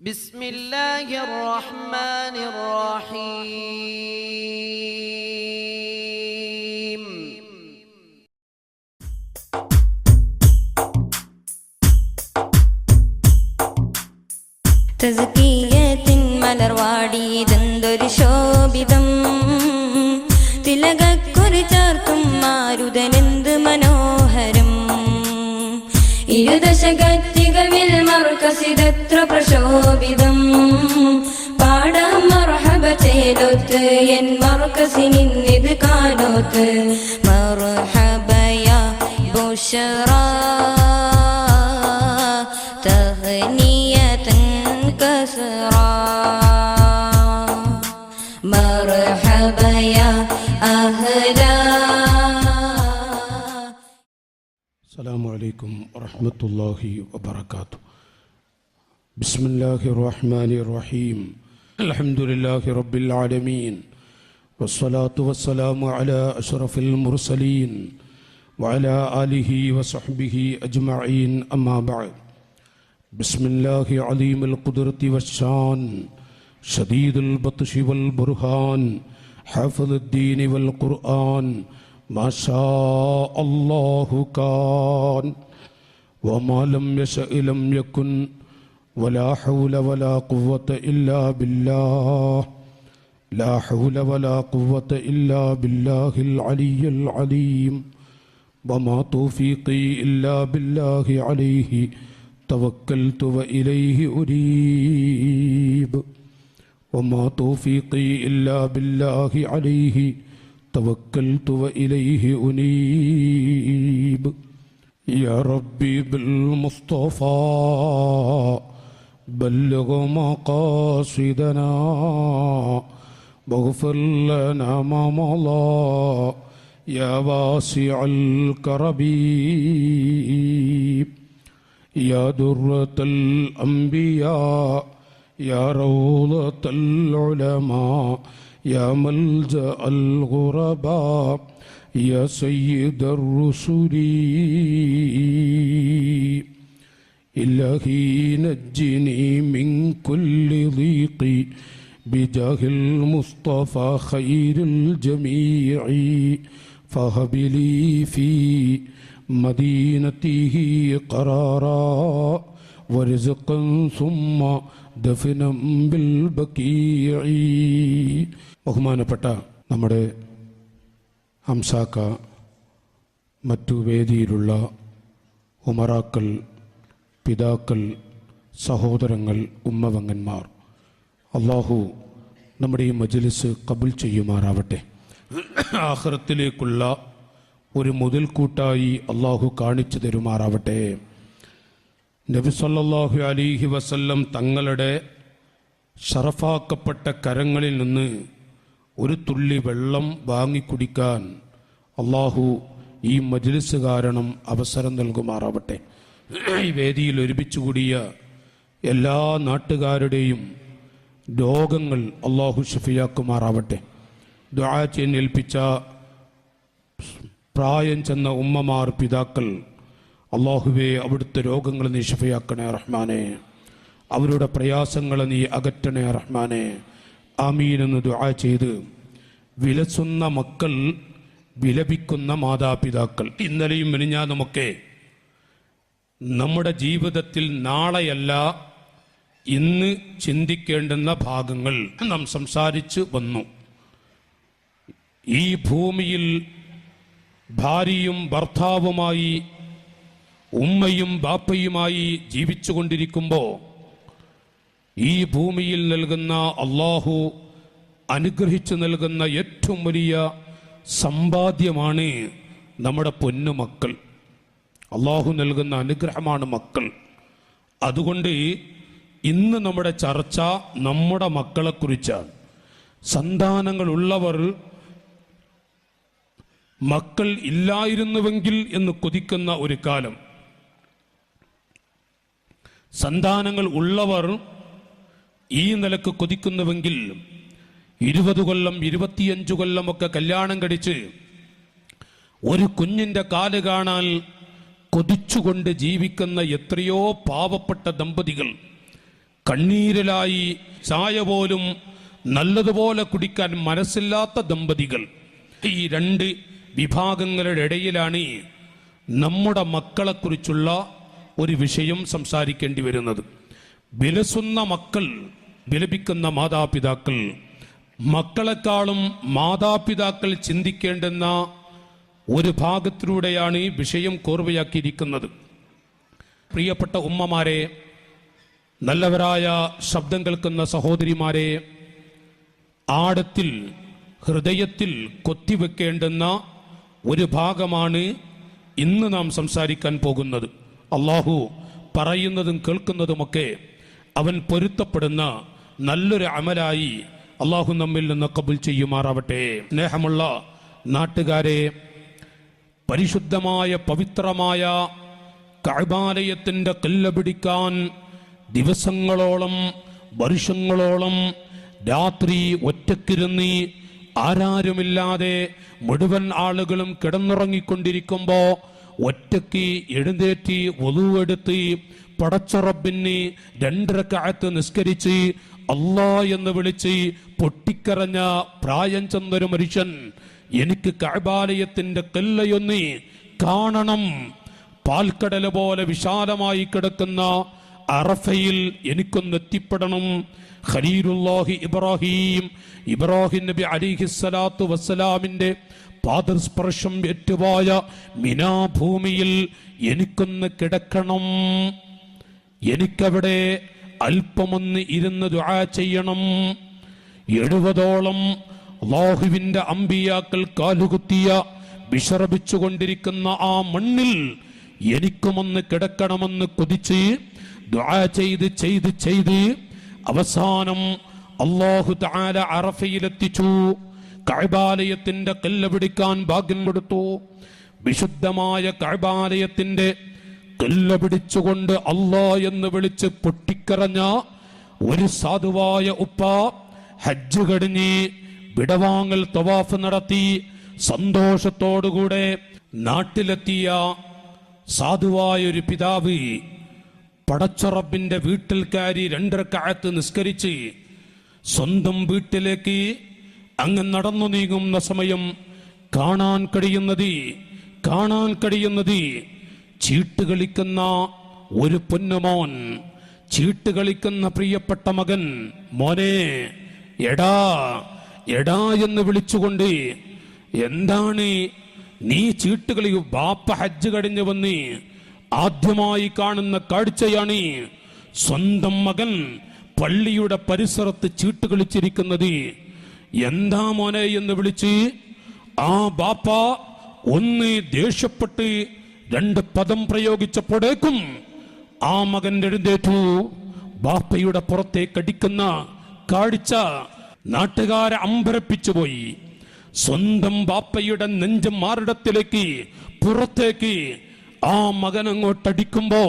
بسم الله الرحمن الرحيم തസ്കിയത്തിൻ മലർവാടിയതെന്തൊരു ശോഭിതം, തിലകക്കുറി ചാർത്തും മാരുതനെന്ത് മനോഹരം. ഇരുദശകത്തികവിൽ മർക്കസിതെത്ര പ്രശോഭിതം, പാടാം മർഹബ ചെയ്തൊത്ത് എൻ മർക്കസിനിന്നിത് കാലോത്ത്. മർഹബയ ബുശറ തഹ്നിയതൻ കസ്റാ, മർഹബയ അഹ്ലാ. അസ്സലാമു അലൈക്കും വറഹ്മത്തുള്ളാഹി വബറകാതുഹു. ബിസ്മില്ലാഹിർ റഹ്മാനിർ റഹീം. അൽഹംദുലില്ലാഹി റബ്ബിൽ ആലമീൻ. വസ്സലാത്തു വസ്സലാമു അലാ അഷ്റഫിൽ മുർസലീൻ വഅലാ ആലിഹി വസഹ്ബിഹി അജ്മഈൻ. അമ്മാ ബഅദ്. ബിസ്മില്ലാഹി അലീമുൽ ഖുദ്റതി വശ്ശാൻ ശദീദുൽ ബത്ശി വൽ ബുർഹാൻ ഹാഫിദുദ്ദീൻ വൽ ഖുർആൻ. ما شاء الله كان وما لم يشأ لم يكن ولا حول ولا قوة إلا بالله لا حول ولا قوة إلا بالله العلي العليم وما توفيقي إلا بالله عليه توكلت وإليه أنيب وما توفيقي إلا بالله عليه توكلت وإليه أنيب. يا ربي بالمصطفى بلغ مقاصدنا واغفر لنا ما مضى يا واسع الكرب. يا درة الأنبياء يا روضة العلماء يا ملجأ الغرباء يا سيد الرسل. إلهي نجني من كل ضيق بجاه المصطفى خير الجميع. فهب لي في مدينته قرارا ورزقا ثم ദഫനം ബിൽ ബഖീഇ. ബഹുമാനപ്പെട്ട നമ്മുടെ ഹംസാക്ക, മറ്റു വേദിയിലുള്ള ഉമറാക്കൾ, പിതാക്കൾ, സഹോദരങ്ങൾ, ഉമ്മവങ്ങന്മാർ, അള്ളാഹു നമ്മുടെ ഈ മജ്ലിസ് ഖബൂൽ ചെയ്യുമാറാവട്ടെ. ആഖിറത്തിലേക്കുള്ള ഒരു മുതൽക്കൂട്ടായി അള്ളാഹു കാണിച്ചു തരുമാറാവട്ടെ. നബി സല്ലല്ലാഹു അലൈഹി വസല്ലം തങ്ങളുടെ ഷറഫാക്കപ്പെട്ട കരങ്ങളിൽ നിന്ന് ഒരു തുള്ളി വെള്ളം വാങ്ങിക്കുടിക്കാൻ അള്ളാഹു ഈ മജ്ലിസ് കാരണം അവസരം നൽകുമാറാവട്ടെ. ഈ വേദിയിൽ ഒരുമിച്ചുകൂടിയ എല്ലാ നാട്ടുകാരുടെയും രോഗങ്ങൾ അള്ളാഹു ശഫിയാക്കുമാറാവട്ടെ. ദുആ ചെയ്യാൻ ഏൽപ്പിച്ച പ്രായം ചെന്ന ഉമ്മമാർ, പിതാക്കൾ, അള്ളാഹുവേ അവിടുത്തെ രോഗങ്ങൾ നീ ശഫയാക്കണേ റഹ്മാനെ. അവരുടെ പ്രയാസങ്ങൾ നീ അകറ്റണേ റഹ്മാനെ. ആമീൻ എന്ന് ദുആ ചെയ്ത്, വിലസുന്ന മക്കൾ, വിലപിക്കുന്ന മാതാപിതാക്കൾ, ഇന്നലെയും മെനിഞ്ഞാന്നുമൊക്കെ നമ്മുടെ ജീവിതത്തിൽ നാളെയല്ല ഇന്ന് ചിന്തിക്കേണ്ടുന്ന ഭാഗങ്ങൾ നാം സംസാരിച്ച് വന്നു. ഈ ഭൂമിയിൽ ഭാര്യയും ഭർത്താവുമായി, ഉമ്മയും ബാപ്പയുമായി ജീവിച്ചു കൊണ്ടിരിക്കുമ്പോൾ ഈ ഭൂമിയിൽ നൽകുന്ന, അള്ളാഹു അനുഗ്രഹിച്ചു നൽകുന്ന ഏറ്റവും വലിയ സമ്പാദ്യമാണ് നമ്മുടെ പൊന്നുമക്കൾ. അള്ളാഹു നൽകുന്ന അനുഗ്രഹമാണ് മക്കൾ. അതുകൊണ്ട് ഇന്ന് നമ്മുടെ ചർച്ച നമ്മുടെ മക്കളെക്കുറിച്ചാണ്. സന്താനങ്ങളുള്ളവർ മക്കൾ ഇല്ലായിരുന്നുവെങ്കിൽ എന്ന് കൊതിക്കുന്ന ഒരു കാലം, സന്താനങ്ങൾ ഉള്ളവർ ഈ നിലക്ക് കൊതിക്കുന്നുവെങ്കിൽ 20 കൊല്ലം 25 കൊല്ലമൊക്കെ കല്യാണം കഴിച്ച് ഒരു കുഞ്ഞിൻ്റെ കാല് കാണാൻ കൊതിച്ചുകൊണ്ട് ജീവിക്കുന്ന എത്രയോ പാവപ്പെട്ട ദമ്പതികൾ കണ്ണീരിലായി ചായ പോലും നല്ലതുപോലെ കുടിക്കാൻ മനസ്സില്ലാത്ത ദമ്പതികൾ, ഈ രണ്ട് വിഭാഗങ്ങളുടെ ഇടയിലാണ് നമ്മുടെ മക്കളെക്കുറിച്ചുള്ള ഒരു വിഷയം സംസാരിക്കേണ്ടി വരുന്നത്. വിലസുന്ന മക്കൾ, വിലപിക്കുന്ന മാതാപിതാക്കൾ, മക്കളെക്കാളും മാതാപിതാക്കൾ ചിന്തിക്കേണ്ടുന്ന ഒരു ഭാഗത്തിലൂടെയാണ് ഈ വിഷയം കോർവയാക്കിയിരിക്കുന്നത്. പ്രിയപ്പെട്ട ഉമ്മമാരെ, നല്ലവരായ ശബ്ദം കേൾക്കുന്ന സഹോദരിമാരെ, ആഴത്തിൽ ഹൃദയത്തിൽ കൊത്തിവെക്കേണ്ടുന്ന ഒരു ഭാഗമാണ് ഇന്ന് നാം സംസാരിക്കാൻ പോകുന്നത്. അള്ളാഹു പറയുന്നതും കേൾക്കുന്നതുമൊക്കെ അവൻ പൊരുത്തപ്പെടുന്ന നല്ലൊരു അമലായി അള്ളാഹു നമ്മിൽ നിന്ന് കബൂൽ ചെയ്യുമാറാവട്ടെ. സ്നേഹമുള്ള നാട്ടുകാരെ, പരിശുദ്ധമായ പവിത്രമായ കഅബാലയത്തിന്റെ കില്ല പിടിക്കാൻ ദിവസങ്ങളോളം വർഷങ്ങളോളം രാത്രി ഒറ്റക്കിരുന്ന് ആരാരുമില്ലാതെ മുഴുവൻ ആളുകളും കിടന്നുറങ്ങിക്കൊണ്ടിരിക്കുമ്പോ ഒറ്റയ്ക്ക് എഴുന്നേറ്റ് വുളൂവെടുത്ത് പടച്ച റബ്ബിന് 2 റക്അത്ത് നിസ്കരിച്ച് അല്ലാ എന്ന് വിളിച്ച് പൊട്ടിക്കരഞ്ഞ പ്രായം ചെന്നൊരു മനുഷ്യൻ, എനിക്ക് കഅബാലയത്തിന്റെ കില്ലയൊന്ന് കാണണം, പാൽക്കടല പോലെ വിശാലമായി കിടക്കുന്ന അറഫയിൽ എനിക്കൊന്ന് എത്തിപ്പെടണം. ഖലീലുല്ലാഹി ഇബ്രാഹിം നബി അലൈഹിസ്സലാത്തു വസ്സലാമിന്റെ പാദസ്പർശം ഏറ്റുപോയ മിനാഭൂമിയിൽ എനിക്കൊന്ന് കിടക്കണം, എനിക്കവിടെ അല്പമൊന്ന് ഇരുന്ന് ദുആ ചെയ്യണം. 70ഓളം അല്ലാഹുവിന്റെ അമ്പിയാക്കൾ കാലുകുത്തിയ വിശ്രമിച്ചുകൊണ്ടിരിക്കുന്ന ആ മണ്ണിൽ എനിക്കുമൊന്ന് കിടക്കണമെന്ന് കൊതിച്ച് ദുആ ചെയ്ത് അവസാനം അല്ലാഹു തആല അറഫയിലെത്തിച്ചു. കഅബാലയത്തിന്റെ കില്ല പിടിക്കാൻ ഭാഗ്യം കൊടുത്തു. വിശുദ്ധമായ കഅബാലയത്തിന്റെ കില്ല പിടിച്ചുകൊണ്ട് അല്ലാ എന്ന് വിളിച്ച് പൊട്ടിക്കരഞ്ഞ ഒരു സാധുവായ ഉപ്പ ഹജ്ജ് കഴിഞ്ഞ് വിടവാങ്ങൽ തവാഫ് നടത്തി സന്തോഷത്തോടുകൂടെ നാട്ടിലെത്തിയ സാധുവായ ഒരു പിതാവ് പടച്ച റബ്ബിന്റെ വീട്ടിൽ കയറി 2 റക്അത്ത് നിസ്കരിച്ച് സ്വന്തം വീട്ടിലേക്ക് അങ്ങ് നടന്നു നീങ്ങുന്ന സമയം കാണാൻ കഴിയുന്നത് ചീട്ട് കളിക്കുന്ന ഒരു പൊന്നുമോൻ, ചീട്ട് കളിക്കുന്ന പ്രിയപ്പെട്ട മകൻ, മോനെ എടാ എന്ന് വിളിച്ചുകൊണ്ട്, എന്താണ് നീ ചീട്ടുകളി? ബാപ്പ ഹജ്ജ് കഴിഞ്ഞു വന്ന് ആദ്യമായി കാണുന്ന കാഴ്ചയാണ് സ്വന്തം മകൻ പള്ളിയുടെ പരിസരത്ത് ചീട്ട് കളിച്ചിരിക്കുന്നത്. എന്താ മോനെ എന്ന് വിളിച്ച് ആ ബാപ്പ ഒന്ന് ദേഷ്യപ്പെട്ട് 2 പദം പ്രയോഗിച്ചപ്പോഴേക്കും ആ മകൻ എഴുന്നേറ്റു. ബാപ്പയുടെ പുറത്തേക്ക് അടിക്കുന്ന കാഴ്ച നാട്ടുകാരെ അമ്പരപ്പിച്ചു പോയി. സ്വന്തം ബാപ്പയുടെ നെഞ്ചം മാറിടത്തിലേക്ക് പുറത്തേക്ക് ആ മകൻ അങ്ങോട്ടടിക്കുമ്പോ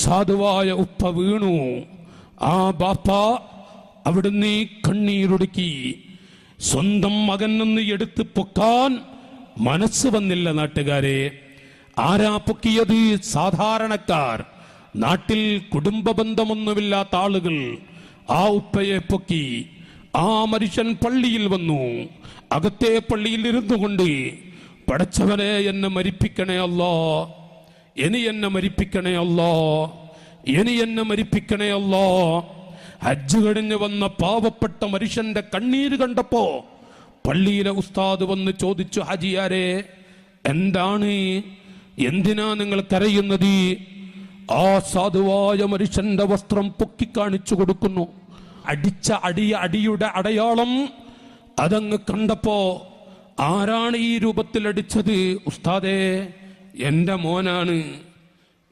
സാധുവായ ഉപ്പ വീണു. ആ ബാപ്പ അവിടുന്ന് കണ്ണീരൊടുക്കി. സ്വന്തം മകൻ നിന്ന് എടുത്ത് പൊക്കാൻ മനസ്സ് വന്നില്ല. നാട്ടുകാരെ, ആരാ പൊക്കിയത്? സാധാരണക്കാർ, നാട്ടിൽ കുടുംബ ബന്ധമൊന്നുമില്ലാത്ത ആളുകൾ ആ ഉപ്പയെ പൊക്കി. ആ മനുഷ്യൻ പള്ളിയിൽ വന്നു. അകത്തെ പള്ളിയിൽ ഇരുന്നു കൊണ്ട്, പടച്ചവനെ എന്നെ മരിപ്പിക്കണേ അല്ലാ, ഇനി എന്നെ മരിപ്പിക്കണേ അല്ലാ, ഇനി എന്നെ മരിപ്പിക്കണേ അല്ലാ. ഹജ്ജ് കഴിഞ്ഞ് വന്ന പാവപ്പെട്ട മനുഷ്യന്റെ കണ്ണീര് കണ്ടപ്പോ പള്ളിയിലെ ഉസ്താദ് വന്ന് ചോദിച്ചു, ഹാജിയാരെ എന്തിനാ നിങ്ങൾ കരയുന്നത്? ആ സാധുവായ മനുഷ്യന്റെ വസ്ത്രം പൊക്കി കാണിച്ചു കൊടുക്കുന്നു. അടിച്ച അടിയുടെ അടയാളം അതങ്ങ് കണ്ടപ്പോ, ആരാണ് ഈ രൂപത്തിൽ അടിച്ചത്? ഉസ്താദേ, എൻ്റെ മോനാണ്,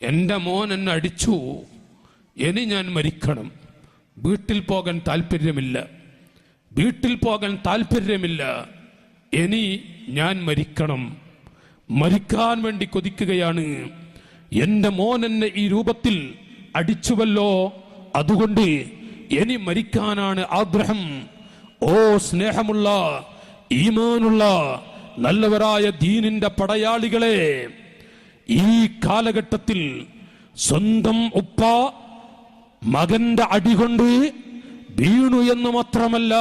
എൻ്റെ മോൻ എന്നെ അടിച്ചു, ഇനി ഞാൻ മരിക്കണം, വീട്ടിൽ പോകാൻ താല്പര്യമില്ല, ഇനി ഞാൻ മരിക്കണം, മരിക്കാൻ വേണ്ടി കൊതിക്കുകയാണ്. എൻ്റെ മോൻ എന്നെ ഈ രൂപത്തിൽ അടിച്ചുവല്ലോ, അതുകൊണ്ട് ഇനി മരിക്കാനാണ് ആഗ്രഹം. ഓ സ്നേഹമുള്ള ഈമാനുള്ള നല്ലവരായ ദീനിന്റെ പടയാളികളെ, ഈ കാലഘട്ടത്തിൽ സ്വന്തം ഉപ്പ മകന്റെ അടികൊണ്ട് വീണു എന്ന് മാത്രമല്ല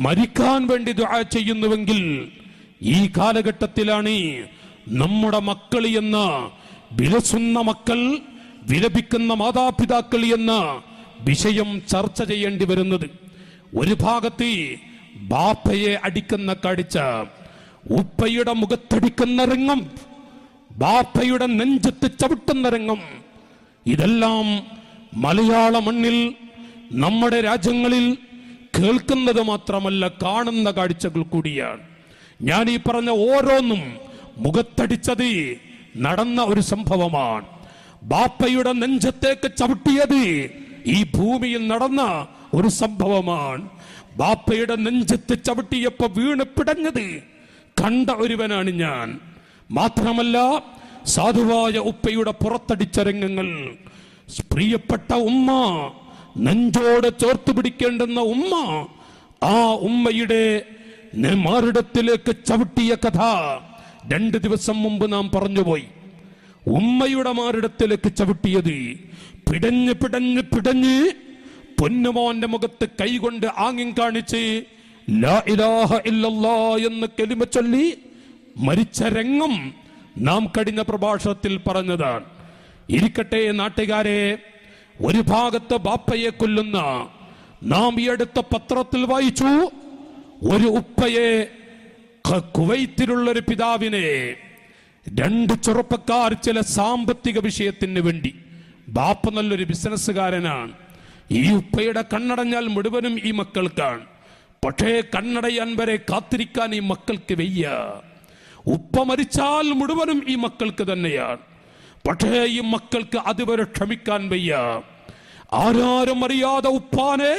മരിക്കാൻ വേണ്ടി ദുആ ചെയ്യുന്നുവെങ്കിൽ ഈ കാലഘട്ടത്തിലാണ് നമ്മുടെ മക്കൾ എന്ന വിലസുന്ന മക്കൾ, വിലപിക്കുന്ന മാതാപിതാക്കൾ എന്ന വിഷയം ചർച്ച ചെയ്യേണ്ടി വരുന്നത്. ഒരു ഭാഗത്ത് ബാപ്പയെ അടിക്കുന്ന കാഴ്ച, ഉപ്പയുടെ മുഖത്തടിക്കുന്ന രംഗം, ബാപ്പയുടെ നെഞ്ചത്ത് ചവിട്ടുന്ന രംഗം, ഇതെല്ലാം മലയാള മണ്ണിൽ നമ്മുടെ രാജ്യങ്ങളിൽ കേൾക്കുന്നത് മാത്രമല്ല കാണുന്ന കാഴ്ചകൾ കൂടിയാണ്. ഞാൻ ഈ പറഞ്ഞ ഓരോന്നും മുഖത്തടിച്ചത് നടന്ന ഒരു സംഭവമാണ്. ബാപ്പയുടെ നെഞ്ചത്തേക്ക് ചവിട്ടിയത് ഈ ഭൂമിയിൽ നടന്ന ഒരു സംഭവമാണ്. ബാപ്പയുടെ നെഞ്ചത്ത് ചവിട്ടിയപ്പോ വീണ് പിടഞ്ഞത് കണ്ട ഒരുവനാണ് ഞാൻ. മാത്രമല്ല സാധുവായ ഉപ്പയുടെ പുറത്തടിച്ച രംഗങ്ങൾ, പ്രിയപ്പെട്ട ഉമ്മ, നെഞ്ചോട് ചേർത്ത് പിടിക്കേണ്ടുന്ന ഉമ്മ, ആ ഉമ്മയുടെ മാറിടത്തിലേക്ക് ചവിട്ടിയ കഥ 2 ദിവസം മുമ്പ് നാം പറഞ്ഞുപോയി. ഉമ്മയുടെ മാറിടത്തിലേക്ക് ചവിട്ടിയത് പിടഞ്ഞ് പിടഞ്ഞ് പിടഞ്ഞ് പൊന്നുമോന്റെ മുഖത്ത് കൈകൊണ്ട് ആംഗ്യം കാണിച്ച് ലാ ഇലാഹ ഇല്ലല്ലാഹ് എന്ന് കലിമ ചൊല്ലി മരിച്ച രംഗം നാം കഴിഞ്ഞ പ്രഭാഷണത്തിൽ പറഞ്ഞതാണ്. ഇരിക്കട്ടെ നാട്ടുകാരെ, ഒരു ഭാഗത്ത് ബാപ്പയെ കൊല്ലുന്ന നാം ഈ അടുത്ത പത്രത്തിൽ വായിച്ചു, ഒരു ഉപ്പയെ, കുവൈത്തിലുള്ളൊരു പിതാവിനെ 2 ചെറുപ്പക്കാർ ചില സാമ്പത്തിക വിഷയത്തിന് വേണ്ടി, ബാപ്പ നല്ലൊരു ബിസിനസ്സുകാരനാണ്, ഈ ഉപ്പയുടെ കണ്ണടഞ്ഞാൽ മുഴുവനും ഈ മക്കൾക്കാണ്. പക്ഷേ കണ്ണടയാൻ വരെ കാത്തിരിക്കാൻ ഈ മക്കൾക്ക് വയ്യ. ഉപ്പ മരിച്ചാൽ മുഴുവനും ഈ മക്കൾക്ക് തന്നെയാണ്. പക്ഷേ ഈ മക്കൾക്ക് അതുവരെ ക്ഷമിക്കാൻ വയ്യ. ആരാരും അറിയാതെ ഉപ്പാനെ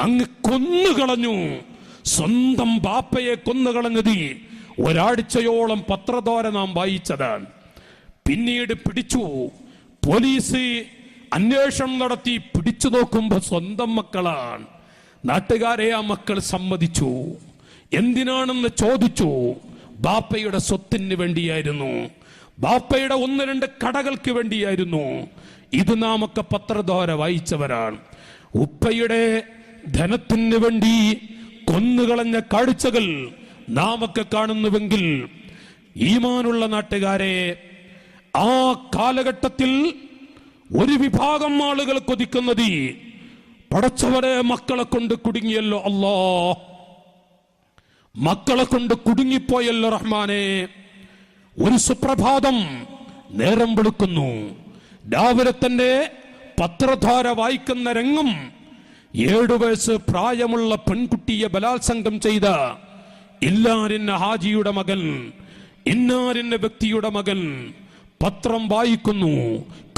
അങ്ങ് കൊന്നുകളഞ്ഞു. സ്വന്തം ബാപ്പയെ കൊന്നുകളഞ്ഞത് ഒരാഴ്ചയോളം പത്രദ്വാര നാം വായിച്ചതാണ്. പിന്നീട് പിടിച്ചു, പോലീസ് അന്വേഷണം നടത്തി പിടിച്ചു നോക്കുമ്പോ സ്വന്തം മക്കളാണ്. നാട്ടുകാരെ ആ മക്കൾ സമ്മതിച്ചു. എന്തിനാണെന്ന് ചോദിച്ചു. ബാപ്പയുടെ സ്വത്തിന് വേണ്ടിയായിരുന്നു, ബാപ്പയുടെ 1-2 കടകൾക്ക് വേണ്ടിയായിരുന്നു. ഇത് നാമൊക്കെ പത്രദ്വാര വായിച്ചവരാണ്. ഉപ്പയുടെ ധനത്തിന് വേണ്ടി കൊന്നുകളഞ്ഞ കാഴ്ചകൾ നാമൊക്കെ കാണുന്നുവെങ്കിൽ ഈമാനുള്ള നാട്ടുകാരെ, ആ കാലഘട്ടത്തിൽ ഒരു വിഭാഗം ആളുകൾ കൊതിക്കുന്നത്, പടച്ചവരെ മക്കളെ കൊണ്ട് കുടുങ്ങിയല്ലോ അല്ലാ, മക്കളെ കൊണ്ട് കുടുങ്ങിപ്പോയല്ലോ റഹ്മാനെ. ഒരു സുപ്രഭാതം നേരം വെളുക്കുന്നു, രാവിലെ തന്നെ പത്രധാര വായിക്കുന്ന രംഗം, 7 വയസ്സ് പ്രായമുള്ള പെൺകുട്ടിയെ ബലാത്സംഗം ചെയ്ത ഇല്ലാരിന്ന ഹാജിയുടെ മകൻ, ഇന്നാരിന്ന വ്യക്തിയുടെ മകൻ. പത്രം വായിക്കുന്നു,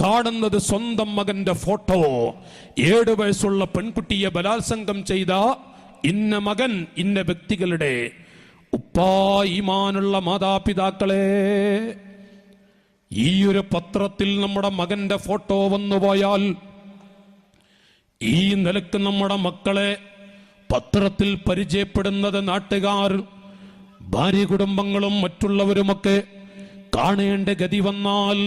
കാണുന്നത് സ്വന്തം മകന്റെ ഫോട്ടോ. 7 വയസ്സുള്ള പെൺകുട്ടിയെ ബലാത്സംഗം ചെയ്ത ഇന്ന മകൻ, ഇന്ന വ്യക്തികളുടെ ഉപ്പാ. ഈമാനുള്ള മാതാപിതാക്കളെ, ഈ ഒരു പത്രത്തിൽ നമ്മുടെ മകന്റെ ഫോട്ടോ വന്നുപോയാൽ, ഈ നിലക്ക് നമ്മുടെ മക്കളെ പത്രത്തിൽ പരിചയപ്പെടുന്നത് നാട്ടുകാർ, ഭാര്യ കുടുംബങ്ങളും മറ്റുള്ളവരുമൊക്കെ കാണേണ്ട ഗതി വന്നാൽ,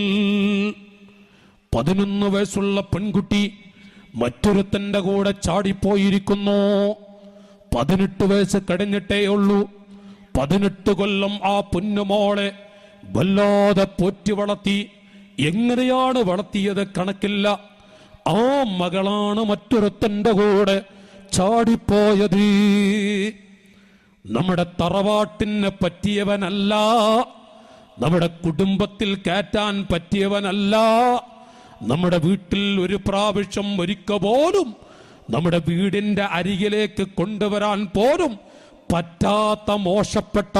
11 വയസ്സുള്ള പെൺകുട്ടി മറ്റൊരുത്തന്റെ കൂടെ ചാടിപ്പോയിരിക്കുന്നു. 18 വയസ്സ് കഴിഞ്ഞിട്ടേ ഉള്ളൂ. 18 കൊല്ലം ആ പൊന്നുമോളെ വല്ലാതെ പോറ്റി വളർത്തി. എങ്ങനെയാണ് വളർത്തിയത് കണക്കില്ല. ആ മകളാണ് മറ്റൊരുത്തന്റെ കൂടെ ചാടിപ്പോയത്. നമ്മുടെ തറവാട്ടിന് പറ്റിയവനല്ല, നമ്മുടെ കുടുംബത്തിൽ കയറ്റാൻ പറ്റിയവനല്ല. നമ്മുടെ വീട്ടിൽ ഒരു പ്രാവശ്യം ഒരിക്കൽ പോലും നമ്മുടെ വീടിന്റെ അരികിലേക്ക് കൊണ്ടുവരാൻ പോലും പറ്റാത്ത മോശപ്പെട്ട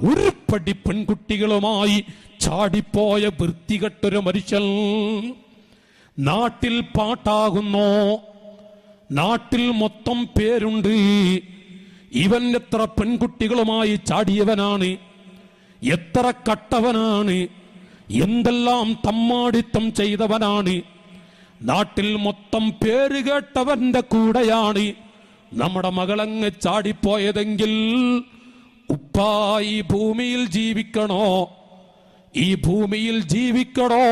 ഒരു പടി പെൺകുട്ടികളുമായി ചാടിപ്പോയ വൃത്തികെട്ടൊരു മനുഷ്യൻ നാട്ടിൽ പാട്ടാകുന്നു. നാട്ടിൽ മൊത്തം പേരുണ്ട്. ഇവൻ എത്ര പെൺകുട്ടികളുമായി ചാടിയവനാണ്, എത്ര കട്ടവനാണ്, എന്തെല്ലാം തമ്മാടിത്തം ചെയ്തവനാണ്. നാട്ടിൽ മൊത്തം പേര് കേട്ടവന്റെ കൂടെയാണ് നമ്മുടെ മകളങ്ങ് ചാടിപ്പോയതെങ്കിൽ, ഉപ്പാ ഈ ഭൂമിയിൽ ജീവിക്കണോ? ഈ ഭൂമിയിൽ ജീവിക്കണോ?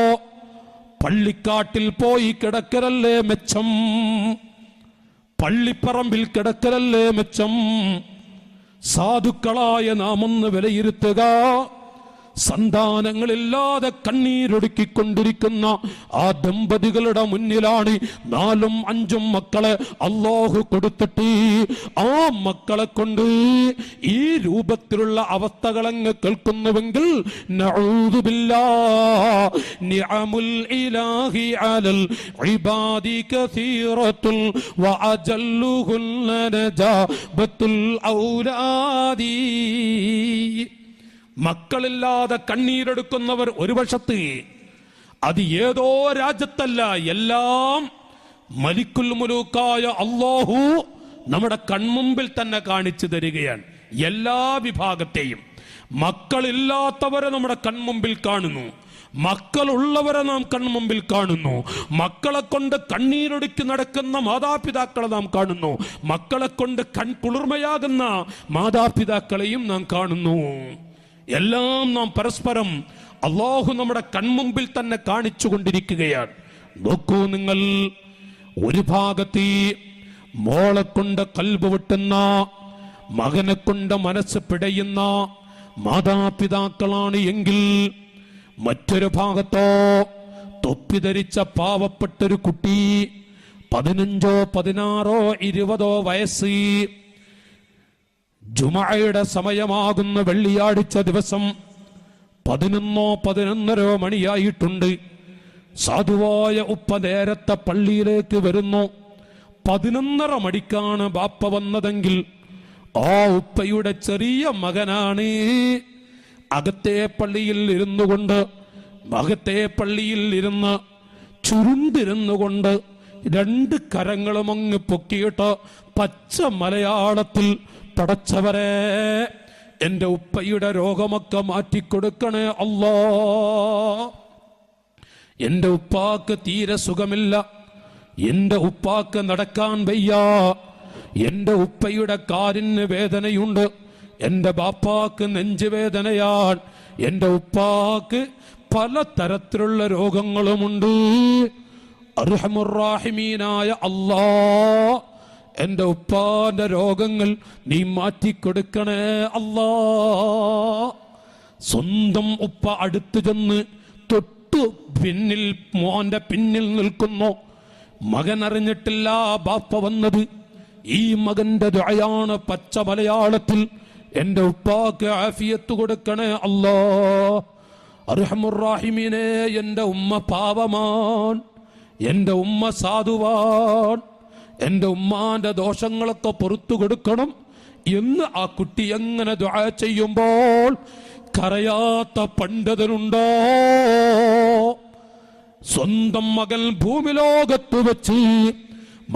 പള്ളിക്കാട്ടിൽ പോയി കിടക്കലല്ലേ മെച്ചം, പള്ളിപ്പറമ്പിൽ കിടക്കലല്ലേ മെച്ചം. സാധുക്കളായ നാം ഒന്ന് വിലയിരുത്തുക. സന്താനങ്ങളില്ലാതെ കണ്ണീരൊടുക്കിക്കൊണ്ടിരിക്കുന്ന ആ ദമ്പതികളുടെ മുന്നിലാണ് 4 ഉം 5 ഉം മക്കളെ അല്ലാഹു കൊടുത്തിട്ട് ആ മക്കളെ കൊണ്ട് ഈ രൂപത്തിലുള്ള അവസ്ഥകളങ്ങ് കേൾക്കുന്നുവെങ്കിൽ നഊദു ബില്ലാഹ് നിഅമുൽ ഇലാഹി അലൽ ഇബാദി കസീറത്തുൽ വഅജല്ലുഹുൽ നജാബത്തുൽ ഔലാദി. മക്കളില്ലാതെ കണ്ണീരെടുക്കുന്നവർ ഒരു വശത്ത്, അത് ഏതോ രാജ്യത്തല്ല, എല്ലാം മലിക്കുൽ മുലൂക്കായ അല്ലാഹു നമ്മുടെ കൺമുമ്പിൽ തന്നെ കാണിച്ചു തരികയാണ്. എല്ലാ വിഭാഗത്തെയും മക്കളില്ലാത്തവരെ നമ്മുടെ കൺമുമ്പിൽ കാണുന്നു, മക്കളുള്ളവരെ നാം കൺമുമ്പിൽ കാണുന്നു, മക്കളെ കൊണ്ട് കണ്ണീരൊടുക്കി നടക്കുന്ന മാതാപിതാക്കളെ നാം കാണുന്നു, മക്കളെ കൊണ്ട് കൺകുളിർമയാകുന്ന മാതാപിതാക്കളെയും നാം കാണുന്നു. എല്ലാം നാം പരസ്പരം അല്ലാഹു നമ്മുടെ കൺമുമ്പിൽ തന്നെ കാണിച്ചു കൊണ്ടിരിക്കുകയാണ്. നോക്കൂ നിങ്ങൾ, ഒരു ഭാഗത്ത് മോളെ കൊണ്ട് കൽബ് വെട്ടുന്ന, മകനെ കൊണ്ട് മനസ്സ് പിടയുന്ന മാതാപിതാക്കളാണ് എങ്കിൽ, മറ്റൊരു ഭാഗത്തോ തൊപ്പി ധരിച്ച പാവപ്പെട്ടൊരു കുട്ടി, 15 16 20 വയസ്സ്, ജുമഅയുടെ സമയമാകുന്ന വെള്ളിയാഴ്ച ദിവസം 11 11:30 മണിയായിട്ടുണ്ട്. സാധുവായ ഉപ്പ നേരത്തെ പള്ളിയിലേക്ക് വരുന്നു. 11:30 മണിക്കാണ് ബാപ്പ വന്നതെങ്കിൽ ആ ഉപ്പയുടെ ചെറിയ മകനാണ് അകത്തെ പള്ളിയിൽ ഇരുന്നു കൊണ്ട്, അകത്തെ പള്ളിയിൽ ഇരുന്ന് ചുരുണ്ടിരുന്നു കൊണ്ട് 2 കരങ്ങളും അങ്ങ് പൊക്കിയിട്ട് പച്ച മലയാളത്തിൽ, പടച്ചവരെ എന്റെ ഉപ്പയുടെ രോഗമൊക്കെ മാറ്റിക്കൊടുക്കണേ അല്ലാ, എന്റെ ഉപ്പാക്ക് തീരെ സുഖമില്ല, എന്റെ ഉപ്പാക്ക് നടക്കാൻ വയ്യ, എന്റെ ഉപ്പയുടെ കാലിന് വേദനയുണ്ട്, എന്റെ ബാപ്പാക്ക് നെഞ്ചുവേദനയാണ്, എന്റെ ഉപ്പാക്ക് പല തരത്തിലുള്ള രോഗങ്ങളുമുണ്ട്. അർഹമുർ-റാഹിമീനായ അല്ലാ, എന്റെ ഉപ്പാന്റെ രോഗങ്ങൾ നീ മാറ്റിക്കൊടുക്കണേ അല്ലാ. സ്വന്തം ഉപ്പ അടുത്തു ചെന്ന് തൊട്ടു പിന്നിൽ, മോന്റെ പിന്നിൽ നിൽക്കുന്നു. മകൻ അറിഞ്ഞിട്ടില്ല ബാപ്പ വന്നത്. ഈ മകന്റെ ദുആയാണ് പച്ച മലയാളത്തിൽ, എന്റെ ഉപ്പാക്ക് ആഫിയത്ത് കൊടുക്കണേ അല്ലാ. അർഹമുർ-റാഹിമീനെ, എന്റെ ഉമ്മ പാവമാൻ, എന്റെ ഉമ്മ സാധുവാൻ, എന്റെ ഉമ്മാന്റെ ദോഷങ്ങളൊക്കെ പുറത്തു കൊടുക്കണം എന്ന് ആ കുട്ടി എങ്ങനെ ദുആ ചെയ്യുമ്പോൾ കരയാത്ത പണ്ഡിതനുണ്ടോ? സ്വന്തം മകൻ ഭൂമിലോകത്ത് വെച്ച്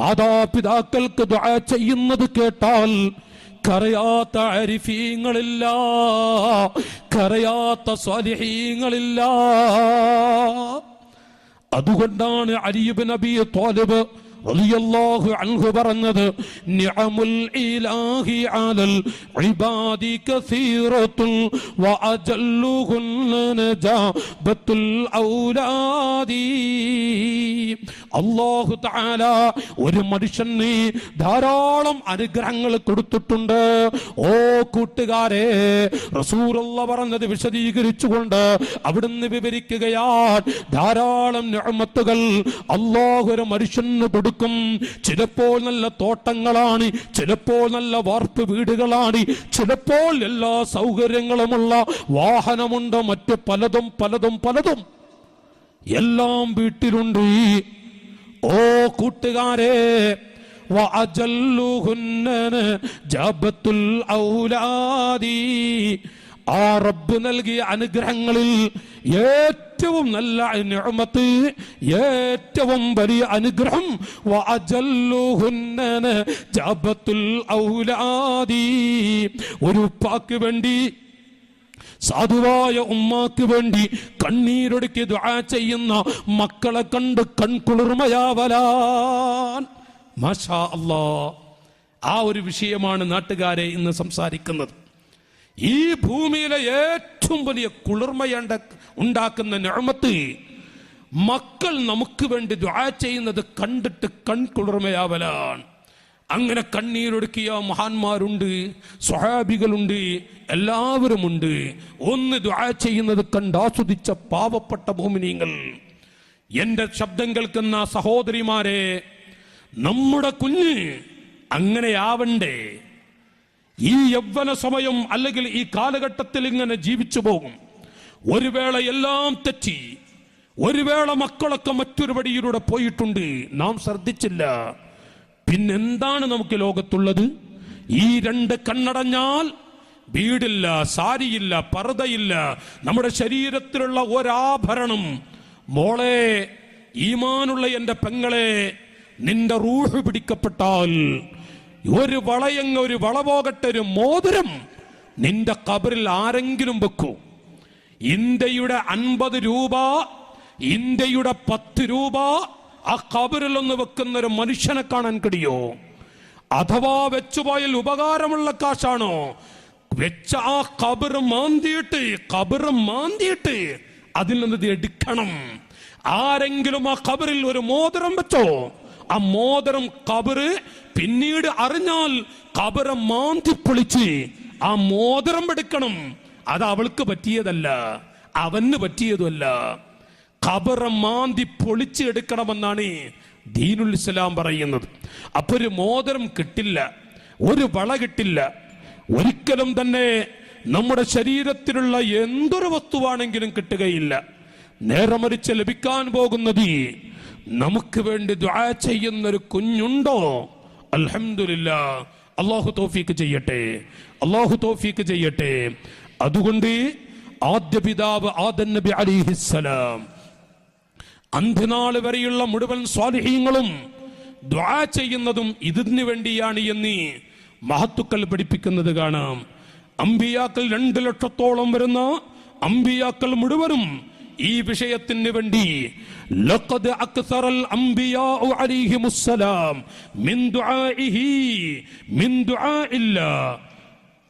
മാതാപിതാക്കൾക്ക് ദുആ ചെയ്യുന്നത് കേട്ടാൽ കരയാത്ത ആരിഫീങ്ങളില്ല, കരയാത്ത സ്വാലിഹീങ്ങളില്ല. അതുകൊണ്ടാണ് അലി ഇബ്നു അബീ ത്വാലിബ് റളിയല്ലാഹു അൻഹു പറഞ്ഞത്, നിഅമുൽ ഇലാഹി അലൽ ഇബാദി കസീറത്തുൻ വഅജല്ലുഹുൻ നജാബത്തുൽ ഔലാദി. അല്ലാഹു തആല ഒരു മനുഷ്യന് ധാരാളം അനുഗ്രഹങ്ങൾ കൊടുത്തിട്ടുണ്ട്. ഓ കൂട്ടുകാരെ, റസൂലുള്ളാഹി പറഞ്ഞത് വിശദീകരിച്ചുകൊണ്ട് അവിടുന്ന് വിവരിക്കുകയാണ്, ധാരാളം നിഅമത്തുകൾ അല്ലാഹു ഒരു മനുഷ്യന് കൊടുക്കും. ചിലപ്പോൾ നല്ല തോട്ടങ്ങളാണ്, ചിലപ്പോൾ നല്ല വാർപ്പ് വീടുകളാണ്, ചിലപ്പോൾ എല്ലാ സൗകര്യങ്ങളുമുള്ള വാഹനമുണ്ട്, മറ്റ് പലതും പലതും പലതും എല്ലാം വീട്ടിലുണ്ട്. ഓ കൂട്ടുകാരെ, വഅജല്ലുഹുന്ന ജാബത്തുൽ ഔലാദി, ആ റബ്ബ് നൽകിയ അനുഗ്രഹങ്ങളിൽ ഏറ്റവും നല്ല നിഅമത്ത്, ഏറ്റവും വലിയ അനുഗ്രഹം വഅജല്ലുഹുന്ന ജാബത്തുൽ ഔലാദി. ഒരു ഉപ്പാക്ക് വേണ്ടി, സാധുവായ ഉമ്മാക്ക് വേണ്ടി കണ്ണീരൊടുക്കി ദുആ ചെയ്യുന്ന മക്കളെ കണ്ട് കൺകുളിർമയാവലാൻ. മാഷാ അല്ലാഹ്, ആ ഒരു വിഷയമാണ് നാട്ടുകാരെ ഇന്ന് സംസാരിക്കുന്നത്. ഈ ഭൂമിയിലെ ഏറ്റവും വലിയ കുളിർമ ഉണ്ടാക്കുന്ന നിഅമത്ത് മക്കൾ നമുക്ക് വേണ്ടി ദുആ ചെയ്യുന്നത് കണ്ടിട്ട് കൺകുളിർമയാവലാണ്. അങ്ങനെ കണ്ണീരൊടുക്കിയ മഹാന്മാരുണ്ട്, സ്വഹാബികളുണ്ട്, എല്ലാവരുമുണ്ട്. ഒന്ന് ദുആ ചെയ്യുന്നത് കണ്ടാസ്വദിച്ച പാവപ്പെട്ട മുഅ്മിനീങ്ങൾ. എന്റെ ശബ്ദം കേൾക്കുന്ന സഹോദരിമാരെ, നമ്മുടെ കുഞ്ഞ് അങ്ങനെയാവണ്ടേ? ഈ യൗവന സമയം അല്ലെങ്കിൽ ഈ കാലഘട്ടത്തിൽ ഇങ്ങനെ ജീവിച്ചു പോകും. ഒരു വേള എല്ലാം തെറ്റി, ഒരു വേള മക്കളൊക്കെ മറ്റൊരു വഴിയിലൂടെ പോയിട്ടുണ്ട്, നാം ശ്രദ്ധിച്ചില്ല. പിന്നെന്താണ് നമുക്ക് ലോകത്തുള്ളത്? ഈ രണ്ട് കണ്ണടഞ്ഞാൽ വീടില്ല, സാരിയില്ല, പർദ്ദയില്ല, നമ്മുടെ ശരീരത്തിലുള്ള ഒരാഭരണം. മോളെ, ഈമാനുള്ള എന്റെ പെങ്ങളെ, നിന്റെ റൂഹ് പിടിക്കപ്പെട്ടാൽ ഒരു വളയങ്ങ്, ഒരു വള പോകട്ടെ, ഒരു മോതിരം നിന്റെ ഖബറിൽ ആരെങ്കിലും വെക്കൂ. ഇന്ത്യയുടെ 50 രൂപ, ഇന്ത്യയുടെ 10 രൂപ ആ ഖബറിൽ ഒന്ന് വെക്കുന്ന ഒരു മനുഷ്യനെ കാണാൻ കഴിയോ? അഥവാ വെച്ചുപോയാൽ ഉപകാരമുള്ള കാശാണോ? വെച്ച ആ ഖബർ മാന്തിയിട്ട് അതിൽ നിന്ന് എടുക്കണം. ആരെങ്കിലും ആ ഖബറിൽ ഒരു മോതിരം വെച്ചോ? ആ മോതിരം ഖബറ് പിന്നീട് അറിഞ്ഞാൽ ഖബറ് മാന്തി പൊളിച്ച് ആ മോതിരം എടുക്കണം. അത് അവൾക്ക് പറ്റിയതല്ല, അവന് പറ്റിയതുമല്ല. ഖബറ് മാന്തി പൊളിച്ച് എടുക്കണമെന്നാണ് ദീനുൽ ഇസ്ലാം പറയുന്നത്. അപ്പൊ ഒരു മോതിരം കിട്ടില്ല, ഒരു വള കിട്ടില്ല. ഒരിക്കലും തന്നെ നമ്മുടെ ശരീരത്തിലുള്ള എന്തൊരു വസ്തുവാണെങ്കിലും കിട്ടുകയില്ല. നേരെ മറിച്ച് ലഭിക്കാൻ പോകുന്നത്, നമുക്ക് വേണ്ടി ദുആ ചെയ്യുന്നൊരു കുഞ്ഞുണ്ടോ? അൽഹംദുലില്ലാ, അല്ലാഹു തൗഫീഖ് ചെയ്യട്ടെ, അല്ലാഹു തൗഫീഖ് ചെയ്യട്ടെ. അതുകൊണ്ട് ആദ്യ പിതാവ് ആദം നബി അലൈഹിസ്സലാം, അന്ത്യനാൾ വരെയുള്ള മുഴുവൻ സ്വാലിഹീങ്ങളും ദുആ ചെയ്യുന്നതും ഇതിനു വേണ്ടിയാണ് എന്ന് മഹത്തുക്കൾ പഠിപ്പിക്കുന്നത് കാണാം. അമ്പിയാക്കൾ 2 ലക്ഷത്തോളം വരുന്ന അമ്പിയാക്കൾ മുഴുവനും ഈ വിഷയത്തിന് വേണ്ടി ലഖദ് അക്സറൽ അംബിയാഉ അലൈഹിമുസ്സലാം മിൻ ദുആഇല്ലാ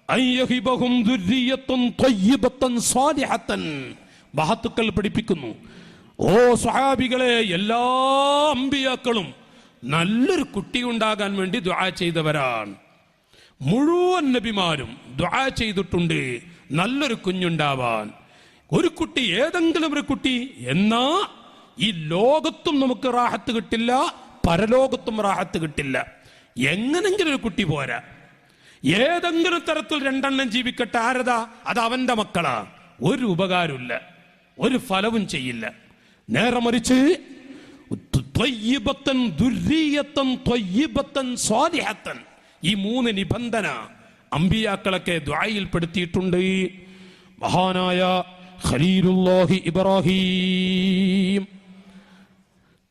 അയ്യഹിബഹും ദുർരിയത്തുൻ ത്വയ്യിബത്തൻ സാലിഹത്തൻ. മഹത്തുക്കൾ പഠിപ്പിക്കുന്നു, ഓ സ്വഹാബികളെ, എല്ലാ അമ്പിയാക്കളും നല്ലൊരു കുട്ടി ഉണ്ടാകാൻ വേണ്ടി ദുആ ചെയ്തവരാണ്. മുഴുവൻ നബിമാരും ദുആ ചെയ്തിട്ടുണ്ട് നല്ലൊരു കുഞ്ഞുണ്ടാവാൻ. ഒരു കുട്ടി, ഏതെങ്കിലും ഒരു കുട്ടി. എന്നാ ഈ ലോകത്തും നമുക്ക് റാഹത്ത് കിട്ടില്ല, പരലോകത്തും റാഹത്ത് കിട്ടില്ല. എങ്ങനെങ്കിലും ഒരു കുട്ടി പോരാ. ഏതെങ്കിലും തരത്തിൽ 2 എണ്ണം ജീവിക്കട്ടെ, ആരതാ? അത് അവന്റെ മക്കളാ. ഒരു ഉപകാരമില്ല, ഒരു ഫലവും ചെയ്യില്ല. നേരെ മറിച്ച് ത്വയ്യിബത്തൻ ദുർരിയത്തൻ ത്വയ്യിബത്തൻ സ്വാലിഹത്തൻ, ഈ 3 നിബന്ധന അമ്പിയാക്കളൊക്കെ ദുആയിൽ പെടുത്തിയിട്ടുണ്ട്. മഹാനായ ഖലീലുല്ലാഹി ഇബ്രാഹിം,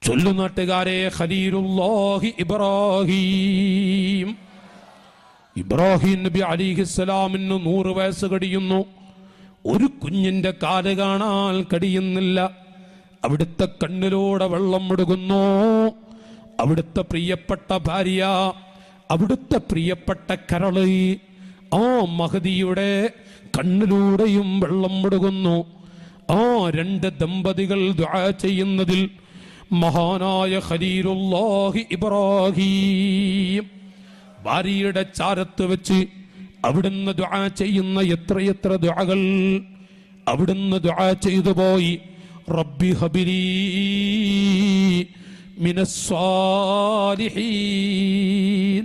ചൊല്ലുനാട്ടുകാരെ, ഖലീലുല്ലാഹി ഇബ്രാഹിം. ഇബ്രാഹിം നബി അലൈഹിസ്സലാമിന് 100 വയസ്സ് കഴിയുന്നു. ഒരു കുഞ്ഞിന്റെ കാല് കാണാൻ കഴിയുന്നില്ല. അവിടുത്തെ കണ്ണിലൂടെ വെള്ളം ഒഴുകുന്നു. അവിടുത്തെ പ്രിയപ്പെട്ട ഭാര്യ, അവിടുത്തെ പ്രിയപ്പെട്ട കരള്, ആ മഹദിയുടെ കണ്ണിലൂടെയും വെള്ളം ഒഴുകുന്നു. ആ 2 ദമ്പതികൾ ദുആ ചെയ്യുന്നതിൽ മഹാനായ ഖലീലുല്ലാഹി ഇബ്രാഹിം ഭാര്യയുടെ ചാരത്ത് വെച്ച് അവിടുന്ന് ദുആ ചെയ്യുന്ന എത്രയെത്ര ദുആകൾ അവിടുന്ന് ദുആ ചെയ്തു പോയി. റബ്ബി ഹബിലി മിനസ് സ്വാലിഹീൻ,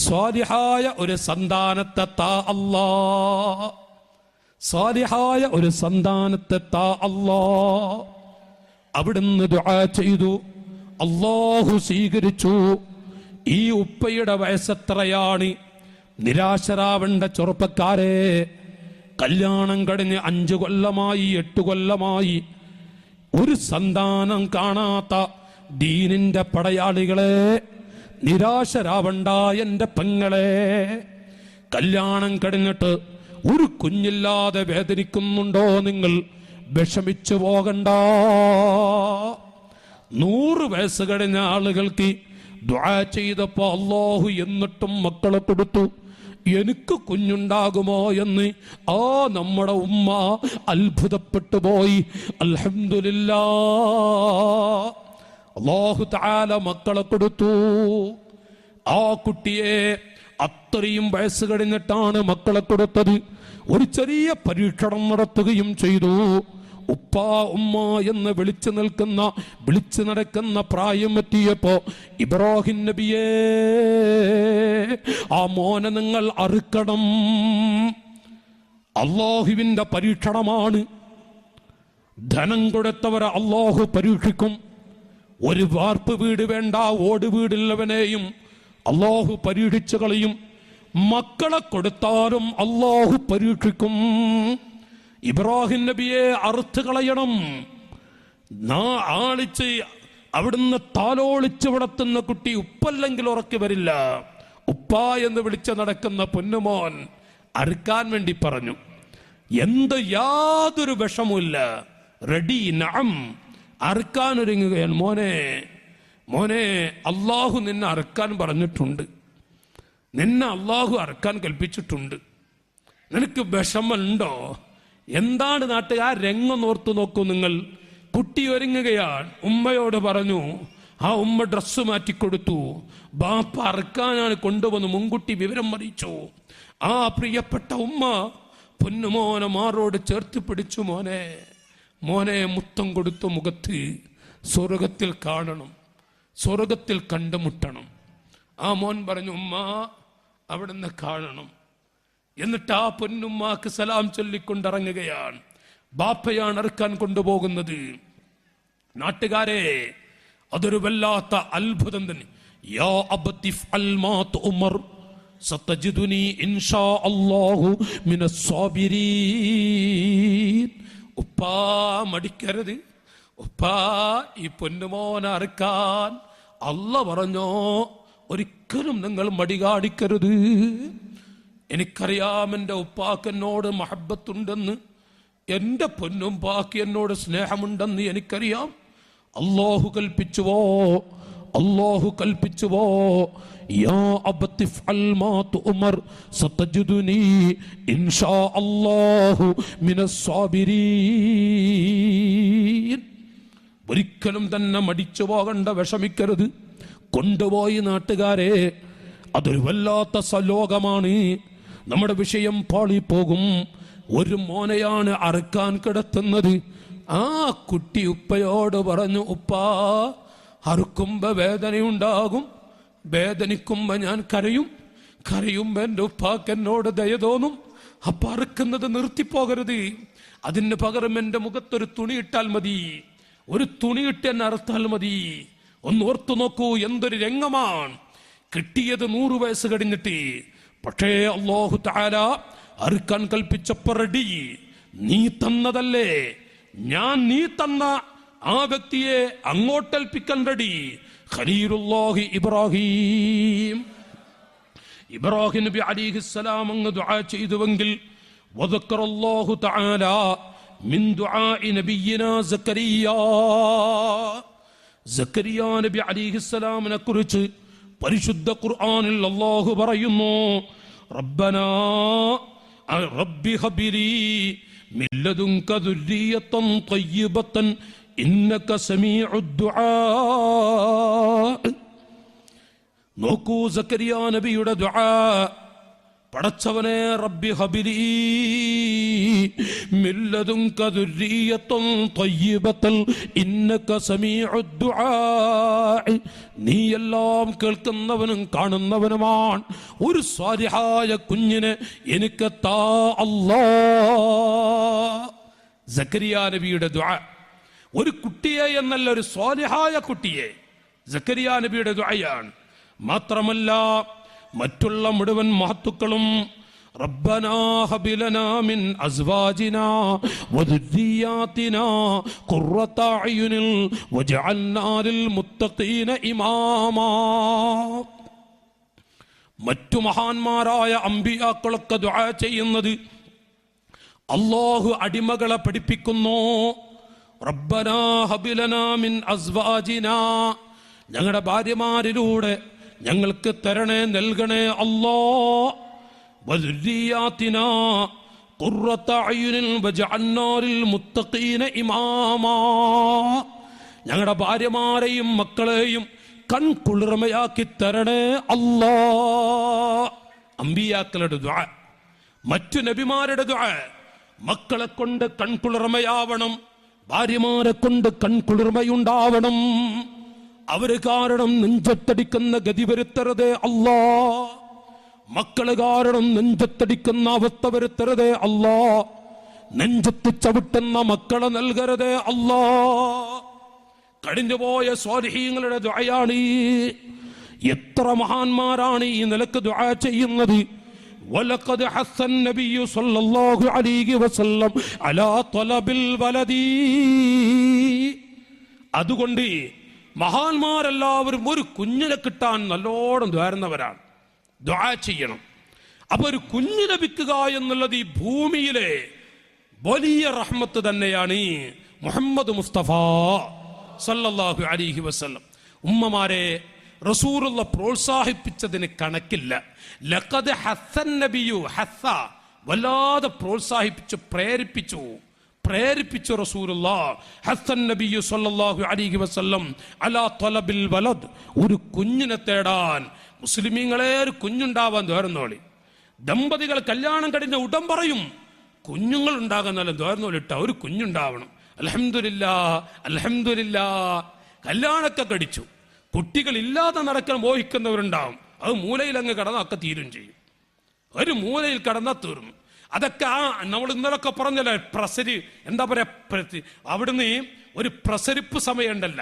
സ്വാലിഹായ ഒരു സന്താനത്തെ താ അല്ലാ, സ്വാലിഹായ ഒരു സന്താനത്തെ താ അല്ലാ. അവിടുന്ന് ദുആ ചെയ്തു, അല്ലാഹു സ്വീകരിച്ചു. ഈ ഉപ്പയുടെ വയസ്സെത്രയാണ്? നിരാശരാവേണ്ട ചെറുപ്പക്കാരെ, കല്യാണം കഴിഞ്ഞ് 5 കൊല്ലമായി, 8 കൊല്ലമായി, ഒരു സന്താനം കാണാത്ത ദീനിന്റെ പടയാളികളെ, നിരാശരാവണ്ട എന്റെ പെങ്ങളെ. കല്യാണം കഴിഞ്ഞിട്ട് ഒരു കുഞ്ഞില്ലാതെ വേദനിക്കുന്നുണ്ടോ നിങ്ങൾ? വിഷമിച്ചു പോകണ്ട. 100 വയസ്സ് കഴിഞ്ഞ ആളുകൾക്ക് ദുആ ചെയ്തപ്പോ അല്ലാഹു എന്നിട്ടും മക്കളെ കൊടുത്തു. എനിക്ക് കുഞ്ഞുണ്ടാകുമോ എന്ന് ആ നമ്മുടെ ഉമ്മ അത്ഭുതപ്പെട്ടു പോയി. അൽഹംദുലില്ലാ, അല്ലാഹു തആല മക്കളെ കൊടുത്തു. ആ കുട്ടിയെ അത്രയും വയസ്സ് കഴിഞ്ഞിട്ടാണ് മക്കളെ കൊടുത്തത്. ഒരു ചെറിയ പരീക്ഷണം നടത്തുകയും ചെയ്തു. ഉപ്പ ഉമ്മ എന്ന് വിളിച്ചു നടക്കുന്ന പ്രായം എത്തിയപ്പോ ഇബ്രാഹിം നബിയേ, ആ മോനെ നിങ്ങൾ അറുക്കണം. അല്ലാഹുവിന്റെ പരീക്ഷണമാണ്. ധനം കൊടുത്തവരെ അല്ലാഹു പരീക്ഷിക്കും. ഒരു വാർപ്പ് വീട് വേണ്ട, ഓട് വീടുള്ളവനെയും അല്ലാഹു പരീക്ഷിച്ചു കളയും. മക്കളെ കൊടുത്താലും അല്ലാഹു പരീക്ഷിക്കും. ഇബ്രാഹിം നബിയെ അറുത്ത് കളയണം. ആളിച്ച് അവിടുന്ന് താലോളിച്ച് വളർത്തുന്ന കുട്ടി ഉപ്പല്ലെങ്കിൽ ഉറക്കി വരില്ല. ഉപ്പ എന്ന് വിളിച്ച് നടക്കുന്ന പൊന്നുമോൻ അറുക്കാൻ വേണ്ടി പറഞ്ഞു. യാതൊരു വിഷമില്ല, റെഡി, നഅം, അറുക്കാൻ ഒരുങ്ങുകയാണ്. മോനെ അല്ലാഹു നിന്നെ അറുക്കാൻ പറഞ്ഞിട്ടുണ്ട്, നിന്നെ അല്ലാഹു അറുക്കാൻ കൽപ്പിച്ചിട്ടുണ്ട്. നിനക്ക് വിഷമുണ്ടോ? എന്താണ് നാട്ടുകാർ രംഗം ഓർത്തു നോക്കൂ നിങ്ങൾ. കുട്ടി ഒരുങ്ങുകയാണ്. ഉമ്മയോട് പറഞ്ഞു. ആ ഉമ്മ ഡ്രസ്സ് മാറ്റിക്കൊടുത്തു. ബാപ്പ അറുക്കാനാണ് കൊണ്ടുവന്ന് മുൻകൂട്ടി വിവരം അറിയിച്ചു. ആ പ്രിയപ്പെട്ട ഉമ്മ പൊന്നുമോനെ മാറോട് ചേർത്ത് പിടിച്ചു. മോനെ മുത്തം കൊടുത്തു മുഖത്ത്. സ്വർഗത്തിൽ കാണണം, സ്വർഗത്തിൽ കണ്ടുമുട്ടണം. ആ മോൻ പറഞ്ഞു, ഉമ്മ അവിടുന്ന് കാണണം. എന്നിട്ട് ആ പൊന്നുമ്മാക്ക് സലാം ചൊല്ലിക്കൊണ്ടിറങ്ങുകയാണ്. ബാപ്പയാണ് അറുക്കാൻ കൊണ്ടുപോകുന്നത്. നാട്ടുകാരെ, അതൊരു വല്ലാത്ത അത്ഭുതം തന്നെ. യാ അബതിഫ് അൽ മാ തുമർ സതജിദുനി ഇൻഷാ അല്ലാഹു മിനസ് സാബിരീൻ. ഉപ്പാ മടിക്കരുത്. ഉപ്പാ, ഈ പൊന്നുമോനെ അറുക്കാൻ അല്ല പറഞ്ഞോ, ഒരിക്കലും നിങ്ങൾ മടി കാണിക്കരുത്. എനിക്കറിയാം എൻ്റെ ഉപ്പാക്ക് എന്നോട് മഹബത്തുണ്ടെന്ന്, എൻ്റെ പൊന്നുമ്പാക്ക് എന്നോട് സ്നേഹമുണ്ടെന്ന് എനിക്കറിയാം. അല്ലാഹു കൽപ്പിച്ചുവോ യാ അബതിഫ് അൽ മാ തുമർ സതജിദുനി ഇൻഷാ അല്ലാഹു മിനസ് സാബിരീൻ. ഒരിക്കലും തന്നെ മടിച്ചു പോകണ്ട, വിഷമിക്കരുത്. കൊണ്ടുപോയി നാട്ടുകാരെ, അതൊരു വല്ലാത്ത സലോകമാണ്. നമ്മുടെ വിഷയം പാളിപ്പോകും. ഒരു മോനെയാണ് അറുക്കാൻ കിടത്തുന്നത്. ആ കുട്ടി ഉപ്പയോട് പറഞ്ഞു, ഉപ്പാ, അറുക്കുമ്പോ വേദനയുണ്ടാകും, വേദനിക്കുമ്പോ ഞാൻ കരയുമ്പോ എൻ്റെ ഉപ്പാക്ക് എന്നോട് ദയ തോന്നും. അപ്പ അറുക്കുന്നത് നിർത്തിപ്പോകരുത്. അതിന് പകരം എൻ്റെ മുഖത്തൊരു തുണി ഇട്ടാൽ മതി, ഒരു തുണി ഇട്ട് എന്നെ അറുത്താൽ മതി. ഒന്ന് ഓർത്തു നോക്കൂ, എന്തൊരു രംഗമാണ്. കിട്ടിയത് 100 വയസ്സ് കഴിഞ്ഞിട്ട്. പക്ഷേ അല്ലാഹു തആല അറുക്കാൻ കൽപ്പിച്ചപ്പോൾ റെഡി. നീ തന്നതല്ലേ, നീ തന്ന ആ വ്യക്തിയെ അങ്ങോട്ടേൽപ്പിക്കാൻ റെഡി. ഖലീലുല്ലാഹി ഇബ്രാഹിം നബി അലൈഹിസ്സലാം അങ്ങ് ദുആ ചെയ്തുവെങ്കിൽ വദക്കറല്ലാഹു തആല മിൻ ദുആഇ നബിയിനാ സക്കരിയ നബി അലൈഹിസ്സലാമിനെ കുറിച്ച് പരിശുദ്ധ ഖുർആനിൽ അല്ലാഹു പറയുന്നു, റബ്ബി ഹബിലി മിൻ ലദുൻക ദുർരിയത്തൻ ത്വയ്യിബത്തൻ ഇന്നക സമീഉദ് ദുആ. നോക്കൂ സക്കരിയ നബിയുടെ ദുആ. പടച്ചവനെ, റബ്ബി ഹബിലി മിൻ ലദുൻക ദുർരിയത്തൻ ത്വയ്യിബത്തൻ ഇന്നക സമീഉദ് ദുആ. നീ എല്ലാം കേൾക്കുന്നവനും കാണുന്നവനുമാണ്. ഒരു സ്വാലിഹായ കുഞ്ഞിനെ എനിക്ക് താ അല്ലാഹ്. സക്കരിയ നബിയുടെ ദുആ. ഒരു കുട്ടിയെ എന്നല്ല, ഒരു സ്വാലിഹായ കുട്ടിയെ. സക്കരിയ നബിയുടെ ദുആയാണ്. മാത്രമല്ല, മറ്റുള്ള മുഴുവൻ മഹത്തുക്കളും റബ്ബനാ ഹബ് ലനാ മിൻ അസ്വാജിനാ വദുരിയാതിനാ ഖുർറത അയുനിൽ വജഅൽനാ ലിൽ മുത്തഖീന ഇമാമാ. മറ്റു മഹാന്മാരായ അംബിയാക്കളൊക്കെ ദുആ ചെയ്യുന്നത് അല്ലാഹു അടിമകളെ പഠിപ്പിക്കുന്നു. റബ്ബനാ ഹബ് ലനാ മിൻ അസ്വാജിനാ, ഞങ്ങളുടെ ഭാര്യമാരിലൂടെ ഞങ്ങൾക്ക് തരണേ, നൽകണേ അല്ലാ. വദുരിയാതിനാ ഖുർറത അയുനിൻ വജഅൽനാ ലിൽ മുത്തഖീന ഇമാമാ. ഞങ്ങളുടെ ഭാര്യമാരെയും മക്കളെയും കൺകുളിർമയാക്കി തരണേ അല്ലാ. അമ്പിയാക്കളുടെ ദുആ, മറ്റു നബിമാരുടെ ദുആ. മക്കളെ കൊണ്ട് കൺകുളിർമയാവണം, ഭാര്യമാരെ കൊണ്ട് കൺകുളിർമയുണ്ടാവണം. അവര് കാരണം നെഞ്ചത്തടിക്കുന്ന ഗതി വരുത്തരുതേ അല്ലാ. മക്കള് കാരണം നെഞ്ചത്തടിക്കുന്ന അവസ്ഥ വരുത്തരുതേ അല്ലാ. നെഞ്ചത്ത് ചവിട്ടുന്ന മക്കളെ നൽകരുതേ അല്ലാ. കഴിഞ്ഞുപോയ സ്വാലിഹീങ്ങളുടെ ദുആയാണ്. എത്ര മഹാന്മാരാണ് ഈ നിലക്ക് ദുആ ചെയ്യുന്നത്. വലഖദ് ഹസ്സൻ നബിയ്യു സ്വല്ലല്ലാഹു അലൈഹി വസല്ലം അലാ തലബിൽ വലദി. അതുകൊണ്ട് മഹാന്മാരെല്ലാവരും ഒരു കുഞ്ഞിനെ കിട്ടാൻ നല്ലോണം ദ്വാരുന്നവരാണ്, ദുആ ചെയ്യണം. അപ്പൊ ഒരു കുഞ്ഞു ലഭിക്കുക എന്നുള്ളത് ഈ ഭൂമിയിലെ വലിയ റഹ്മത്ത് തന്നെയാണ്. മുഹമ്മദ് മുസ്തഫ സല്ലല്ലാഹു അലൈഹി വസല്ലം ഉമ്മമാരെ റസൂലുള്ള പ്രോത്സാഹിപ്പിച്ചതിന് കണക്കില്ല. ലഖദ് ഹസ്സൻ നബിയു, ഹസ്സ വല്ലാതെ പ്രോത്സാഹിപ്പിച്ചു, പ്രേരിപ്പിച്ചു റസൂലുള്ളാഹ്. ഹസ്സൻ നബിയു സല്ലല്ലാഹു അലൈഹി വസല്ലം അലാ തലബിൽ വലദ്, ഒരു കുഞ്ഞിനെ തേടാൻ. മുസ്ലിമീങ്ങളെ ഒരു കുഞ്ഞുണ്ടാവാൻ ദ്വാരുന്നോളി. ദമ്പതികൾ കല്യാണം കഴിഞ്ഞ ഉടൻ പറയും കുഞ്ഞുങ്ങൾ ഉണ്ടാകുന്നാലും ദ്വാരുന്നോളിട്ട ഒരു കുഞ്ഞുണ്ടാവണം. അൽഹംദുലില്ലാഹ് അൽഹംദുലില്ലാഹ്. കല്യാണമൊക്കെ കഴിച്ചു, കുട്ടികൾ ഇല്ലാതെ നടക്കാൻ മോഹിക്കുന്നവരുണ്ടാവും. അത് മൂലയിൽ അങ്ങ് കടന്നൊക്കെ തീരും ചെയ്യും. ഒരു മൂലയിൽ കടന്നാൽ തീർന്നു. അതൊക്കെ നമ്മൾ ഇന്നലൊക്കെ പറഞ്ഞല്ലേ, എന്താ പറയാ, അവിടുന്ന് ഒരു പ്രസരിപ്പ് സമയമുണ്ടല്ല,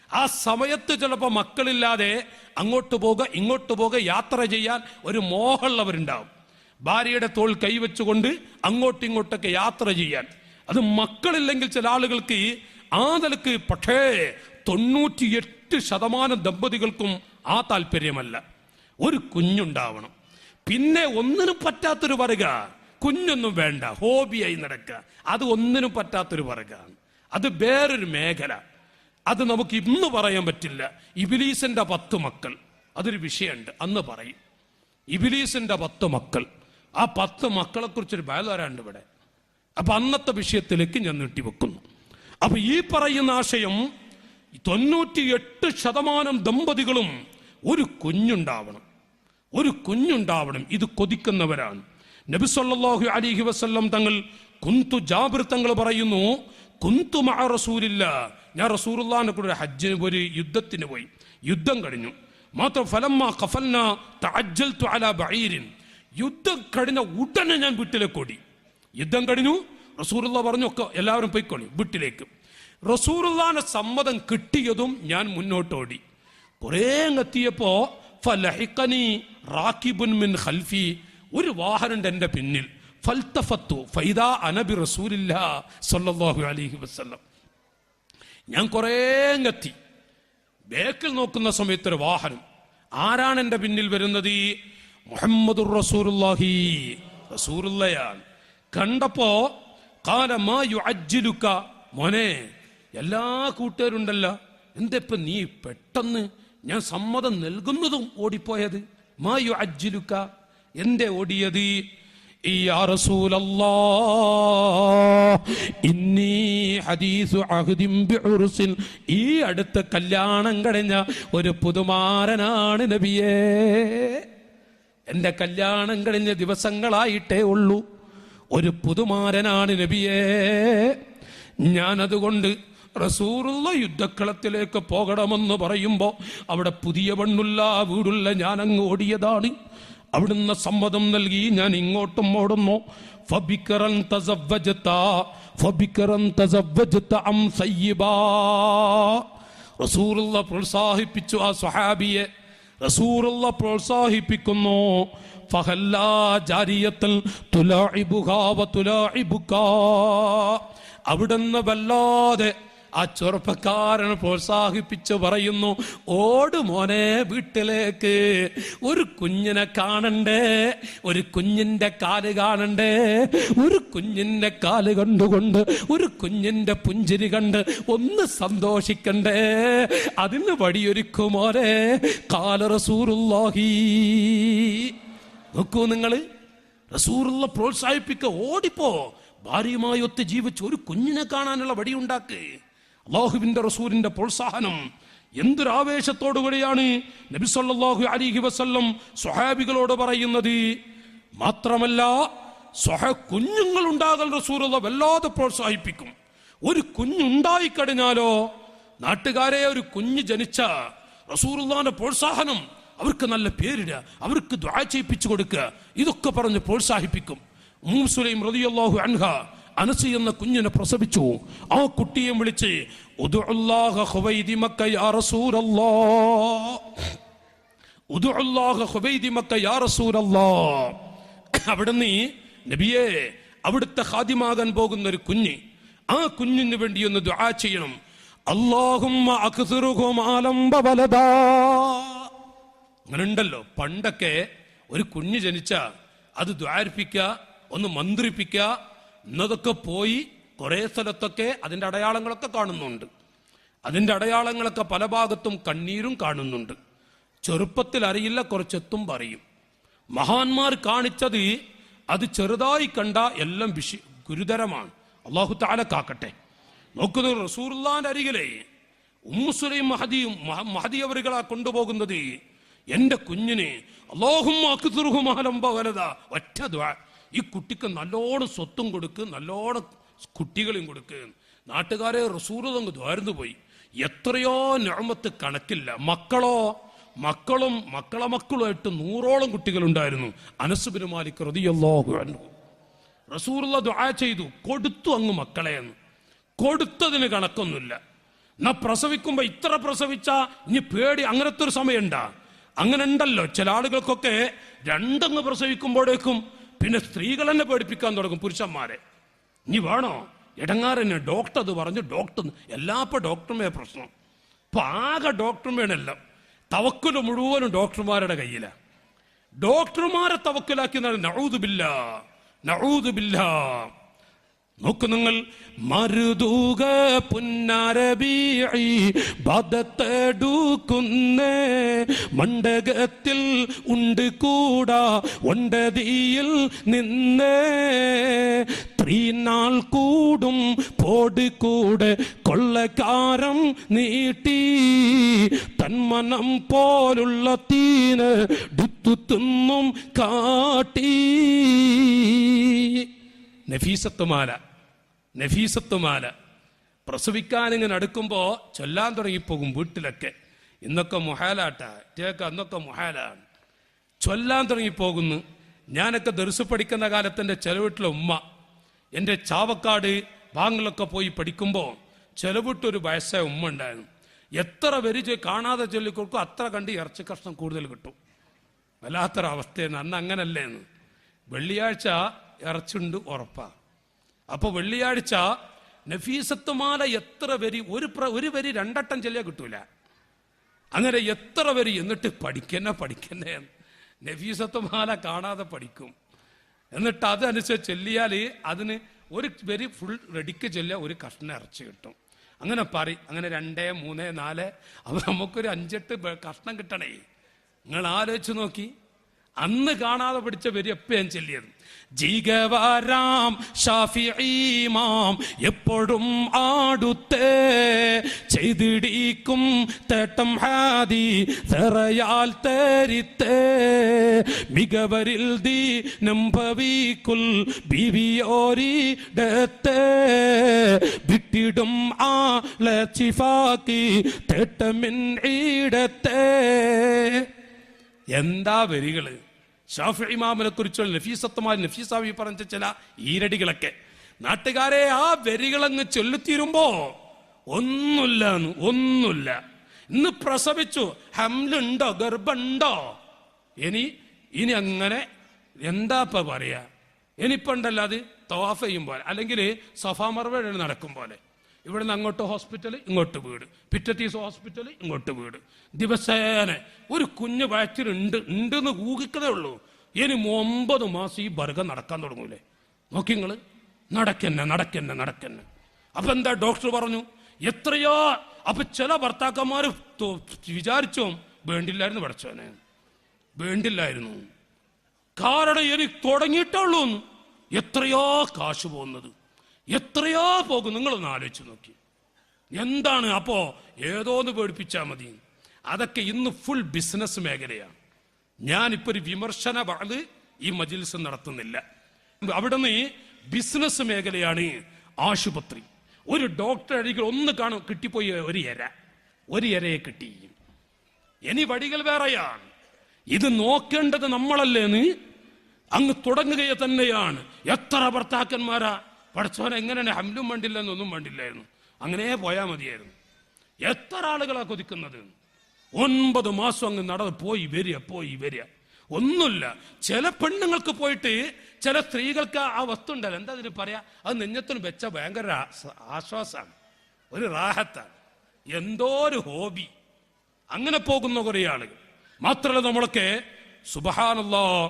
ആ സമയത്ത് ചിലപ്പോൾ മക്കളില്ലാതെ അങ്ങോട്ട് പോക ഇങ്ങോട്ട് പോക യാത്ര ചെയ്യാൻ ഒരു മോഹമുള്ളവരുണ്ടാവും. ഭാര്യയുടെ തോൾ കൈവച്ചുകൊണ്ട് അങ്ങോട്ടും ഇങ്ങോട്ടൊക്കെ യാത്ര ചെയ്യാൻ. അത് മക്കളില്ലെങ്കിൽ ചില ആളുകൾക്ക് ആ നിലക്ക്. പക്ഷേ 98% ദമ്പതികൾക്കും ആ താല്പര്യമല്ല. ഒരു കുഞ്ഞുണ്ടാവണം. പിന്നെ ഒന്നിനും പറ്റാത്തൊരു പറയുക, കുഞ്ഞൊന്നും വേണ്ട, ഹോബിയായി നടക്കുക, അത് ഒന്നിനും പറ്റാത്തൊരു പറയുകയാണ്. അത് വേറൊരു മേഖല. അത് നമുക്ക് ഇന്ന് പറയാൻ പറ്റില്ല. ഇബ്ലീസിന്റെ 10 മക്കൾ, അതൊരു വിഷയമുണ്ട്, അന്ന് പറയും. ഇബ്ലീസിന്റെ 10 മക്കൾ, ആ 10 മക്കളെ കുറിച്ചൊരു ബയലാരാണ്ട് ഇവിടെ. അപ്പൊ അന്നത്തെ വിഷയത്തിലേക്ക് ഞാൻ നീട്ടിവെക്കുന്നു. അപ്പൊ ഈ പറയുന്ന ആശയം 98% ദമ്പതികളും ഒരു കുഞ്ഞുണ്ടാവണം, ഒരു കുഞ്ഞുണ്ടാവണം. ഇത് കൊതിക്കുന്നവരാണ്. നബി സല്ലല്ലാഹു അലൈഹി വസല്ലം തങ്ങൾ ജാബിർ തങ്ങൾ പറയുന്നു, കുന്തു മഅ റസൂലില്ലാഹ്, ഞാൻ റസൂലുള്ളാഹിനെ കൂടെ ഹജ്ജിന് ഒരു യുദ്ധത്തിന് പോയി. യുദ്ധം കഴിഞ്ഞു. മാത്രം ഫലമ്മ ഖഫൽനാ തഅജ്ജൽതു അലാ ബഈരിൻ, യുദ്ധം കഴിഞ്ഞ ഉടനെ ഞാൻ വീട്ടിലേക്ക് ഓടി. യുദ്ധം കഴിഞ്ഞു, റസൂലുള്ളാഹി പറഞ്ഞു ഒക്കെ എല്ലാവരും പോയിക്കോളി വീട്ടിലേക്ക്. റസൂലുള്ളാഹിന്റെ സമ്മതം കിട്ടിയതും ഞാൻ മുന്നോട്ട് ഓടി. കുറേ എത്തിയപ്പോ ഫലഹിഖനി റാകിബുൻ മിൻ ഖൽഫി, ഒരു വാഹനം എൻ്റെ പിന്നിൽ. ഫൽതഫത്തു ഫൈദാ അന ബി റസൂലില്ലാഹി സ്വല്ലല്ലാഹു അലൈഹി വസല്ലം. ഞാൻ കുറേ എത്തി, ബേക്കിൽ നോക്കുന്ന സമയത്ത് ഒരു വാഹനം. ആരാണ് എൻ്റെ പിന്നിൽ വരുന്നത്? മുഹമ്മദുർ റസൂലുള്ളാഹി, റസൂലുള്ളയാണ്. കണ്ടപ്പോ ഖാല മാ യുഅജ്ജിലുക, മോനെ എല്ലാ കൂട്ടുകാരുണ്ടല്ലോ, എന്തെപ്പോ നീ പെട്ടെന്ന് ഞാൻ സമ്മതം നൽകുന്നതും ഓടിപ്പോയത്? മാ യുഅജ്ജിലുക, എന്തേ ഓടിയത്? യാ റസൂലല്ലാഹ് ഇന്നി ഹദീസു അഹ്ദിൻ ബിഉർസിൻ, ഈ അടുത്ത കല്യാണം കഴിഞ്ഞ ഒരു പുതുമാരനാണ് നബിയേ. എൻ്റെ കല്യാണം കഴിഞ്ഞ ദിവസങ്ങളായിട്ടേ ഉള്ളൂ, ഒരു പുതുമാരനാണ് നബിയേ. ഞാനതുകൊണ്ട് റസൂലുള്ള യുദ്ധക്കളത്തിലേക്ക് പോകണമെന്ന് പറയുമ്പോൾ അവിടെ പുതിയ പെണ്ണുള്ള വീടുള്ള ഞാൻ അങ്ങ് ഓടിയതാണ്. അവിടുന്ന് സമ്മതം നൽകി ഞാൻ ഇങ്ങോട്ടും ഓടുന്നു. ഫബിക്കറൻ തസവ്വജത ഫബിക്കറൻ തസവ്വജത അം സയ്യിബാ, റസൂലുള്ള പ്രോത്സാഹിപ്പിച്ചു ആ സ്വഹാബിയെ. റസൂലുള്ള പ്രോത്സാഹിപ്പിക്കുന്നു. ഫഹല്ലാ ജാരിയത്തൻ തുലാഇബുഹാ വതുലാഇബുകാ, അവിടുന്ന് വല്ലാതെ ആ ചെറുപ്പക്കാരനെ പ്രോത്സാഹിപ്പിച്ച് പറയുന്നു, ഓട് മോനെ വീട്ടിലേക്ക്, ഒരു കുഞ്ഞിനെ കാണണ്ടേ, ഒരു കുഞ്ഞിന്റെ കാല് കാണണ്ടേ, ഒരു കുഞ്ഞിന്റെ കാല് കണ്ടുകൊണ്ട് ഒരു കുഞ്ഞിന്റെ പുഞ്ചിരി കണ്ട് ഒന്ന് സന്തോഷിക്കണ്ടേ, അതിന് വഴിയൊരുക്കുമോനെ. ഖാല റസൂലുള്ളാഹി, നോക്കൂ നിങ്ങൾ, റസൂലുള്ള പ്രോത്സാഹിപ്പിക്കുക, ഓടിപ്പോ, ഭാര്യയുമായി ഒത്ത് ജീവിച്ച് ഒരു കുഞ്ഞിനെ കാണാനുള്ള വടിയുണ്ടാക്ക്. അല്ലാഹുവിന്റെ റസൂലിന്റെ പ്രോത്സാഹനം എന്തൊരു ആവേശത്തോടുകൂടിയാണ് നബി സല്ലല്ലാഹു അലൈഹി വസല്ലം സ്വഹാബികളോട് പറയുന്നത്. മാത്രമല്ല കുഞ്ഞുങ്ങൾ ഉണ്ടാകൽ റസൂലുള്ള വല്ലാതെ പ്രോത്സാഹിപ്പിക്കും. ഒരു കുഞ്ഞുണ്ടായിക്കഴിഞ്ഞാലോ നാട്ടുകാരെ, ഒരു കുഞ്ഞ് ജനിച്ച റസൂലുള്ളാഹിന്റെ പ്രോത്സാഹനം, അവർക്ക് നല്ല പേരിടുക, അവർക്ക് ദുആ ചെയ്യിപ്പിച്ചു കൊടുക്കുക, ഇതൊക്കെ പറഞ്ഞ് പ്രോത്സാഹിപ്പിക്കും. ഉമ്മു സുലൈം റളിയല്ലാഹു അൻഹ അനസ് എന്ന കുഞ്ഞിനെ പ്രസവിച്ചു. ആ കുട്ടിയെ വിളിച്ച് ഉദ്ഉല്ലാഹ ഖുവൈദിമക യാ റസൂലല്ലാഹ്, ഉദ്ഉല്ലാഹ ഖുവൈദിമക യാ റസൂലല്ലാഹ്. അവിടുന്ന് നബിയെ, അവിടുത്തെ ഖാദിമാകാൻ പോകുന്ന ഒരു കുഞ്ഞ്, ആ കുഞ്ഞിന് വേണ്ടി ഒന്ന് ദുആ ചെയ്യണം. അല്ലാഹുമ്മ അക്സിറുഹു മാലം വലദാ. അങ്ങനെ ഉണ്ടല്ലോ, പണ്ടൊക്കെ ഒരു കുഞ്ഞ് ജനിച്ച അത് ദ്വാരിപ്പിക്കുക, ഒന്ന് മന്ത്രിപ്പിക്കുക, എന്നതൊക്കെ പോയി കുറെ സ്ഥലത്തൊക്കെ അതിൻ്റെ അടയാളങ്ങളൊക്കെ കാണുന്നുണ്ട്. അതിൻ്റെ അടയാളങ്ങളൊക്കെ പല ഭാഗത്തും കണ്ണീരും കാണുന്നുണ്ട്. ചെറുപ്പത്തിൽ അറിയില്ല, കുറച്ചെത്തും പറയും. മഹാന്മാർ കാണിച്ചത് അത് ചെറുതായി കണ്ട എല്ലാം ഗുരുതരമാണ്. അല്ലാഹു തആല കാക്കട്ടെ. നോക്കുന്നത് റസൂലുള്ളാഹിന്റെ അരികിലെ ഉമ്മു സുലൈം മഹദി അവരുകളാ കൊണ്ടുപോകുന്നത്. എന്റെ കുഞ്ഞിന് അല്ലാഹുമ്മ അക്സിറുഹു മാലം വലദാ, ഒറ്റ ദുആ, ഈ കുട്ടിക്ക് നല്ലോണം സ്വത്തും കൊടുക്ക്, നല്ലോണം കുട്ടികളെയും കൊടുക്ക്. നാട്ടുകാരെ റസൂലുള്ളാഹി ദ്വാരന്നു പോയി. എത്രയോ നിഅമത്ത് കണക്കില്ല. മക്കളും മക്കളുമായിട്ട് 100ഓളം കുട്ടികളുണ്ടായിരുന്നു. അനസ് ബിൻ മാലിക് റളിയല്ലാഹു അൻഹു റസൂലുള്ളാഹി ദുആ ചെയ്തു, കൊടുത്തു അങ്ങ് മക്കളെ എന്ന്. കൊടുത്തതിന് കണക്കൊന്നുമില്ല. എന്നാ പ്രസവിക്കുമ്പോ ഇത്ര പ്രസവിച്ച ഇനി പേടി, അങ്ങനത്തെ ഒരു സമയമുണ്ടാ? അങ്ങനെ ഉണ്ടല്ലോ ചില ആളുകൾക്കൊക്കെ, രണ്ടങ്ങ് പ്രസവിക്കുമ്പോഴേക്കും പിന്നെ സ്ത്രീകൾ തന്നെ പേടിപ്പിക്കാൻ തുടങ്ങും പുരുഷന്മാരെ. ഇനി വേണോ ഇടങ്ങാറന്നെ, ഡോക്ടർ അത് പറഞ്ഞു, ഡോക്ടർ എല്ലാപ്പോ ഡോക്ടർമേ പ്രശ്നം. ഇപ്പൊ ആകെ ഡോക്ടർമേനെല്ലാം, തവക്കുല് മുഴുവനും ഡോക്ടർമാരുടെ കയ്യിലാണ്. ഡോക്ടർമാരെ തവക്കുലാക്കി നഊദു ബില്ലാ. നോക്കു നിങ്ങൾ, മരുതൂക പുന്നാരബീഇ ബദത്തെടുക്കുന്നേ, മണ്ഡകത്തിൽ ഉണ്ട് കൂടാ ഒണ്ടതിയിൽ നിന്നേ, ത്രീനാൾ കൂടും പോട് കൂടെ കൊള്ളക്കാരം നീട്ടി, തന്മനം പോലുള്ള തീന് ടുത്തുന്നും കാട്ടി. നഫീസത്തുമാല പ്രസവിക്കാൻ ഇങ്ങനെ അടുക്കുമ്പോ ചൊല്ലാൻ തുടങ്ങിപ്പോകും വീട്ടിലൊക്കെ. ഇന്നൊക്കെ മുഹാലാട്ടാ, അന്നൊക്കെ മുഹാലാണ്, ചൊല്ലാൻ തുടങ്ങിപ്പോകുന്നു. ഞാനൊക്കെ ദർസ് പഠിക്കുന്ന കാലത്ത് ചില വീട്ടിലെ ഉമ്മ, എൻ്റെ ചാവക്കാട് ഭാഗങ്ങളിലൊക്കെ പോയി പഠിക്കുമ്പോൾ ചില വീട്ടൊരു വയസ്സായ ഉമ്മ ഉണ്ടായിരുന്നു. എത്ര വരി കാണാതെ ചൊല്ലിക്കൊടുക്കും അത്ര കണ്ട് ഇറച്ചി കഷ്ണം കൂടുതൽ കിട്ടും. വല്ലാത്തൊരവസ്ഥയെന്ന്. അന്ന് അങ്ങനല്ലേന്ന്. വെള്ളിയാഴ്ച ഇറച്ചുണ്ട് ഉറപ്പാ. അപ്പൊ വെള്ളിയാഴ്ച നഫീസത്തുമാല എത്ര വരി, ഒരു വരി രണ്ടട്ടം ചെല്ലിയാൽ കിട്ടൂല. അങ്ങനെ എത്ര വരി, എന്നിട്ട് പഠിക്കന്നെ നഫീസത്തുമാല കാണാതെ പഠിക്കും. എന്നിട്ട് അതനുസരിച്ച് ചെല്ലിയാൽ അതിന് ഒരു വരി ഫുൾ റെഡിക്ക് ചെല്ലിയ ഒരു കഷ്ണം ഇറച്ചി കിട്ടും. അങ്ങനെ അങ്ങനെ 2, 3, 4 അപ്പൊ നമുക്കൊരു 5-8 കഷ്ണം കിട്ടണേ. നിങ്ങൾ ആലോചിച്ച് നോക്കി, അന്ന് കാണാതെ പഠിച്ച വരി എപ്പോ ഞാൻ ചെല്ലിയത്. ജീഗവാരാം ഷാഫിഈമാം എപ്പോഴും ആടുത്തേ, ചെയ്തിടിക്കും തേട്ടം ഹാദി തെറയാൽ തരിത്തേ, മികവരിൽ ദീനം ഭവിക്കുൽ ബിവിയോരിടത്തേ, വിട്ടിടും ആലച്ചിഫാക്കി തേട്ടമിൻ ഇടത്തേ. എന്താ വരികള്! ഷാഫിഈ ഇമാമിനെ കുറിച്ചുള്ള നഫീസാവി പറഞ്ഞ ചില ഈരടികളൊക്കെ നാട്ടുകാരെ ആ വരികളങ്ങ് ചൊല്ലിത്തീരുമ്പോ ഒന്നുമില്ല. ഇന്ന് പ്രസവിച്ചു, ഹംലുണ്ടോ, ഗർഭുണ്ടോ, ഇനി അങ്ങനെ എന്താ പറയാ? ഇനിയിപ്പുണ്ടല്ലോ അത് തവാഫ് ചെയ്യും പോലെ, അല്ലെങ്കിൽ സഫാ മർവ നടക്കും പോലെ. ഇവിടുന്ന് അങ്ങോട്ട് ഹോസ്പിറ്റൽ, ഇങ്ങോട്ട് വീട്, പിറ്റത്തീസ് ഹോസ്പിറ്റൽ, ഇങ്ങോട്ട് വീട്. ദിവസേന ഒരു കുഞ്ഞ് ഉണ്ടെന്ന് ഊഹിക്കതേ ഉള്ളൂ. ഇനി 9 മാസം ഈ ബർഗ നടക്കാൻ തുടങ്ങൂലേ? നോക്കി നിങ്ങള്, നടക്കന്നെ. അപ്പൊ എന്താ ഡോക്ടർ പറഞ്ഞു? എത്രയോ. അപ്പൊ ചില ഭർത്താക്കന്മാര് വിചാരിച്ചോ വേണ്ടില്ലായിരുന്നു, പഠിച്ചോനെ വേണ്ടില്ലായിരുന്നു. കാരണം എനിക്ക് തുടങ്ങിയിട്ടുള്ളൂ. എത്രയോ കാശ് പോകുന്നത്, എത്രയോ പോകും. നിങ്ങളൊന്ന് ആലോചിച്ച് നോക്കി. എന്താണ് അപ്പോ ഏതോന്ന് പേടിപ്പിച്ചാൽ മതി. അതൊക്കെ ഇന്ന് ഫുൾ ബിസിനസ് മേഖലയാണ്. ഞാനിപ്പോ ഒരു വിമർശന വാത് ഈ മജ്‌ലിസ് നടത്തുന്നില്ല. അവിടുന്ന് ബിസിനസ് മേഖലയാണ്. ആശുപത്രി ഒരു ഡോക്ടർ അരികിൽ ഒന്ന് കാണും, കിട്ടിപ്പോയി ഒരു ഇരയെ കിട്ടി. ഇനി വഴികൾ വേറെയാണ്. ഇത് നോക്കേണ്ടത് നമ്മളല്ലേന്ന് അങ്ങ് തുടങ്ങുകയെ തന്നെയാണ്. എത്ര ഭർത്താക്കന്മാരാ പഠിച്ചവൻ എങ്ങനെയാണ് ഹംലും വേണ്ടില്ലെന്നൊന്നും വേണ്ടില്ലായിരുന്നു, അങ്ങനെ പോയാൽ മതിയായിരുന്നു. എത്ര ആളുകളാ കൊതിക്കുന്നത്. 9 മാസം അങ്ങ് നടന്ന് പോയി വരിക ഒന്നുമില്ല. ചില പെണ്ണുങ്ങൾക്ക് പോയിട്ട് ചില സ്ത്രീകൾക്ക് ആ വസ്തു ഉണ്ടല്ലോ, എന്താ അതിന് പറയാ, അത് നെഞ്ഞത്തിന് വെച്ച ഭയങ്കര ആശ്വാസമാണ്, ഒരു റാഹത്താണ്, എന്തോ ഒരു ഹോബി. അങ്ങനെ പോകുന്ന കുറെ ആളുകൾ മാത്രമല്ല. നമ്മളൊക്കെ സുബ്ഹാനല്ലാഹ്,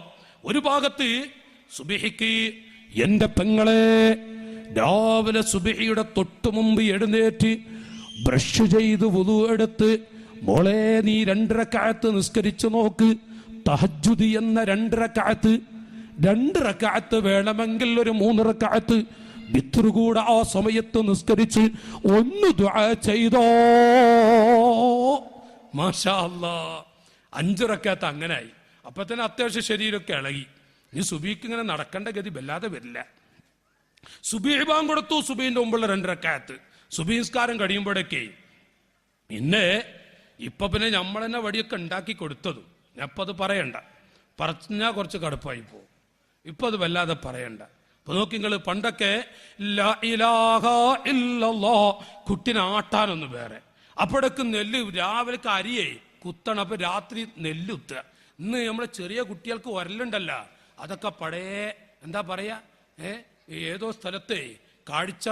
ഒരു ഭാഗത്ത് സുബ്ഹിക്ക് എന്റെ പെങ്ങളെ രാവിലെ സുബ്ഹിയുടെ തൊട്ടു മുമ്പ് എഴുന്നേറ്റ് ബ്രഷ് ചെയ്ത് വുളു എടുത്ത്, മോളെ നീ 2 റക്അത്ത് നിസ്കരിച്ചു നോക്ക്. തഹജ്ജുദ് എന്ന 2 റക്അത്ത് വേണമെങ്കിൽ ഒരു 3 റക്അത്ത് വിത്ർ കൂടെ ആ സമയത്ത് നിസ്കരിച്ച് ഒന്ന് ദുആ ചെയ്തോ. മാഷാ അല്ലാഹ്, 5 റക്അത്ത് അങ്ങനായി. അപ്പൊ തന്നെ അത്യാവശ്യം ശരീരമൊക്കെ ഇളകി. ഇനി സുബഹിക്ക് ഇങ്ങനെ നടക്കേണ്ട ഗതി വല്ലാതെ വരില്ല. സുബഹി ബാങ്ക് കൊടുത്തു, സുബഹിന്റെ മുമ്പുള്ള 2 റക്അത്ത് സുബഹി നിസ്കാരം കഴിയുമ്പോഴൊക്കെ. പിന്നെ ഇപ്പൊ പിന്നെ നമ്മൾ തന്നെ വടിയൊക്കെ ഉണ്ടാക്കി കൊടുത്തതും. ഞാനിപ്പോൾ അത് പറയണ്ട, പറഞ്ഞാൽ കുറച്ച് കടുപ്പായി പോകും. ഇപ്പൊ അത് വല്ലാതെ പറയണ്ട. ഇപ്പൊ നോക്കി നിങ്ങൾ, പണ്ടൊക്കെ ലാ ഇലാഹ ഇല്ലല്ലാഹ് കുട്ടിനെ ആട്ടാനൊന്ന് വേറെ, അപ്പോഴേക്ക് നെല്ല് രാവിലെ അരിയേ കുത്തണം, അപ്പൊ രാത്രി നെല്ലുത്തുക. ഇന്ന് നമ്മളെ ചെറിയ കുട്ടികൾക്ക് ഉരലുണ്ടല്ല, അതൊക്കെ പഴയ എന്താ പറയാ, ഏതോ സ്ഥലത്തെ കാഴ്ച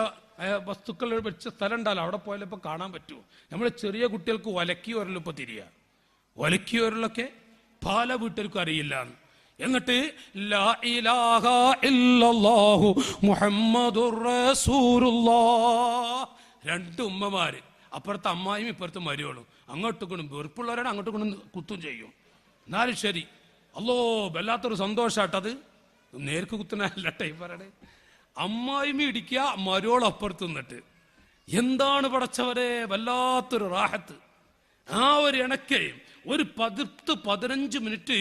വസ്തുക്കൾ വെച്ച സ്ഥലം ഉണ്ടല്ലോ, അവിടെ പോയാലും ഇപ്പൊ കാണാൻ പറ്റുമോ. നമ്മളെ ചെറിയ കുട്ടികൾക്ക് ഒലക്കി ഉരലിപ്പോ തിരിയാ. ഒലക്കി ഉരലൊക്കെ പല വീട്ടുകാർക്കും അറിയില്ല. എന്നിട്ട് ലാ ഇലാഹ ഇല്ലല്ലാഹു മുഹമ്മദുർ റസൂലുള്ളാഹ്, 2 ഉമ്മമാര്, അപ്പുറത്തെ അമ്മായും ഇപ്പുറത്തെ മരുവളും, അങ്ങോട്ടും കൊണ്ടും വെറുപ്പുള്ളവരാണ്, അങ്ങോട്ടും കൊണ്ടും കുത്തും ചെയ്യും. എന്നാലും ശരി, അല്ലോ വല്ലാത്തൊരു സന്തോഷാട്ടത്. നേർക്ക് കുത്തുന്നല്ല ഈ പറയണേ. അമ്മായിമ ഇടിക്കുക, മരുവോൾ അപ്പുറത്ത് നിന്നിട്ട്. എന്താണ് പടച്ചവരെ, വല്ലാത്തൊരു റാഹത്ത്. ആ ഒരു ഇണക്കയും ഒരു 10-15 മിനിറ്റ്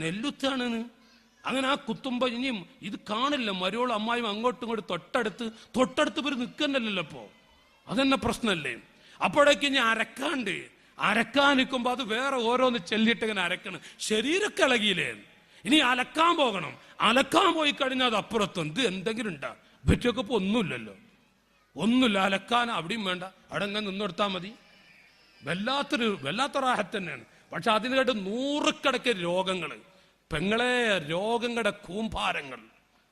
നെല്ലുത്താണ്. അങ്ങനെ ആ കുത്തുമ്പോ ഇനിയും ഇത് കാണില്ല, മരുവോൾ അമ്മായിയും അങ്ങോട്ടും ഇങ്ങോട്ടും തൊട്ടടുത്ത് ഇവർ നിൽക്കുന്നല്ലോ. ഇപ്പോ അതെന്നെ പ്രശ്നമല്ലേ. അപ്പോഴേക്ക് ഇനി അരക്കാൻ നിൽക്കുമ്പോ അത് വേറെ ഓരോന്ന് ചെല്ലിട്ട് ഇങ്ങനെ അരക്കണം. ശരീരമൊക്കെ ഇളകിയില്ലേ. ഇനി അലക്കാൻ പോകണം. അലക്കാൻ പോയി കഴിഞ്ഞാൽ അത് അപ്പുറത്തും ഇത് എന്തെങ്കിലും ഉണ്ടാ പറ്റിയൊക്കെ. ഇപ്പൊ ഒന്നുമില്ല അലക്കാൻ. അവിടെയും വേണ്ട, അവിടെ അങ്ങനെ നിന്നെടുത്താൽ മതി. വല്ലാത്ത റാഹത്ത് തന്നെയാണ്. പക്ഷെ അതിന് കേട്ട് 100 രോഗങ്ങൾ, പെങ്ങളെ രോഗങ്ങളുടെ കൂമ്പാരങ്ങൾ.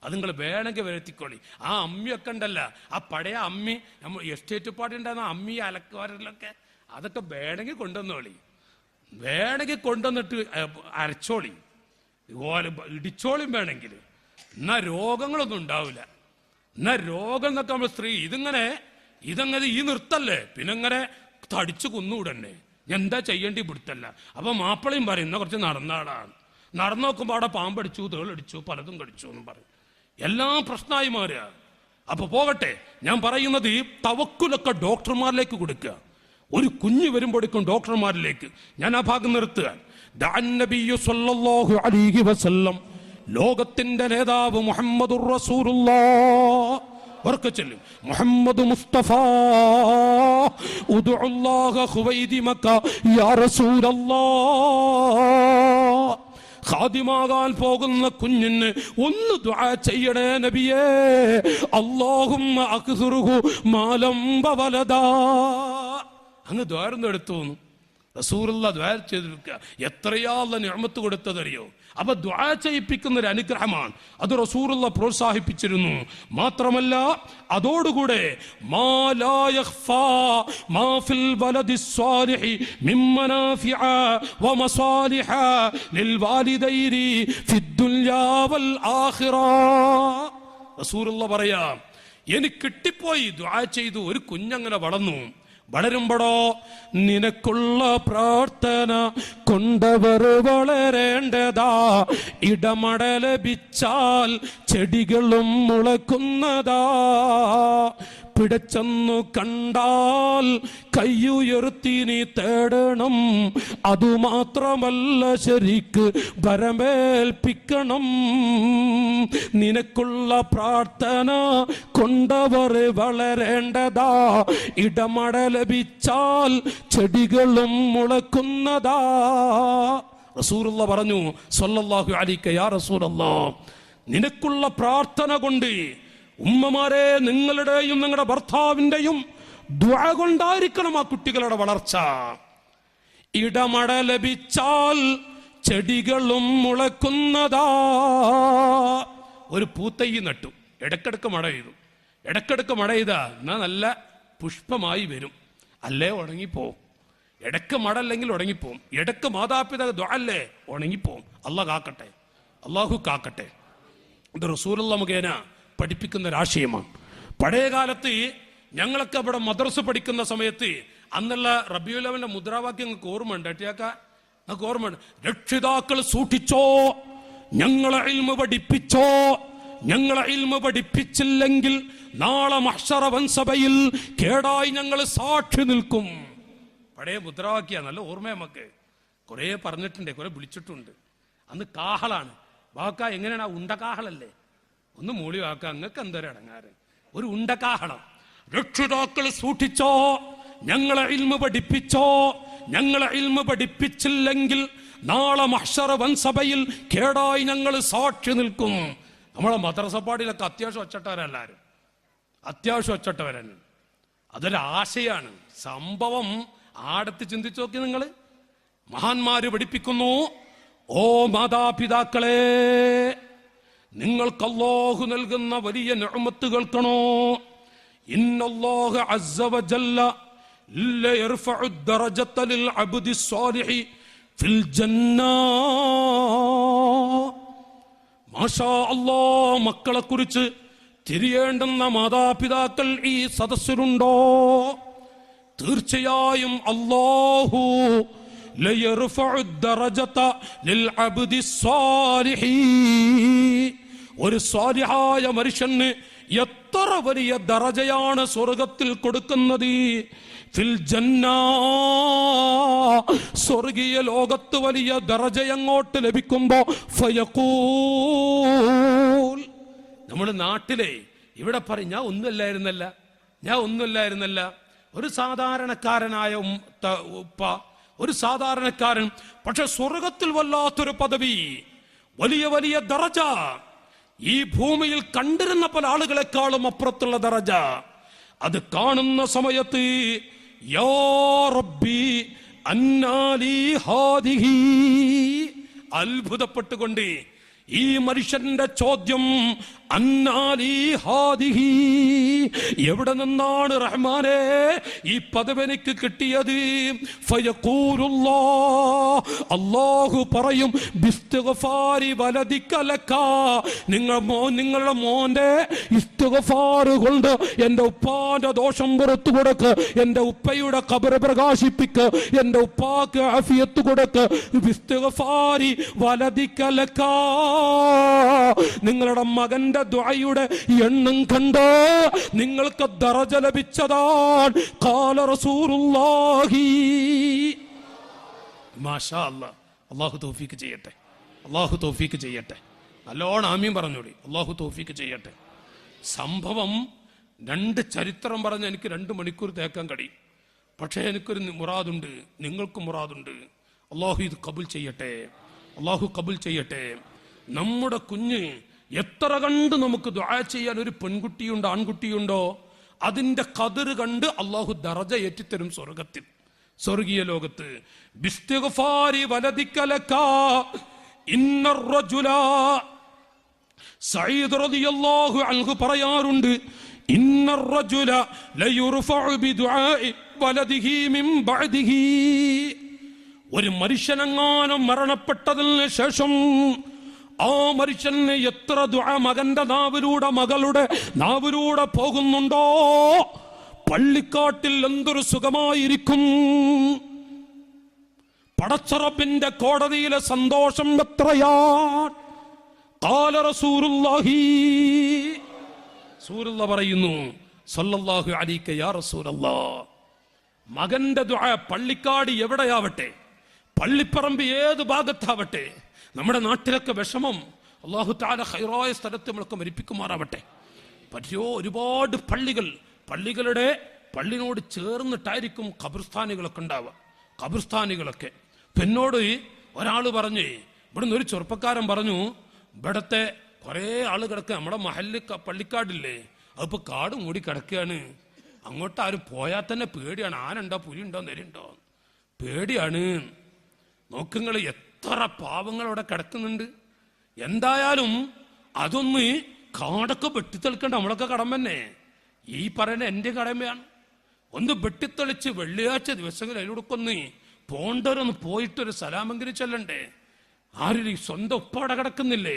അത് നിങ്ങൾ വേണമെങ്കിൽ വരുത്തിക്കോളി. ആ അമ്മിയൊക്കെ ഉണ്ടല്ല, ആ പഴയ അമ്മി, നമ്മൾ എസ്റ്റേറ്റ് പാർട്ടി ഉണ്ടായിരുന്ന അമ്മി അലക്കുവാരിലൊക്കെ, അതൊക്കെ വേണമെങ്കിൽ കൊണ്ടുവന്നോളി. വേണമെങ്കിൽ കൊണ്ടുവന്നിട്ട് അരച്ചോളി, ഇടിച്ചോളിയും വേണമെങ്കിൽ. എന്നാ രോഗങ്ങളൊന്നും ഉണ്ടാവില്ല. എന്നാ രോഗം എന്നൊക്കെ നമ്മൾ സ്ത്രീ ഇതങ്ങനെ ഈ നിർത്തല്ലേ, പിന്നെ ഇങ്ങനെ തടിച്ചു കുന്നുകൂടന്നെ. എന്താ ചെയ്യേണ്ടി പിടുത്തല്ല. അപ്പൊ മാപ്പിളയും പറയും എന്നാ കുറച്ച് നടന്നാളാണ്. നടന്നു നോക്കുമ്പോൾ അവിടെ പാമ്പടിച്ചു, തേളടിച്ചു, പലതും കടിച്ചു എന്നും പറയും. എല്ലാം പ്രശ്നമായി മാറുക. അപ്പൊ പോകട്ടെ, ഞാൻ പറയുന്നത് ഈ തവക്കുലൊക്കെ ഡോക്ടർമാരിലേക്ക് കൊടുക്കുക. ഒരു കുഞ്ഞ് വരുമ്പോഴേക്കും ഡോക്ടർമാരിലേക്ക്. ഞാൻ ആ ഭാഗം നിർത്തുക. നബിയു സല്ലല്ലാഹു അലൈഹി വസല്ലം, ലോകത്തിന്റെ നേതാവ് മുഹമ്മദുർ റസൂലുള്ളാഹ്, ഉറക്കെ ചൊല്ലും മുഹമ്മദ് മുസ്തഫ, ഉദ്ഉല്ലാഹ ഖുവൈദിമക യാ റസൂലല്ലാഹ്. ഖാദിമാകാൻ പോകുന്ന കുഞ്ഞിന് ഒന്ന് ദുആ ചെയ്യണേ നബിയേ. അല്ലാഹുമ്മ അക്സുറുഹു മാലം വലദാ. അങ്ങ് ദ്വാരം എടുത്തു റസൂലുള്ള ദുആ ചെയ്തിരിക്കുക. എത്രയാ അല്ലാഹ് നിഅമത്ത് കൊടുത്തതറിയോ. അപ്പൊ ദുആ ചെയ്യിപ്പിക്കുന്ന ഒരു അനുഗ്രഹമാണ്. അത് റസൂലുള്ള പ്രോത്സാഹിപ്പിച്ചിരുന്നു. മാത്രമല്ല അതോടുകൂടെ മാ ലാ യഖ്ഫാ മാ ഫിൽ വലദി സ്വാലിഹി മിൻ മനാഫിഅ വ മസാലിഹ ലിൽ വാലിദൈനി ഫിദ് ദുനിയാ വൽ ആഖിറ. റസൂലുള്ള പറയാം, എനിക്ക് കിട്ടിപ്പോയി, ദുആ ചെയ്തു, ഒരു കുഞ്ഞങ്ങനെ വളർന്നു. വളരുമ്പോഴോ നിനക്കുള്ള പ്രാർത്ഥന കൊണ്ടവർ വളരേണ്ടതാ. ഇടമട ലഭിച്ചാൽ ചെടികളും മുളക്കുന്നതാ. പിടച്ചെന്നു കണ്ടാൽ കയ്യുയർത്തി നീ തേടണം. അതുമാത്രമല്ല ശരിക്ക് വരമേൽപ്പിക്കണം. നിനക്കുള്ള പ്രാർത്ഥന കൊണ്ടവർ വളരേണ്ടതാ. ഇടമട ലഭിച്ചാൽ ചെടികളും മുളക്കുന്നതാ. റസൂലുള്ളാഹി പറഞ്ഞു സ്വല്ലല്ലാഹു അലൈഹി യാ റസൂലല്ലാഹ്, നിനക്കുള്ള പ്രാർത്ഥന കൊണ്ട് ഉമ്മമാരെ, നിങ്ങളുടെയും നിങ്ങളുടെ ഭർത്താവിന്റെയും ദുആ കൊണ്ടായിരിക്കണം ആ കുട്ടികളുടെ വളർച്ച. ഇടമട ലഭിച്ചാൽ ചെടികളും മുളക്കുന്നതാ. ഒരു പൂത്തൈ നട്ടു, ഇടക്കിടക്ക് മഴ പെയ്തു. ഇടക്കിടക്ക് മഴ പെയ്താ എന്നാ നല്ല പുഷ്പമായി വരും, അല്ലേ ഉണങ്ങിപ്പോവും. ഇടക്ക് മഴ അല്ലെങ്കിൽ ഉണങ്ങിപ്പോവും. ഇടക്ക് മാതാപിതാക്കൾ ദുആ അല്ലേ ഉണങ്ങിപ്പോവും. അല്ലാഹു കാക്കട്ടെ, അല്ലാഹു കാക്കട്ടെ. ഇത് റസൂലുള്ളാഹി മുഖേന പഠിപ്പിക്കുന്ന ഒരാശയമാണ്. പഴയ കാലത്ത് ഞങ്ങളൊക്കെ അവിടെ മദ്രസ പഠിക്കുന്ന സമയത്ത് അന്നുള്ള റബീഉൽ അവ്വലിന്റെ മുദ്രാവാക്യം നിങ്ങൾക്ക് ഓർമ്മയുണ്ട്? നിങ്ങൾക്ക് ഓർമ്മയുണ്ട്? രക്ഷിതാക്കൾ സൂക്ഷിച്ചോ, ഞങ്ങളെ ഇൽമു പഠിപ്പിച്ചോ. ഞങ്ങളെ ഇൽമു പഠിപ്പിച്ചില്ലെങ്കിൽ നാളെ മഹ്ശറ വൻസഭയിൽ കേടായി ഞങ്ങൾ സാക്ഷി നിൽക്കും. പഴയ മുദ്രാവാക്യ, നല്ല ഓർമ്മ. നമുക്ക് കുറെ പറഞ്ഞിട്ടുണ്ട്, കുറെ വിളിച്ചിട്ടുണ്ട്. അന്ന് കാഹളാണ്. വാക്ക എങ്ങനെയാണ്? ആ ഉണ്ടക്കാഹളല്ലേ? ഒന്ന് മൂളി വാക്ക, അങ്ങക്ക് എന്തൊരു അടങ്ങാറ്. ഒരു ഉണ്ടക്കാഹളം. രക്ഷിതാക്കൾ സൂക്ഷിച്ചോ, ഞങ്ങളെ ഇൽമു പഠിപ്പിച്ചോ. ഞങ്ങളെ ഇൽമു പഠിപ്പിച്ചില്ലെങ്കിൽ നാളെ മഹ്ശറ വൻസഭയിൽ കേടായി ഞങ്ങൾ സാക്ഷി നിൽക്കും. നമ്മളെ മദ്രസപ്പാടിയിലൊക്കെ അത്യാവശ്യം ഒച്ചട്ടവരെല്ലാരും, അത്യാവശ്യം ഒച്ചട്ടവരൻ. അതൊരാശയാണ്. സംഭവം ആടത്ത് ചിന്തിച്ചു നോക്കി നിങ്ങൾ. മഹാന്മാര് പഠിപ്പിക്കുന്നു, ഓ മാതാപിതാക്കളെ, നിങ്ങൾക്ക് അല്ലാഹു നൽകുന്ന വലിയ നിഅമത്ത് കേൾക്കണോ? ഇന്നല്ലാഹ അസ്സ വജല്ല ലയർഫഉ ദറജത ലിൽ അബ്ദി സ്വാലിഹി ഫിൽ ജന്ന. മാഷാ അല്ലാഹ്, മക്കളെ കുറിച്ച് തിരിയേണ്ടുന്ന മാതാപിതാക്കൾ ഈ സദസ്സിലുണ്ടോ? തീർച്ചയായും അല്ലാഹു ലയർഫഉ ദറജത ലിൽ അബ്ദി സ്വാലിഹി, ഒരു സ്വാലിഹായ മനുഷ്യന് എത്ര വലിയ ദറജയാണ് സ്വർഗത്തിൽ കൊടുക്കുന്നത്. ഫിൽ ജന്ന, സ്വർഗീയ ലോകത്ത് വലിയ ദറജ അങ്ങോട്ട് ലഭിക്കുമ്പോ ഫയഖൂൽ, നമ്മുടെ നാട്ടിലെ ഇവിടെ പറയും, ഞാൻ ഒന്നുമല്ലായിരുന്നല്ല. ഒരു സാധാരണക്കാരനായ ഉപ്പ, ഒരു സാധാരണക്കാരൻ, പക്ഷെ സ്വർഗത്തിൽ വല്ലാത്തൊരു പദവി, വലിയ വലിയ ദറജ. ഈ ഭൂമിയിൽ കണ്ടിരുന്ന പല ആളുകളെക്കാളും അപ്പുറത്തുള്ള ദറജ. അത് കാണുന്ന സമയത്ത് യാ റബ്ബി അന്നാലി ഹാദിഹി, അത്ഭുതപ്പെട്ടുകൊണ്ട് ഈ മനുഷ്യന്റെ ചോദ്യം, അന്നാലി ഹാദിഹി, എവിടെ നിന്നാണ് റഹ്മാനെ ഈ പദവി എനിക്ക് കിട്ടിയത്? ഫയഖൂലുല്ലാഹ്, അല്ലാഹു പറയും, ബിസ്തിഗ്ഫാരി വലദിക ലക, നിങ്ങളുടെ മോന്റെ ഇസ്തിഗ്ഫാർ കൊണ്ട് എന്റെ ഉപ്പാന്റെ ദോഷം പുറത്തു കൊടുക്ക്, എന്റെ ഉപ്പയുടെ ഖബർ പ്രകാശിപ്പിക്ക്, എന്റെ ഉപ്പാക്ക് ആഫിയത്ത് കൊടുക്ക്. ബിസ്തിഗ്ഫാരി വലദിക ലക, നിങ്ങളുടെ മകന്റെ ദുആയുടെ എണ്ണം കണ്ട് നിങ്ങൾക്ക് ദറജ ലഭിച്ചതാണ്. ഖാല റസൂലുള്ളാഹി. മാഷാ അല്ലാഹ്, അല്ലാഹു തൗഫീഖ് ചെയ്യട്ടെ, അല്ലാഹു തൗഫീഖ് ചെയ്യട്ടെ. നല്ലോണം ആമീൻ പറഞ്ഞോളി, അല്ലാഹു തൗഫീഖ് ചെയ്യട്ടെ. സംഭവം രണ്ട് ചരിത്രം പറഞ്ഞ് എനിക്ക് 2 മണിക്കൂർ തേക്കാൻ കഴിയും. പക്ഷേ എനിക്കൊരു മുറാദുണ്ട്, നിങ്ങൾക്ക് മുറാദുണ്ട്. അല്ലാഹു ഇത് കബൂൽ ചെയ്യട്ടെ, അല്ലാഹു കബൂൽ ചെയ്യട്ടെ. നമ്മുടെ കുഞ്ഞ് എത്ര കണ്ട് നമുക്ക് ദുആ ചെയ്യാൻ ഒരു പെൺകുട്ടിയുണ്ടോ ആൺകുട്ടിയുണ്ടോ, അതിന്റെ ഖദർ കണ്ട് അല്ലാഹു ദറജ ഏറ്റിത്തരും സ്വർഗത്തിൽ, സ്വർഗീയ ലോകത്ത്. ബിസ്തിഗ്ഫാരി വലദിക ലക ഇന്നർ റജുല, സഈദ് റളിയല്ലാഹു അൻഹു പറയാറുണ്ട്, ഇന്നർ റജുല ലയുർഫഉ ബിദുആഇ വലദിഹി മിൻ ബഅദിഹി, ഒരു മനുഷ്യനെങ്ങാനും മരണപ്പെട്ടതിന് ശേഷം ആ മനുഷ്യന് എത്ര ദുആ മകന്റെ നാവിലൂടെ മകളുടെ നാവിലൂടെ പോകുന്നുണ്ടോ, പള്ളിക്കാട്ടിൽ എന്തൊരു സുഖമായിരിക്കും. പടച്ചറബിന്റെ കോടതിയിലെ സന്തോഷം എത്രയാണ്. ഖാല റസൂലുള്ളാഹി, റസൂലുള്ള പറയുന്നു സല്ലല്ലാഹു അലൈഹി യാ റസൂലല്ലാഹ്, മകന്റെ ദുആ പള്ളിക്കാട് എവിടെയാവട്ടെ, പള്ളിപ്പറമ്പ് ഏത് ഭാഗത്താവട്ടെ, നമ്മുടെ നാട്ടിലൊക്കെ വിഷമം അല്ലാഹു തആല ഖൈറായ സ്ഥലത്ത് നമ്മളൊക്കെ മരിപ്പിക്കുമാറാവട്ടെ. പറ്റിയോ ഒരുപാട് പള്ളികളുടെ പള്ളിനോട് ചേർന്നിട്ടായിരിക്കും ഖബർസ്ഥാനികളൊക്കെ ഉണ്ടാവുക. ഖബർസ്ഥാനികളൊക്കെ എന്നോട് ഒരാൾ പറഞ്ഞു, ഇവിടുന്ന് ഒരു ചെറുപ്പക്കാരൻ പറഞ്ഞു, ഇവിടത്തെ കുറേ ആള് കിടക്കുക, നമ്മുടെ മഹല്ല് പള്ളിക്കാടില്ലേ, അതിപ്പോ കാട് മൂടി കിടക്കുകയാണ്, അങ്ങോട്ട് ആരും പോയാൽ തന്നെ പേടിയാണ്. ആനുണ്ടോ പുലിയുണ്ടോ നെരുണ്ടോ പേടിയാണ്. നോക്കുങ്ങൾ എത്ര പാവങ്ങൾ അവിടെ കിടക്കുന്നുണ്ട്. എന്തായാലും അതൊന്ന് കാടൊക്കെ വെട്ടിത്തെളിക്കേണ്ട നമ്മളൊക്കെ കടമ തന്നെ. ഈ പറയുന്ന എൻ്റെ കടമയാണ്. ഒന്ന് വെട്ടിത്തെളിച്ച് വെള്ളിയാഴ്ച ദിവസങ്ങളിൽ അതിലൂടെ പോണ്ടവരൊന്ന് പോയിട്ടൊരു സലാമെങ്കിലും ചെല്ലണ്ടേ. ആരും സ്വന്തം ഉപ്പ അവിടെ കിടക്കുന്നില്ലേ,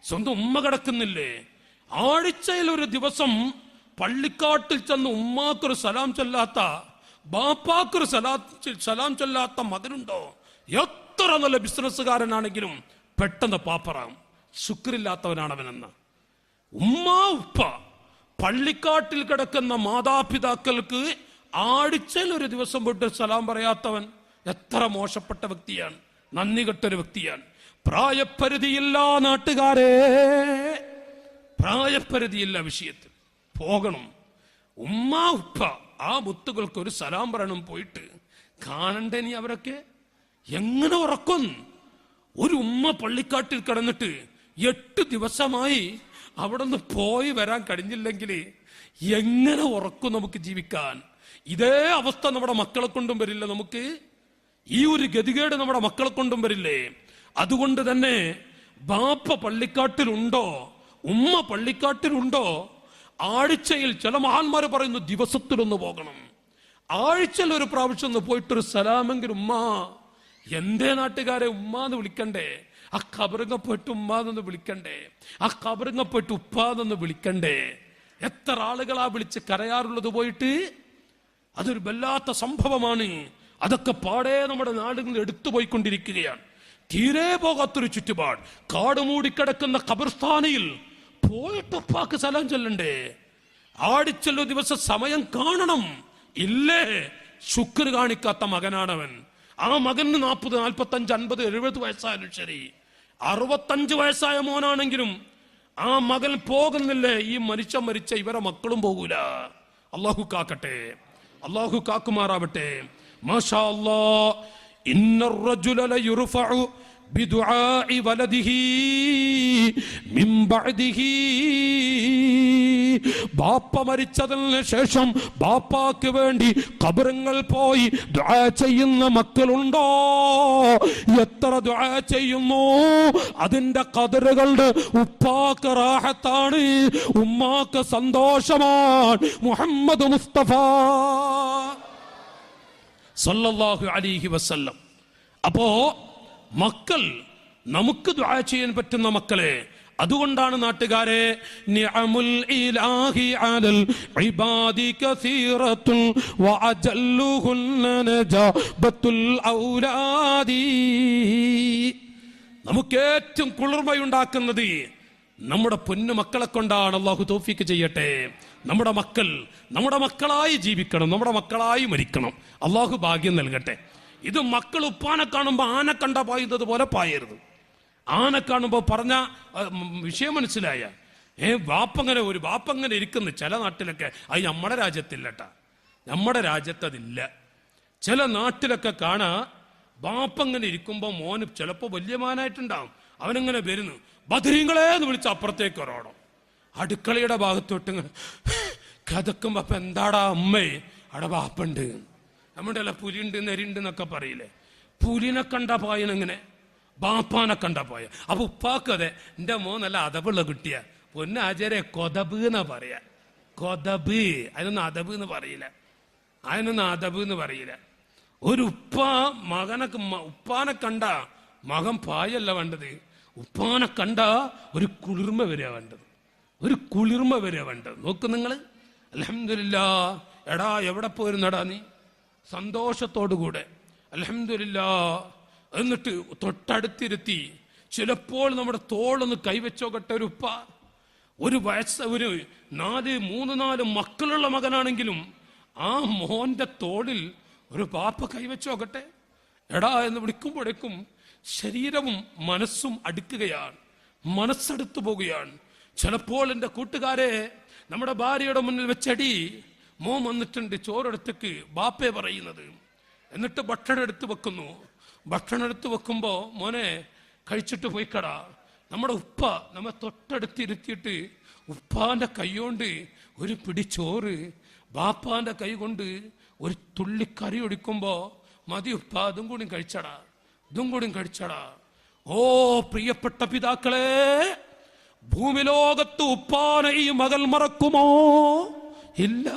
സ്വന്തം ഉമ്മ കിടക്കുന്നില്ലേ. ആഴ്ചയിൽ ഒരു ദിവസം പള്ളിക്കാട്ടിൽ ചെന്ന് ഉമ്മാക്കൊരു സലാം ചൊല്ലാത്ത, ബാപ്പാക്കൊരു സലാം ചൊല്ലാത്ത മകനുണ്ടോ? എത്ര നല്ല ബിസിനസ്സുകാരനാണെങ്കിലും പെട്ടെന്ന് പാപ്പറാം. ശുക്രില്ലാത്തവനാണവനെന്ന്. ഉമ്മ ഉപ്പ പള്ളിക്കാട്ടിൽ കിടക്കുന്ന മാതാപിതാക്കൾക്ക് ആഴ്ചയിൽ ഒരു ദിവസം വിട്ട് സലാം പറയാത്തവൻ എത്ര മോശപ്പെട്ട വ്യക്തിയാണ്, നന്ദി കെട്ടൊരു വ്യക്തിയാണ്. പ്രായപരിധിയില്ല നാട്ടുകാരെ, പ്രായപരിധിയില്ല വിഷയത്തിൽ പോകണം. ഉമ്മ ഉപ്പ ആ മുത്തുകൾക്ക് ഒരു സലാം പറയണം. പോയിട്ട് കാണണ്ടേ നീ അവരൊക്കെ എങ്ങനെ ഉറക്കും? ഒരു ഉമ്മ പള്ളിക്കാട്ടിൽ കിടന്നിട്ട് 8 ദിവസമായി അവിടെ നിന്ന് പോയി വരാൻ കഴിഞ്ഞില്ലെങ്കിൽ എങ്ങനെ ഉറക്കും നമുക്ക് ജീവിക്കാൻ? ഇതേ അവസ്ഥ നമ്മുടെ മക്കളെ കൊണ്ടും വരില്ല. നമുക്ക് ഈ ഒരു ഗതികേട് നമ്മുടെ മക്കളെ കൊണ്ടും വരില്ലേ? അതുകൊണ്ട് തന്നെ ബാപ്പ പള്ളിക്കാട്ടിലുണ്ടോ, ഉമ്മ പള്ളിക്കാട്ടിലുണ്ടോ, ആഴ്ചയിൽ ചില മഹാന്മാര് പറയുന്നു ദിവസത്തിലൊന്ന് പോകണം. ആഴ്ചയിൽ ഒരു പ്രാവശ്യം ഒന്ന് പോയിട്ടൊരു സലാമെങ്കിലും ഉമ്മ, എന്റെ നാട്ടുകാരെ ഉമ്മാന്ന് വിളിക്കണ്ടേ? ആ ഖബറിങ്ങ പോയിട്ട് ഉമ്മാന്നൊന്ന് വിളിക്കണ്ടേ? ആ ഖബറിങ്ങ പോയിട്ട് ഉപ്പാന്നൊന്ന് വിളിക്കണ്ടേ? എത്ര ആളുകളാ വിളിച്ച് കരയാറുള്ളത് പോയിട്ട്. അതൊരു വല്ലാത്ത സംഭവമാണ്. അതൊക്കെ പാടെ നമ്മുടെ നാടുകളിൽ എടുത്തു പോയിക്കൊണ്ടിരിക്കുകയാണ്. തീരെ പോകാത്തൊരു ചുറ്റുപാട്. കാട് മൂടിക്കിടക്കുന്ന ഖബർസ്ഥാനിയിൽ പോയിട്ട് ഉപ്പാക്ക് സലാം ചൊല്ലണ്ടേ? ആടിച്ചൊല്ലു ദിവസം സമയം കാണണം. ഇല്ലേ, ശുക്ർ കാണിക്കാത്ത മകനാണവൻ. ആ മകന് 40, 45, 50, 70 വയസ്സായാലും ശരി, 65 വയസ്സായ മോനാണെങ്കിലും ആ മകൻ പോകുന്നില്ലേ, ഈ മരിച്ച ഇവരെ മക്കളും പോകൂല. അള്ളാഹു കാക്കട്ടെ, അള്ളാഹു കാക്കുമാറാവട്ടെ. മാഷാ അല്ലാഹ്. ഇന്നർ റജുല ലയുർഫഉ ബിദുആഇ വലദിഹി മിൻ ബഅദിഹി. ബാപ്പ മരിച്ചതിന് ശേഷം ബാപ്പാക്ക് വേണ്ടി ഖബറുകൾ പോയി ദുആ ചെയ്യുന്ന മക്കളുണ്ടോ? എത്ര ദുആ ചെയ്യുന്നു, അതിന്റെ ഖദറുകളുടെ ഉപ്പാക്ക് റാഹത്താണ്, ഉമ്മാക്ക് സന്തോഷമാണ്. മുഹമ്മദ് മുസ്തഫ സല്ലല്ലാഹു അലൈഹി വസല്ലം. അപ്പോ മക്കൾ, നമുക്ക് ദുആ ചെയ്യാൻ പറ്റുന്ന മക്കളെ, അതുകൊണ്ടാണ് നാട്ടുകാരെ നിഅമുൽ ഇലാഹി അലൽ ഇബാദി കസീറത്തുൻ വഅജല്ലുഹുന്ന നജാബത്തുൽ ഔലാദി. നമുക്ക് ഏറ്റവും കുളിർമയുണ്ടാക്കുന്നത് നമ്മുടെ പൊന്നു മക്കളെ കൊണ്ടാണ്. അല്ലാഹു തൗഫീഖ് ചെയ്യട്ടെ. നമ്മുടെ മക്കൾ നമ്മുടെ മക്കളായി ജീവിക്കണം, നമ്മുടെ മക്കളായി മരിക്കണം. അല്ലാഹു ഭാഗ്യം നൽകട്ടെ. ഇത് മക്കൾ ഉപ്പാനെ കാണുമ്പോൾ ആന കണ്ട പായുന്നത് പോലെ പായരുത്. ആന കാണുമ്പോൾ പറഞ്ഞ വിഷയം മനസ്സിലായ ഒരു വാപ്പങ്ങനെ ഇരിക്കുന്നു ചില നാട്ടിലൊക്കെ. അത് നമ്മുടെ രാജ്യത്തില്ലട്ടാ, നമ്മുടെ രാജ്യത്ത് അതില്ല. ചില നാട്ടിലൊക്കെ കാണാ വാപ്പങ്ങനെ ഇരിക്കുമ്പോൾ മോന് ചിലപ്പോൾ വലിയ മാനായിട്ടുണ്ടാവും. അവനെങ്ങനെ വരുന്നു, ബദരീങ്ങളെ എന്ന് വിളിച്ച് അപ്പുറത്തേക്ക് ഒരോടും. അടുക്കളയുടെ ഭാഗത്തോട്ട് ഇങ്ങനെ കഥക്കുമ്പോ അപ്പൊ എന്താടാ അമ്മേ, അവിടെ വാപ്പുണ്ട്, നമ്മുടെ അല്ല പുലിയുണ്ട് നെരിണ്ട് എന്നൊക്കെ പറയില്ലേ. പുലിനെ കണ്ട പായനെങ്ങനെ, ബാപ്പാനെ കണ്ട പോയ. അപ്പൊ ഉപ്പാക്കതെ എന്റെ മോൻ നല്ല അതബുള്ള കുട്ടിയാ, പൊന്നാചാര്യ കൊതബ് എന്നാ പറയാ. കൊതബ്, അതിനൊന്നും അതബ് എന്ന് പറയില്ല, അതിനൊന്നും അതബ് എന്ന് പറയില്ല. ഒരു ഉപ്പാനെ കണ്ട മകൻ പായല്ല വേണ്ടത്, ഉപ്പാനെ കണ്ട ഒരു കുളിർമ വരിക വേണ്ടത്, ഒരു കുളിർമ വരിക വേണ്ടത്. നോക്ക് നിങ്ങൾ, അൽഹംദുലില്ലാഹ് എടാ എവിടെ പോയിരുന്നടാ നീ? സന്തോഷത്തോടുകൂടെ അൽഹംദുലില്ലാ. എന്നിട്ട് തൊട്ടടുത്തിരുത്തി ചിലപ്പോൾ നമ്മുടെ തോളൊന്ന് കൈവച്ചോകട്ടെ. ഒരു ഉപ്പ ഒരു 3-4 മക്കളുള്ള മകനാണെങ്കിലും ആ മോന്റെ തോളിൽ ഒരു പാപ്പ കൈവച്ചോകട്ടെ. എടാ എന്ന് വിളിക്കുമ്പോഴേക്കും ശരീരവും മനസ്സും അടുക്കുകയാണ്, മനസ്സെടുത്തു പോകുകയാണ്. ചിലപ്പോൾ എൻ്റെ കൂട്ടുകാരെ നമ്മുടെ ഭാര്യയുടെ മുന്നിൽ വെച്ചടി, മോൻ വന്നിട്ടുണ്ട് ചോറെടുത്തേക്ക് ബാപ്പയെ പറയുന്നത്. എന്നിട്ട് ഭക്ഷണം എടുത്ത് വെക്കുന്നു. ഭക്ഷണം എടുത്ത് വെക്കുമ്പോൾ മോനെ കഴിച്ചിട്ട് പോയിക്കടാ. നമ്മുടെ ഉപ്പ നമ്മെ തൊട്ടടുത്തിരുത്തിയിട്ട് ഉപ്പാന്റെ കൈകൊണ്ട് ഒരു പിടി ചോറ് ബാപ്പാന്റെ കൈ കൊണ്ട് ഒരു തുള്ളി കറി ഒടിക്കുമ്പോ മതി ഉപ്പ, അതും കൂടി കഴിച്ചടാ, ഇതും കൂടി കഴിച്ചടാ. ഓ പ്രിയപ്പെട്ട പിതാക്കളെ, ഭൂമിലോകത്ത് ഉപ്പാനെ ഈ മകൾ മറക്കുമോ? ഇല്ല.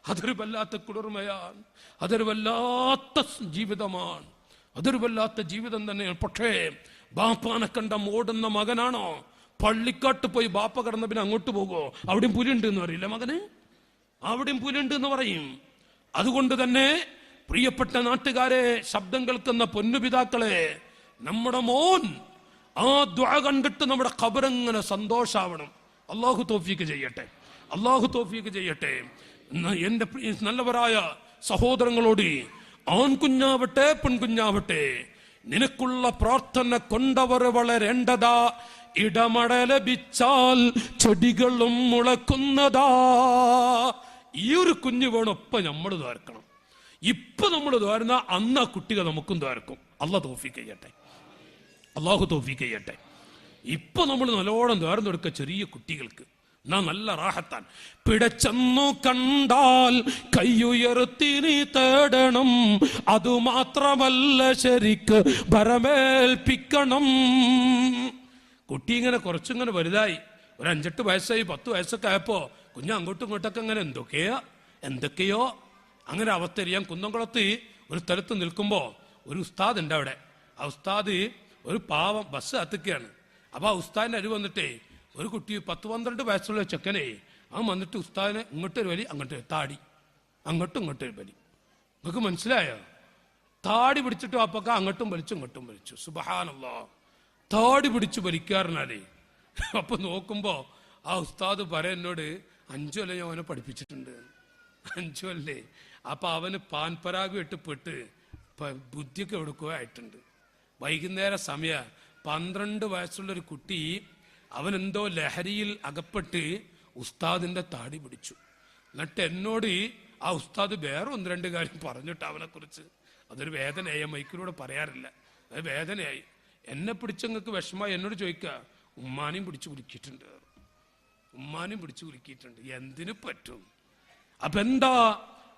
അതൊരു വല്ലാത്ത കുളിർമയാണ്, അതൊരു വല്ലാത്ത ജീവിതമാണ്, അതൊരു വല്ലാത്ത ജീവിതം തന്നെയാണ്. പക്ഷേ ബാപ്പാനെ കണ്ട ഓടുന്ന മകനാണോ? പള്ളിക്കാട്ട് പോയി ബാപ്പ കിടന്ന പിന്നെ അങ്ങോട്ട് പോകുമോ? അവിടെയും പുലുണ്ട് എന്ന് പറയില്ല മകന്, അവിടെയും പുലുണ്ട് എന്ന് പറയും. അതുകൊണ്ട് തന്നെ പ്രിയപ്പെട്ട നാട്ടുകാരെ, ശബ്ദം കേൾക്കുന്ന പൊന്നുപിതാക്കളെ, നമ്മുടെ മോൻ ആ ദുആ കണ്ടിട്ട് നമ്മുടെ ഖബറങ്ങനെ സന്തോഷാവണം. അള്ളാഹു തൗഫീഖ് ചെയ്യട്ടെ, അള്ളാഹു തൗഫീഖ് ചെയ്യട്ടെ. എന്റെ നല്ലവരായ സഹോദരങ്ങളോട്, ആൺകുഞ്ഞാവട്ടെ പെൺകുഞ്ഞാവട്ടെ, നിനക്കുള്ള പ്രാർത്ഥന കൊണ്ടവർ വളരേണ്ടതാ. ഇടമഴ ലഭിച്ചാൽ ചെടികളും മുളക്കുന്നതാ. ഈ ഒരു കുഞ്ഞു വേണം ഇപ്പൊ നമ്മൾ ദ്വാരക്കണം. ഇപ്പൊ നമ്മൾ ദ്വാരുന്ന അന്ന് ആ കുട്ടികൾ നമുക്കും ദ്വാരക്കും. അള്ളാഹു തൗഫീഖ് ചെയ്യട്ടെ, അള്ളാഹു തൗഫീഖ് ചെയ്യട്ടെ. ഇപ്പൊ നമ്മൾ നല്ലോണം ദ്വാരം കൊടുക്കുക ചെറിയ കുട്ടികൾക്ക്, എന്നാ നല്ല റാഹത്താൻ. പിടച്ചെന്നു കണ്ടാൽ കയ്യുയർത്തി നീ തേടണം, അതുമാത്രമല്ല ശരിക്ക് ഭരമേൽപ്പിക്കണം. കുട്ടി ഇങ്ങനെ കുറച്ചിങ്ങനെ വലുതായി, ഒരു 5-8 വയസ്സായി, 10 വയസ്സൊക്കെ ആയപ്പോ കുഞ്ഞ് അങ്ങോട്ടും ഇങ്ങോട്ടൊക്കെ അങ്ങനെ എന്തൊക്കെയോ അങ്ങനെ അവസ്ഥരിയാൻ. കുന്നംകുളത്ത് ഒരു സ്ഥലത്ത് നിൽക്കുമ്പോ ഒരു ഉസ്താദ് ഉണ്ട് അവിടെ. ആ ഉസ്താദ് ഒരു പാവം ബസ് കത്തിക്കുകയാണ്. അപ്പൊ ആ ഉസ്താദിന്റെ അരി വന്നിട്ടേ ഒരു കുട്ടി 10-12 വയസ്സുള്ള ചെക്കനെ അവൻ വന്നിട്ട് ഉസ്താദിനെ ഇങ്ങോട്ടൊരു വലി, അങ്ങോട്ട് താടി, അങ്ങോട്ടും ഇങ്ങോട്ടൊരു വലി. നിങ്ങൾക്ക് മനസ്സിലായോ? താടി പിടിച്ചിട്ട് അപ്പൊക്കെ അങ്ങോട്ടും വലിച്ചു ഇങ്ങോട്ടും വലിച്ചു. സുബ്ഹാനല്ലാഹ്, താടി പിടിച്ചു വലിക്കാറിനാലേ. അപ്പൊ നോക്കുമ്പോ ആ ഉസ്താദ് എന്നോട് 5 കൊല്ലം ഞാൻ അവനെ പഠിപ്പിച്ചിട്ടുണ്ട്, 5 കൊല്ലേ. അപ്പൊ അവന് പാൻപരാഗ് ഇട്ട് പെട്ട് ബുദ്ധിയൊക്കെ എടുക്കുക ആയിട്ടുണ്ട്. വൈകുന്നേര സമയ 12 വയസ്സുള്ളൊരു കുട്ടി അവനെന്തോ ലഹരിയിൽ അകപ്പെട്ട് ഉസ്താദിന്റെ താടി പിടിച്ചു. എന്നിട്ട് എന്നോട് ആ ഉസ്താദ് വേറെ 1-2 കാര്യം പറഞ്ഞിട്ട് അവനെ കുറിച്ച്. അതൊരു വേദനയായി, മൈക്കിലൂടെ പറയാറില്ല, അത് വേദനയായി. എന്നെ പിടിച്ചങ്ങൾക്ക് വിഷമമായി. എന്നോട് ചോദിക്കുക, ഉമ്മാനെയും പിടിച്ചു കുലുക്കിയിട്ടുണ്ട്, ഉമ്മാനെയും പിടിച്ചു കുലുക്കിയിട്ടുണ്ട്, എന്തിനു പറ്റും? അപ്പൊ എന്താ,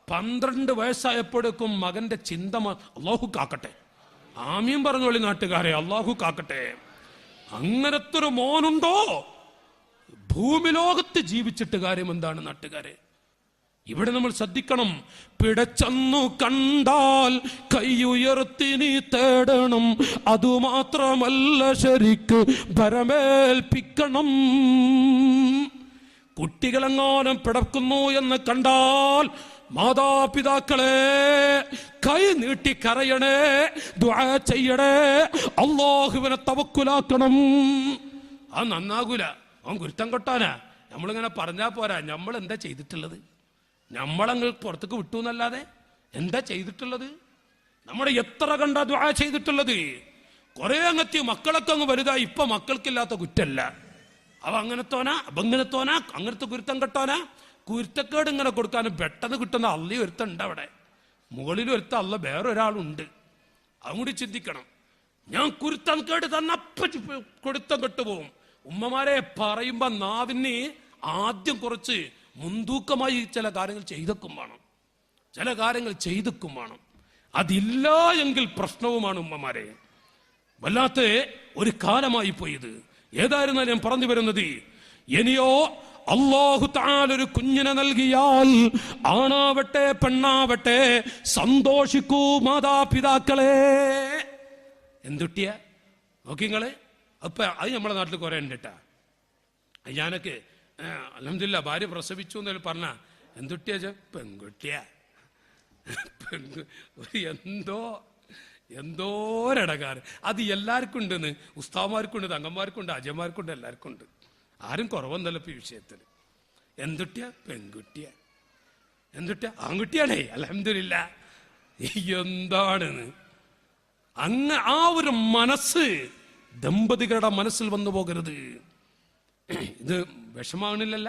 12 വയസ്സായപ്പോഴേക്കും മകന്റെ ചിന്ത. അള്ളാഹു കാക്കട്ടെ, ആമീൻ പറഞ്ഞോളി നാട്ടുകാരെ, അള്ളാഹു കാക്കട്ടെ. അങ്ങനത്തെ ഒരു മോനുണ്ടോ? ഭൂമി ലോകത്ത് ജീവിച്ചിട്ട് കാര്യം എന്താണ് നാട്ടുകാരെ? ഇവിടെ നമ്മൾ ശ്രദ്ധിക്കണം. പിടച്ചെന്നു കണ്ടാൽ കൈയുയർത്തി നീ തേടണം, അതുമാത്രമല്ല ശരിക്ക് ഭരമേൽപ്പിക്കണം. കുട്ടികളെങ്ങാനും പിടക്കുന്നു എന്ന് കണ്ടാൽ മാതാപിതാക്കളെ കൈ നീട്ടി കരയണേ, ദുആ ചെയ്യണേ, അല്ലാഹുവിനെ തവക്കുലാക്കണം. അത് നന്നാകൂല, അവൻ ഗുരുത്തം കൊട്ടാനാ. നമ്മളിങ്ങനെ പറഞ്ഞാ പോരാ. നമ്മൾ എന്താ ചെയ്തിട്ടുള്ളത്? നമ്മളങ്ങ് പുറത്തേക്ക് വിട്ടു എന്നല്ലാതെ എന്താ ചെയ്തിട്ടുള്ളത്? നമ്മുടെ എത്ര കണ്ട ദുആ ചെയ്തിട്ടുള്ളത്? കുറെ അങ്ങെത്തി മക്കളൊക്കെ അങ്ങ് വലുതായി. ഇപ്പൊ മക്കൾക്കില്ലാത്ത കുറ്റല്ല. അവ അങ്ങനത്തോനാ അപ്പങ്ങനത്തോനാ, അങ്ങനത്തെ കുരുത്തം കെട്ടോനാ. കുരുത്തക്കേട് ഇങ്ങനെ കൊടുക്കാനും പെട്ടെന്ന് കിട്ടുന്ന അള്ളി ഒരുത്തുണ്ട് അവിടെ. മുകളിൽ ഒരുത്ത അള്ള വേറൊരാളുണ്ട്. അതും കൂടി ചിന്തിക്കണം. ഞാൻ കുരുത്തം കേട് തന്നപ്പ കൊടുത്തം കെട്ടുപോകും. ഉമ്മമാരെ പറയുമ്പോ നാവിന് ആദ്യം കുറച്ച് മുൻതൂക്കമായി ചില കാര്യങ്ങൾ ചെയ്തക്കും വേണം, ചില കാര്യങ്ങൾ ചെയ്തക്കും വേണം. അതില്ല എങ്കിൽ പ്രശ്നവുമാണ് ഉമ്മമാരെ. വല്ലാത്ത ഒരു കാലമായി പോയത്. ഏതായിരുന്നാലും ഞാൻ പറഞ്ഞു വരുന്നത്, ഇനിയോ അല്ലാഹു തആല ഒരു കുഞ്ഞിനെ നൽകിയാൽ, ആണാവട്ടെ പെണ്ണാവട്ടെ, സന്തോഷിക്കൂ മാതാപിതാക്കളെ. എന്തുട്ടിയ നോക്കിങ്ങള്. അപ്പൊ അത് നമ്മുടെ നാട്ടിൽ കുറെ ഉണ്ട് കേട്ടാ. ഞാനൊക്കെ അൽഹംദുലില്ലാ ഭാര്യ പ്രസവിച്ചു എന്നതിൽ പറഞ്ഞ എന്തുട്ടിയാ പെൺകുട്ടിയാ. എന്തോരടകാറ്. അത് എല്ലാവർക്കും ഉണ്ടെന്ന്, ഉസ്താവന്മാർക്കുണ്ട്, തങ്ങന്മാർക്കുണ്ട്, അജയന്മാർക്കുണ്ട്, എല്ലാവർക്കും ഉണ്ട്. ആരും കുറവൊന്നല്ല ഇപ്പൊ ഈ വിഷയത്തിൽ. എന്തുട്ടിയാ പെൺകുട്ടിയാ, എന്തുട്ടിയാ ആൺകുട്ടിയാണേ, അൽഹംദുലില്ലാ. എന്താണെന്ന് ആ ഒരു മനസ്സ് ദമ്പതികളുടെ മനസ്സിൽ വന്നു പോകരുത്. ഇത് വിഷമാകണില്ലല്ല,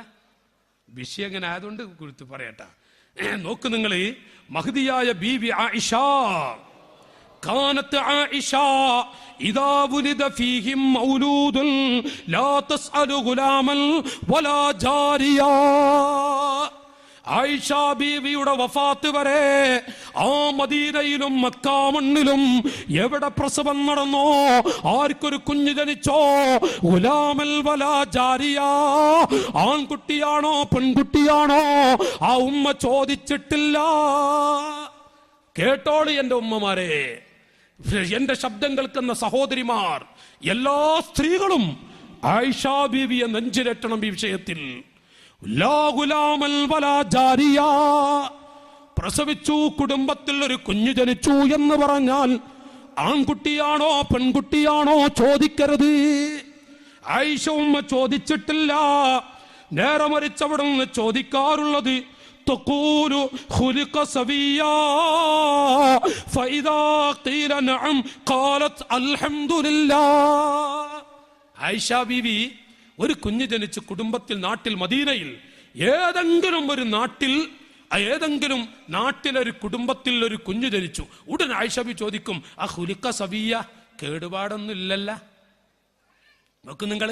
വിഷയം എങ്ങനെ ആയതുകൊണ്ട് കുറിച്ച് പറയട്ടെ. നോക്ക് നിങ്ങൾ, മഹ്ദിയായ ബീവി ആയിഷ, കാനത്ത് ആയിഷ ഇദാ വുലിദ ഫീഹിം മൗലൂദുൻ ലാ തസ്അലു ഗുലാമൻ വലാ ജാരിയ. ആയിഷ ബീവിയുടെ വഫാത്ത് വരെ ആ മദീനയിലും മക്കാ മണ്ണിലും എവിടെ പ്രസവം നടന്നോ, ആർക്കൊരു കുഞ്ഞ് ജനിച്ചോ, ഗുലാമൽ വലാ ജാരിയ, ആൺകുട്ടിയാണോ പെൺകുട്ടിയാണോ, ആ ഉമ്മ ചോദിച്ചിട്ടില്ല. കേട്ടോളി എന്റെ ഉമ്മമാരെ, എന്റെ ശബ്ദം കേൾക്കുന്ന സഹോദരിമാർ, എല്ലാ സ്ത്രീകളും ആയിഷ ബീവിയെ നെഞ്ചിലേറ്റണം ഈ വിഷയത്തിൽ. ലാ ഗുലാമൽ വലാ ജാരിയ. പ്രസവിച്ചു, കുടുംബത്തിൽ ഒരു കുഞ്ഞു ജനിച്ചു എന്ന് പറഞ്ഞാൽ ആൺകുട്ടിയാണോ പെൺകുട്ടിയാണോ ചോദിക്കരുത്. ആയിഷ ഉമ്മ ചോദിച്ചിട്ടില്ല. നേരെ മറിച്ച് അവിടെ നിന്ന് ചോദിക്കാറുള്ളത് تقول خلق سويا فإذا قيل نعم قالت الحمد لله. ആയിഷ ബീവി ഒരു കുഞ്ഞ് ജനിച്ച് കുടുംബത്തിൽ, നാട്ടിൽ, മദീനയിൽ ഏതെങ്കിലും ഒരു നാട്ടിലൊരു കുടുംബത്തിൽ ഒരു കുഞ്ഞ് ജനിച്ചു. ഉടൻ ആയിഷ ബീവി ചോദിക്കും, ആ ഖുലിഖ സവിയ, കേടുപാടൊന്നും ഇല്ലല്ല. നോക്ക് നിങ്ങൾ,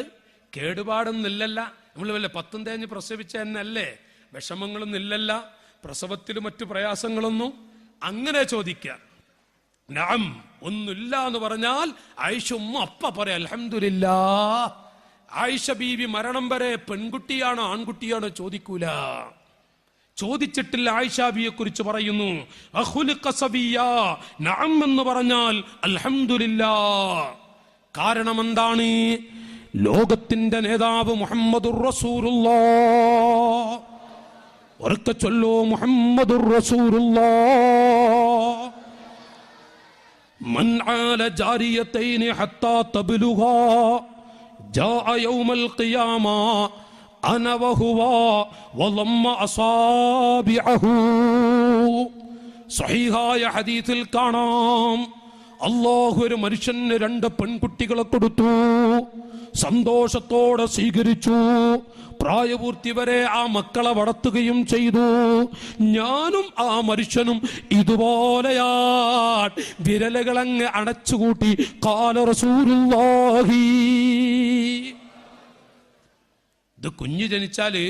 കേടുപാടൊന്നും ഇല്ലല്ല. നമ്മൾ വല്ല 10 തേഞ്ഞ് പ്രസവിച്ച എന്നല്ലേ, വിഷമങ്ങളൊന്നും ഇല്ലല്ല, പ്രസവത്തിലും മറ്റു പ്രയാസങ്ങളൊന്നും. അങ്ങനെ ചോദിക്കുക. നഅം, ഒന്നുമില്ല എന്ന് പറഞ്ഞാൽ ആയിഷ ഉമ്മ അപ്പ പറയാം അൽഹംദുലില്ലാ. ആയിഷ ബീവി മരണം വരെ പെൺകുട്ടിയാണോ ആൺകുട്ടിയാണോ ചോദിക്കൂല, ചോദിച്ചിട്ടില്ല. ആയിഷ ബീവിയെ കുറിച്ച് പറയുന്നു, അഖുലിഖ സബിയ, നഅം എന്ന് പറഞ്ഞാൽ അൽഹംദുലില്ലാ. കാരണം എന്താണ്? ലോകത്തിന്റെ നേതാവ് മുഹമ്മദുർ റസൂലുള്ളാഹ്, ഉറക്കെ ചൊല്ലൂ മുഹമ്മദുർ റസൂലുള്ളാഹ്. മൻ ആല ജാരിയതൈനി ഹത്താ തബ്ലുഗാ ജാഅ യൗമൽ ഖിയാമ അന വഹുവ വളമ്മ അസാബിഅഹു. സ്വഹീഹായ ഹദീസിൽ കാണാം, അല്ലാഹു ഒരു മനുഷ്യന് 2 പെൺകുട്ടികളെ കൊടുത്തു, സന്തോഷത്തോടെ സ്വീകരിച്ചു, പ്രായപൂർത്തി വരെ ആ മക്കളെ വളർത്തുകയും ചെയ്തു. ഞാനും ആ മനുഷ്യനും ഇതുപോലെയാ, വിരലുകളങ്ങ് അടച്ചുകൂട്ടി. ഖാല റസൂലുള്ളാഹി. ഇത് കുഞ്ഞ് ജനിച്ചാല്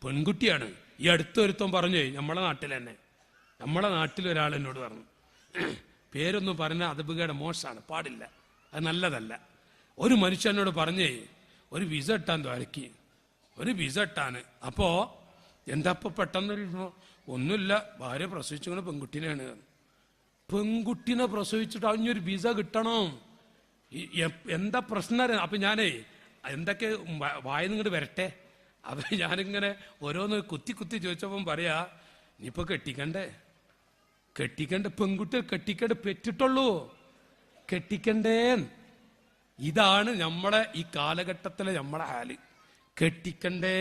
പെൺകുട്ടിയാണ്. ഈ അടുത്തൊരുത്തം പറഞ്ഞു, നമ്മളെ നാട്ടിൽ തന്നെ, നമ്മളെ നാട്ടിൽ ഒരാൾ എന്നോട് പറഞ്ഞു, പേരൊന്നും പറഞ്ഞാൽ അതബുകയുടെ മോശമാണ്, പാടില്ല, അത് നല്ലതല്ല. ഒരു മനുഷ്യനോട് പറഞ്ഞേ, ഒരു വിസ ഇട്ടാൻ ദ്വാരക്കി, ഒരു വിസ ഇട്ടാണ്. അപ്പോ എന്താപ്പോ പെട്ടെന്ന് ഒന്നുമില്ല, ഭാര്യ പ്രസവിച്ചുകൊണ്ട് പെൺകുട്ടീനെയാണ്. പെൺകുട്ടീനെ പ്രസവിച്ചിട്ട് അതിനൊരു വിസ കിട്ടണം, എന്താ പ്രശ്നം? അപ്പൊ ഞാനേ എന്തൊക്കെ വായന്ന് ഇങ്ങോട്ട് വരട്ടെ. അപ്പൊ ഞാനിങ്ങനെ ഓരോന്ന് കുത്തി ചോദിച്ചപ്പം പറയാ, ഇനിയിപ്പോ കെട്ടിക്കണ്ടേ, പെൺകുട്ടികൾ കെട്ടിക്കണ്ടേ, പെറ്റിട്ടുള്ളൂ, കെട്ടിക്കണ്ടേ. ഇതാണ് നമ്മളെ ഈ കാലഘട്ടത്തിലെ നമ്മളെ ഹാല്. കെട്ടിക്കണ്ടേ.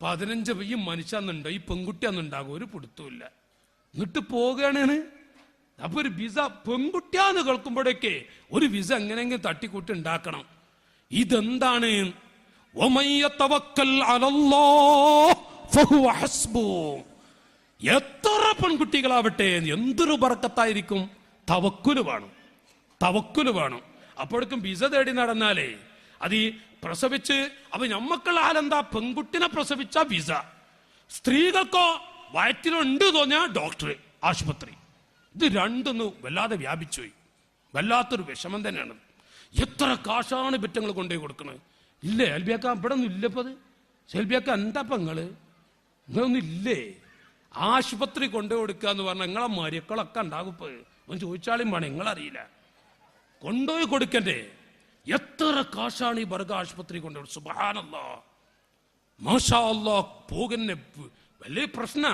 15 ഈ മനുഷ്യന്നുണ്ടോ, ഈ പെൺകുട്ടി അന്നുണ്ടാകും, ഒരു പിടുത്തമില്ല. എന്നിട്ട് പോവുകയാണ്. അപ്പൊ ഒരു വിസ പെൺകുട്ടിയാന്ന് കേൾക്കുമ്പോഴേക്ക് ഒരു വിസ എങ്ങനെയെങ്കിലും തട്ടിക്കൂട്ടി ഉണ്ടാക്കണം. ഇതെന്താണ്? എത്ര പെൺകുട്ടികളാവട്ടെ എന്തൊരു ബർക്കത്തായിരിക്കും. തവക്കുല് വേണം. അപ്പോഴേക്കും വിസ തേടി നടന്നാലേ അത് ഈ പ്രസവിച്ച്, അപ്പൊ നമ്മക്കുള്ള ആലെന്താ, പെൺകുട്ടിനെ പ്രസവിച്ച വിസ, സ്ത്രീകൾക്കോ വയറ്റിലുണ്ട് തോന്നിയ ഡോക്ടർ, ആശുപത്രി. ഇത് രണ്ടൊന്ന് വല്ലാതെ വ്യാപിച്ചുപോയി. വല്ലാത്തൊരു വിഷമം തന്നെയാണ്. എത്ര കാശാണ് ബെറ്റങ്ങൾ കൊണ്ടുപോയി കൊടുക്കുന്നത്. ഇല്ലേ അൽബിയാക്ക, ഇവിടെ ഒന്നും ഇല്ലപ്പത്. സെൽബിയാക്ക, എന്താ നിങ്ങളൊന്നും ഇല്ലേ? ആശുപത്രി കൊണ്ടുപോയി കൊടുക്കുക എന്ന് പറഞ്ഞാൽ നിങ്ങളെ മരിക്കളൊക്കെ ഉണ്ടാകും. ഇപ്പൊ ഒന്ന് ചോദിച്ചാലും വേണം, നിങ്ങളറിയില്ല. കൊണ്ടുപോയി കൊടുക്കണ്ടേ? എത്ര കാശാണ് ഈ ബർഗ ആശുപത്രി കൊണ്ടുപോയി. സുബ്ഹാനല്ലാഹ്, മാഷാ അല്ലാഹ്. പോകുന്ന വലിയ പ്രശ്ന.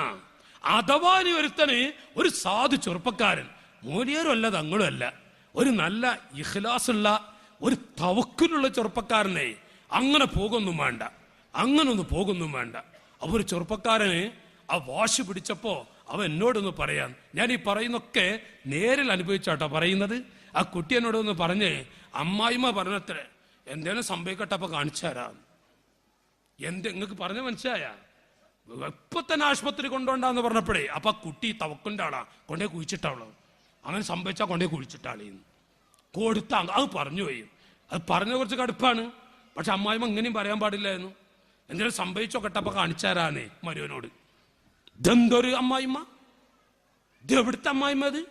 അഥവാ നീ ഒരുത്തന് ഒരു സാധു ചെറുപ്പക്കാരൻ, മൂലിയരും അല്ല തങ്ങളും അല്ല, ഒരു നല്ല ഇഖ്ലാസുള്ള ഒരു തവക്കുലുള്ള ചെറുപ്പക്കാരനെ അങ്ങനെ പോകുന്നു വേണ്ട, അങ്ങനൊന്നും പോകുന്നു വേണ്ട. അപ്പൊ ഒരു ചെറുപ്പക്കാരന് ആ വാശി പിടിച്ചപ്പോ അവൻ എന്നോടൊന്ന് പറയാൻ, ഞാൻ ഈ പറയുന്നൊക്കെ നേരിൽ അനുഭവിച്ചാട്ടോ പറയുന്നത്. ആ കുട്ടി എന്നോടൊന്ന് പറഞ്ഞ്, അമ്മായിമ്മ പറഞ്ഞത്രേ എന്തേലും സംഭവിക്കട്ടെ അപ്പൊ കാണിച്ചു തരാം. നിങ്ങൾക്ക് പറഞ്ഞ മനസ്സിലായ? ഇപ്പൊ തന്നെ ആശുപത്രി കൊണ്ടുപോണ്ടാന്ന് പറഞ്ഞപ്പോഴേ അപ്പൊ ആ കുട്ടി തവക്കുന്റെ ആളാ, കൊണ്ടേ കുഴിച്ചിട്ടാവളോ. അങ്ങനെ സംഭവിച്ചാൽ കൊണ്ടേ കുഴിച്ചിട്ടാളേന്ന് കൊടുത്ത അത് പറഞ്ഞു പോയി. അത് പറഞ്ഞ കുറച്ച് കടുപ്പാണ്. പക്ഷെ അമ്മായിമ്മ ഇങ്ങനെയും പറയാൻ പാടില്ലായിരുന്നു. എന്തെങ്കിലും സംഭവിച്ചോക്കട്ടെ അപ്പൊ കാണിച്ചു തരാന്നേ മരുവനോട്. ഇതെന്തൊരു അമ്മായിമ്മ, ഇത് എവിടുത്തെ അമ്മായിമ്മ ഇത്?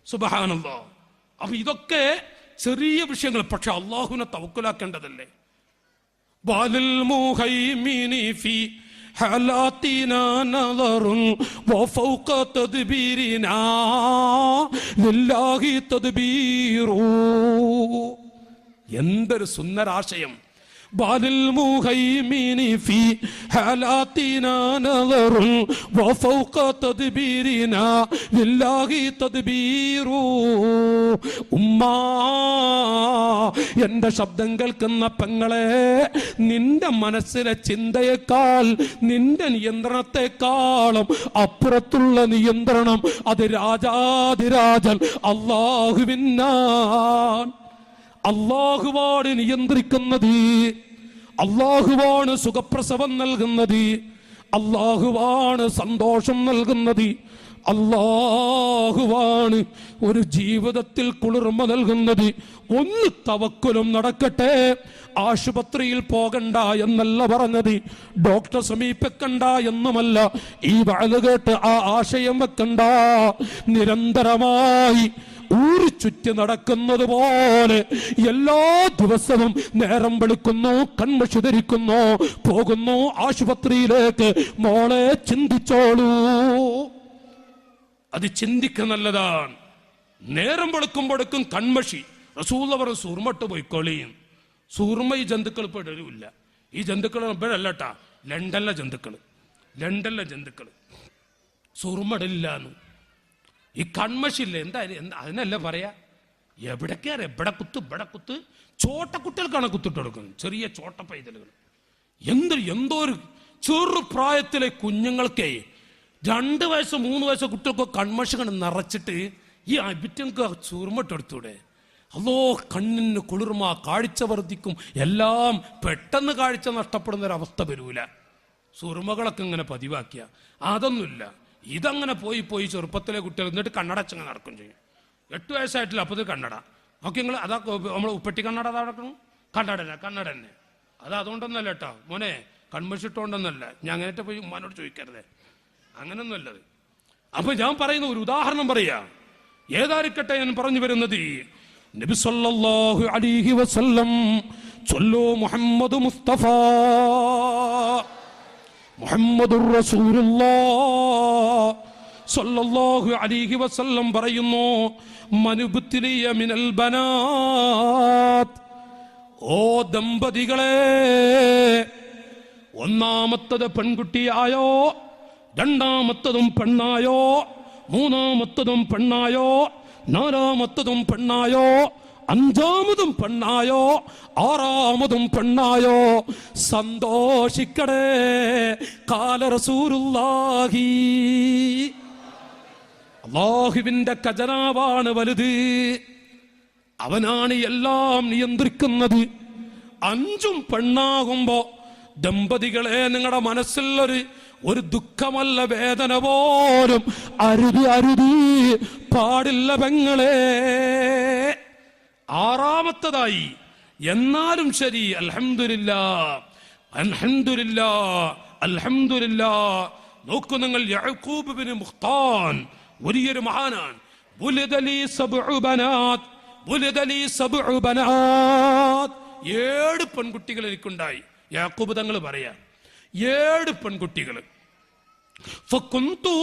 സുബ്ഹാനല്ലാഹ്. അപ്പൊ ഇതൊക്കെ ചെറിയ വിഷയങ്ങൾ, പക്ഷെ അള്ളാഹുവിനെ തവക്കുലാക്കേണ്ടതല്ലേ. ബാലിൽ മുഹൈമിനി ഫി حالاتنا نظر وفوق تدبيرنا لله تدبير. എന്തൊരു സുന്ദരാശയം. ബാലിൽ മുഹൈമിനി ഫി حالاتنا نظر وفوق تدبيرنا لله تدبير. ഉമ്മാ, എന്റെ ശബ്ദം കേൾക്കുന്ന പെങ്ങളെ, നിന്റെ മനസ്സിലെ ചിന്തയേക്കാൾ, നിന്റെ നിയന്ത്രണത്തെക്കാളും അപ്പുറത്തുള്ള നിയന്ത്രണം അത് രാജാധിരാജൻ അല്ലാഹുവിനാണ്. അല്ലാഹുവാണ് നിയന്ത്രിക്കുന്നത്, അല്ലാഹുവാണ് സുഖപ്രസവം നൽകുന്നത്, അല്ലാഹുവാണ് സന്തോഷം നൽകുന്നത്, അല്ലാഹുവാണ് ഒരു ജീവിതത്തിൽ കുളിർമ നൽകുന്നത്. ഒന്ന് തവക്കുലും നടക്കട്ടെ. ആശുപത്രിയിൽ പോകണ്ട എന്നല്ല പറഞ്ഞത്, ഡോക്ടറെ സമീപിക്കണ്ട എന്നുമല്ല. ഈ വഅദ് കേട്ട് ആ ആശയം വെക്കണ്ട. നിരന്തരമായി ഊരി ചുറ്റി നടക്കുന്നത് പോലെ എല്ലാ ദിവസവും നേരം വെളുക്കുന്നു, കൺമഷി ധരിക്കുന്നു, പോകുന്നു ആശുപത്രിയിലേക്ക്. മോളെ ചിന്തിച്ചോളൂ, അത് ചിന്തിക്ക നല്ലതാണ്. നേരം വെളുക്കുമ്പോഴേക്കും കൺമഷി. റസൂൽ അവർ സൂർമട്ട് പോയിക്കോളിയും. സൂർമ ഈ ജന്തുക്കൾ ഇപ്പോൾ ഇടരുമില്ല. ഈ ജന്തുക്കൾ ഇപ്പോഴല്ലട്ടാ, ലണ്ടനിലെ ജന്തുക്കൾ സൂർമടില്ലാന്ന്. ഈ കൺമഷില്ല, എന്താ അതിനല്ല പറയാ, എവിടെ കുത്ത് ചോട്ടക്കുട്ടികൾക്കാണ് കുത്തിട്ട് കൊടുക്കുന്നത്. ചെറിയ ചോട്ട പൈതലുകൾ. എന്തോ ഒരു ചെറുപ്രായത്തിലെ കുഞ്ഞുങ്ങൾക്ക് 2 വയസ്സ് 3 വയസ്സ് കുട്ടികൾക്ക് കൺമഷി കണ്ട് നിറച്ചിട്ട് ഈ അബിറ്റങ്ങൾക്ക് ചൂർമട്ടെടുത്തൂടെ? അല്ലോ, കണ്ണിന് കുളിർമ, കാഴ്ച വർദ്ധിക്കും, എല്ലാം പെട്ടെന്ന് കാഴ്ച നഷ്ടപ്പെടുന്ന ഒരവസ്ഥ വരൂല. സുറുമകളൊക്കെ ഇങ്ങനെ പതിവാക്കിയ അതൊന്നുമില്ല. ഇതങ്ങനെ പോയി ചെറുപ്പത്തിലെ കുട്ടികൾ എന്നിട്ട് കണ്ണടച്ചങ്ങനെ നടക്കും ചെയ്യും. 8 വയസ്സായിട്ടില്ല അപ്പത് കണ്ണട. ഓക്കെ, നിങ്ങൾ അതാ നമ്മൾ ഉപ്പെട്ടി കണ്ണട നടക്കണം. കണ്ണട തന്നെ അത് അതുകൊണ്ടൊന്നല്ല കേട്ടോ മോനെ, കൺമഷിട്ടുകൊണ്ടൊന്നല്ല. ഞാൻ അങ്ങനത്തെ പോയി ഉമ്മാനോട് ചോദിക്കരുതേ, അങ്ങനൊന്നുമല്ലത്. അപ്പൊ ഞാൻ പറയുന്ന ഒരു ഉദാഹരണം പറയാ. ഏതായിരിക്കട്ടെ ഞാൻ പറഞ്ഞു വരുന്നത്, നബി സല്ലല്ലാഹു അലൈഹി വസല്ലം ചൊല്ലു മുഹമ്മദ് മുസ്തഫ മുഹമ്മദുർ റസൂലുള്ളാഹ് സല്ലല്ലാഹു അലൈഹി വസല്ലം പറയുന്നു, മനുബ്തിലിയ മിനൽ ബനാത്ത്. ഓ ദമ്പതികളെ, ഒന്നാമത്തത് പെൺകുട്ടിയായോ, രണ്ടാമത്തതും പെണ്ണായോ, മൂന്നാമത്തതും പെണ്ണായോ, നാലാമത്തതും പെണ്ണായോ, അഞ്ചാമതും പെണ്ണായോ, ആറാമതും പെണ്ണായോ, സന്തോഷിക്കടേ. ഖാല റസൂലുള്ളാഹി. അല്ലാഹുവിന്റെ ഖജനാവാണ് വലുത്, അവനാണ് എല്ലാം നിയന്ത്രിക്കുന്നത്. 5 പെണ്ണാകുമ്പോ ദമ്പതികളെ, നിങ്ങളുടെ മനസ്സിൽ ഒരു ദുഃഖമല്ല, വേദന പോലും അരുതി പാടില്ല പെങ്ങളെ. 6ാമത്തതായി എന്നാലും ശരി, അൽഹംദുലില്ലാ. നോക്കൂ നിങ്ങൾ, യഅഖൂബ് ബിൻ മുഖ്താൻ വലിയൊരു മഹാനാണ്. ബുലിദലി സബ്ഉ ബനാത് 7 പെൺകുട്ടികൾ എനിക്കുണ്ടായി. യാക്കൂബ് തങ്ങൾ പറയാ, 7 പെൺകുട്ടികൾ. ഫകുന്തു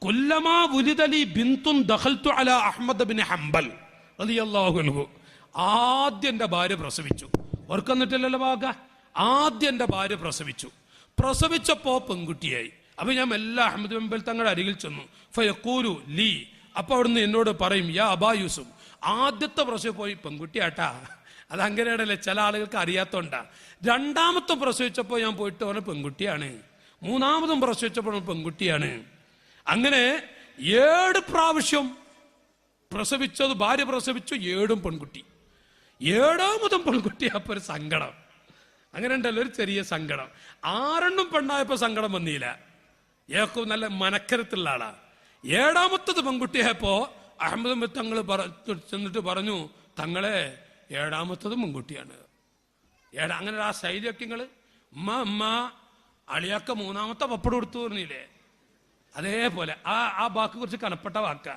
കുല്ലമാ വുലിദലി ബിൻതുൻ ദഖൽതു അലാ അഹ്മദ് ബിൻ ഹംബൽ റളിയല്ലാഹു അൻഹു. ആദ്യം എൻ്റെ ഭാര്യ പ്രസവിച്ചു. ഓർക്കുന്നിട്ടില്ലല്ലോ ഭാഗ. ആദ്യം എൻ്റെ ഭാര്യ പ്രസവിച്ചപ്പോ പെൺകുട്ടിയായി. അപ്പൊ ഞാൻ എല്ലാ അഹമ്മദ് ബിൻ തങ്ങളുടെ അരികിൽ ചെന്നു. ഫയഖൂലു ലീ, അപ്പൊ അവിടുന്ന് എന്നോട് പറയും, യാ അബാ യൂസുഫ്, ആദ്യത്തെ പ്രസവം പോയി പെൺകുട്ടിയാട്ടാ. അതങ്ങനെയാണല്ലേ, ചില ആളുകൾക്ക് അറിയാത്തോണ്ടാ. രണ്ടാമത്തെ പ്രസവിച്ചപ്പോൾ ഞാൻ പോയിട്ട് പറഞ്ഞ പെൺകുട്ടിയാണ്, മൂന്നാമതും പ്രസവിച്ചപ്പോൾ പെൺകുട്ടിയാണ്. അങ്ങനെ 7 പ്രാവശ്യം പ്രസവിച്ചത്, ഭാര്യ പ്രസവിച്ചു, 7ഉം പെൺകുട്ടി. 7ാമതും പെൺകുട്ടി. അപ്പൊ ഒരു സങ്കടം, അങ്ങനെ ഉണ്ടല്ലോ ഒരു ചെറിയ സങ്കടം. 6 പെണ്ണായപ്പോ സങ്കടം വന്നില്ല. ഏക്കും നല്ല മനക്കരത്തുള്ള ആളാ. 7ാമത്തത് പെൺകുട്ടിയായപ്പോ അഹമ്മദ് ബിൻ തങ്ങൾ ചെന്നിട്ട് പറഞ്ഞു, തങ്ങളെ 7ാമത്തത് പെൺകുട്ടിയാണ്. അങ്ങനെ ആ ശൈലിയൊക്കെ നിങ്ങള് ഉമ്മ അളിയാക്ക 3ാമത്തെ പപ്പടം കൊടുത്തു പറഞ്ഞില്ലേ, അതേപോലെ ആ വാക്ക് കുറിച്ച് കനപ്പെട്ട വാക്കാ.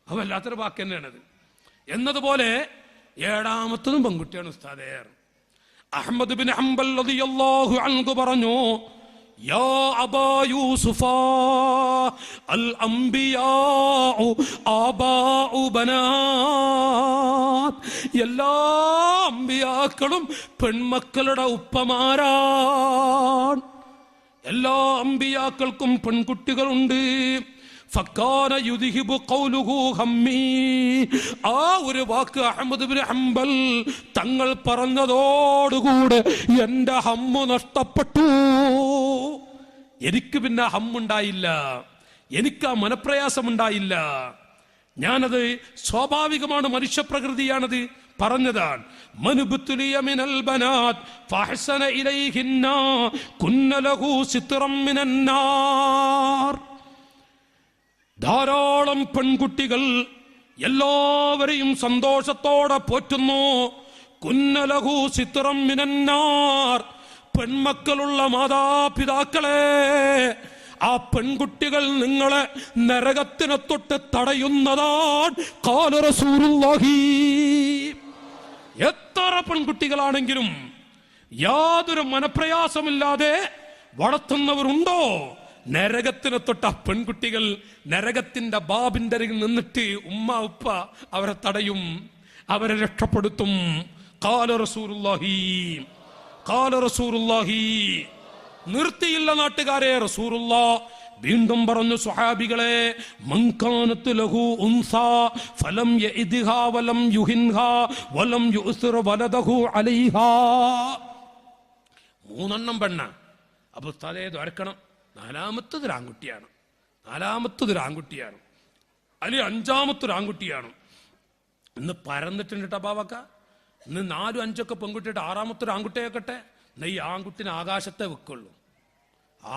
അത് വല്ലാത്തൊരു വാക്ക് തന്നെയാണത്. എന്നതുപോലെ 7ാമത്തതും പെൺകുട്ടിയാണ് ഉസ്താദേ. അഹ്മദ് ബിൻ ഹംബൽ റളിയല്ലാഹു അൻഹു പറഞ്ഞു, യാ അബാ യൂസുഫ അൽ അംബിയാഉ ആബാഉ ബനാത്, എല്ലാ അംബിയാക്കളും പെൺമക്കളുടെ ഉപ്പമാരാണ്. എല്ലാ അംബിയാക്കൾക്കും പെൺകുട്ടികളുണ്ട്. ഫക്കാന യുദ്ഹിബു ഖൗലുഹു ഹമ്മി, ആ ഒരു വാക്ക് അഹ്മദ് ബിൻ ഹംബൽ തങ്ങൾ പറഞ്ഞതോടുകൂടെ എന്റെ ഹമ്മ് നഷ്ടപ്പെട്ടു. എനിക്ക് പിന്നെ ഹമ്മുണ്ടായില്ല, എനിക്ക് ആ മനപ്രയാസമുണ്ടായില്ല. ഞാനത് സ്വാഭാവികമാണ്, മനുഷ്യപ്രകൃതിയാണത് പറഞ്ഞതാണ്. മനുബ്തുലിയ മിനൽ ബനാത് ഫഹസന ഇലൈഹിന്ന കുന്ന ലഹു സിത്റം മിനൻ നാർ. ധാരാളം പെൺകുട്ടികൾ എല്ലാവരെയും സന്തോഷത്തോടെ പോറ്റുന്നു. കുന്ന ലഹു സിത്റം മിനൻ നാർ, പെൺമക്കളുള്ള മാതാപിതാക്കളെ, ആ പെൺകുട്ടികൾ നിങ്ങളെ നരകത്തിനെ തൊട്ട് തടയുന്നതാണ്. ഖാല റസൂലുള്ളാഹി. എത്ര പെൺകുട്ടികളാണെങ്കിലും യാതൊരു മനപ്രയാസമില്ലാതെ വളർത്തുന്നവരുണ്ടോ? നരകത്തിനെ തൊട്ട പെൺകുട്ടികൾ നരകത്തിന്റെ ബാബിന്റെ അരികിൽ നിന്നിട്ട് ഉമ്മ ഉപ്പ അവരെ തടയും, അവരെ രക്ഷപ്പെടുത്തും. ഖാല റസൂലുള്ളാഹി, ഖാല റസൂലുള്ളാഹി. നിർത്തിയില്ല നാട്ടുകാരെ, റസൂലുള്ളാഹ് വീണ്ടും പറഞ്ഞു, സ്വഹാബികളെ, മൻകാനത്ത് ലഹു ഉൻസാ ഫലം യഇദ്ഹാ വലം യുഹിൻഹാ വലം യുസ്ർ വലദഹു അലൈഹാ. 3 പെണ്ണ. അപ്പൊ തലേ ദ്വാരക്കണം, 4ാമത്തതൊരു ആൺകുട്ടിയാണ്, 4ാമത്തതൊരു ആൺകുട്ടിയാണ്, അല്ലെങ്കിൽ 5ാമത്തൊരു ആൺകുട്ടിയാണ്. ഇന്ന് പരന്നിട്ടുണ്ട് ടബാവക്ക. ഇന്ന് 4, 5 പെൺകുട്ടിയിട്ട് 6ാമത്തൊരു ആൺകുട്ടിയാക്കട്ടെ, എന്നാ ഈ ആൺകുട്ടിനെ ആകാശത്തെ വെക്കുള്ളൂ.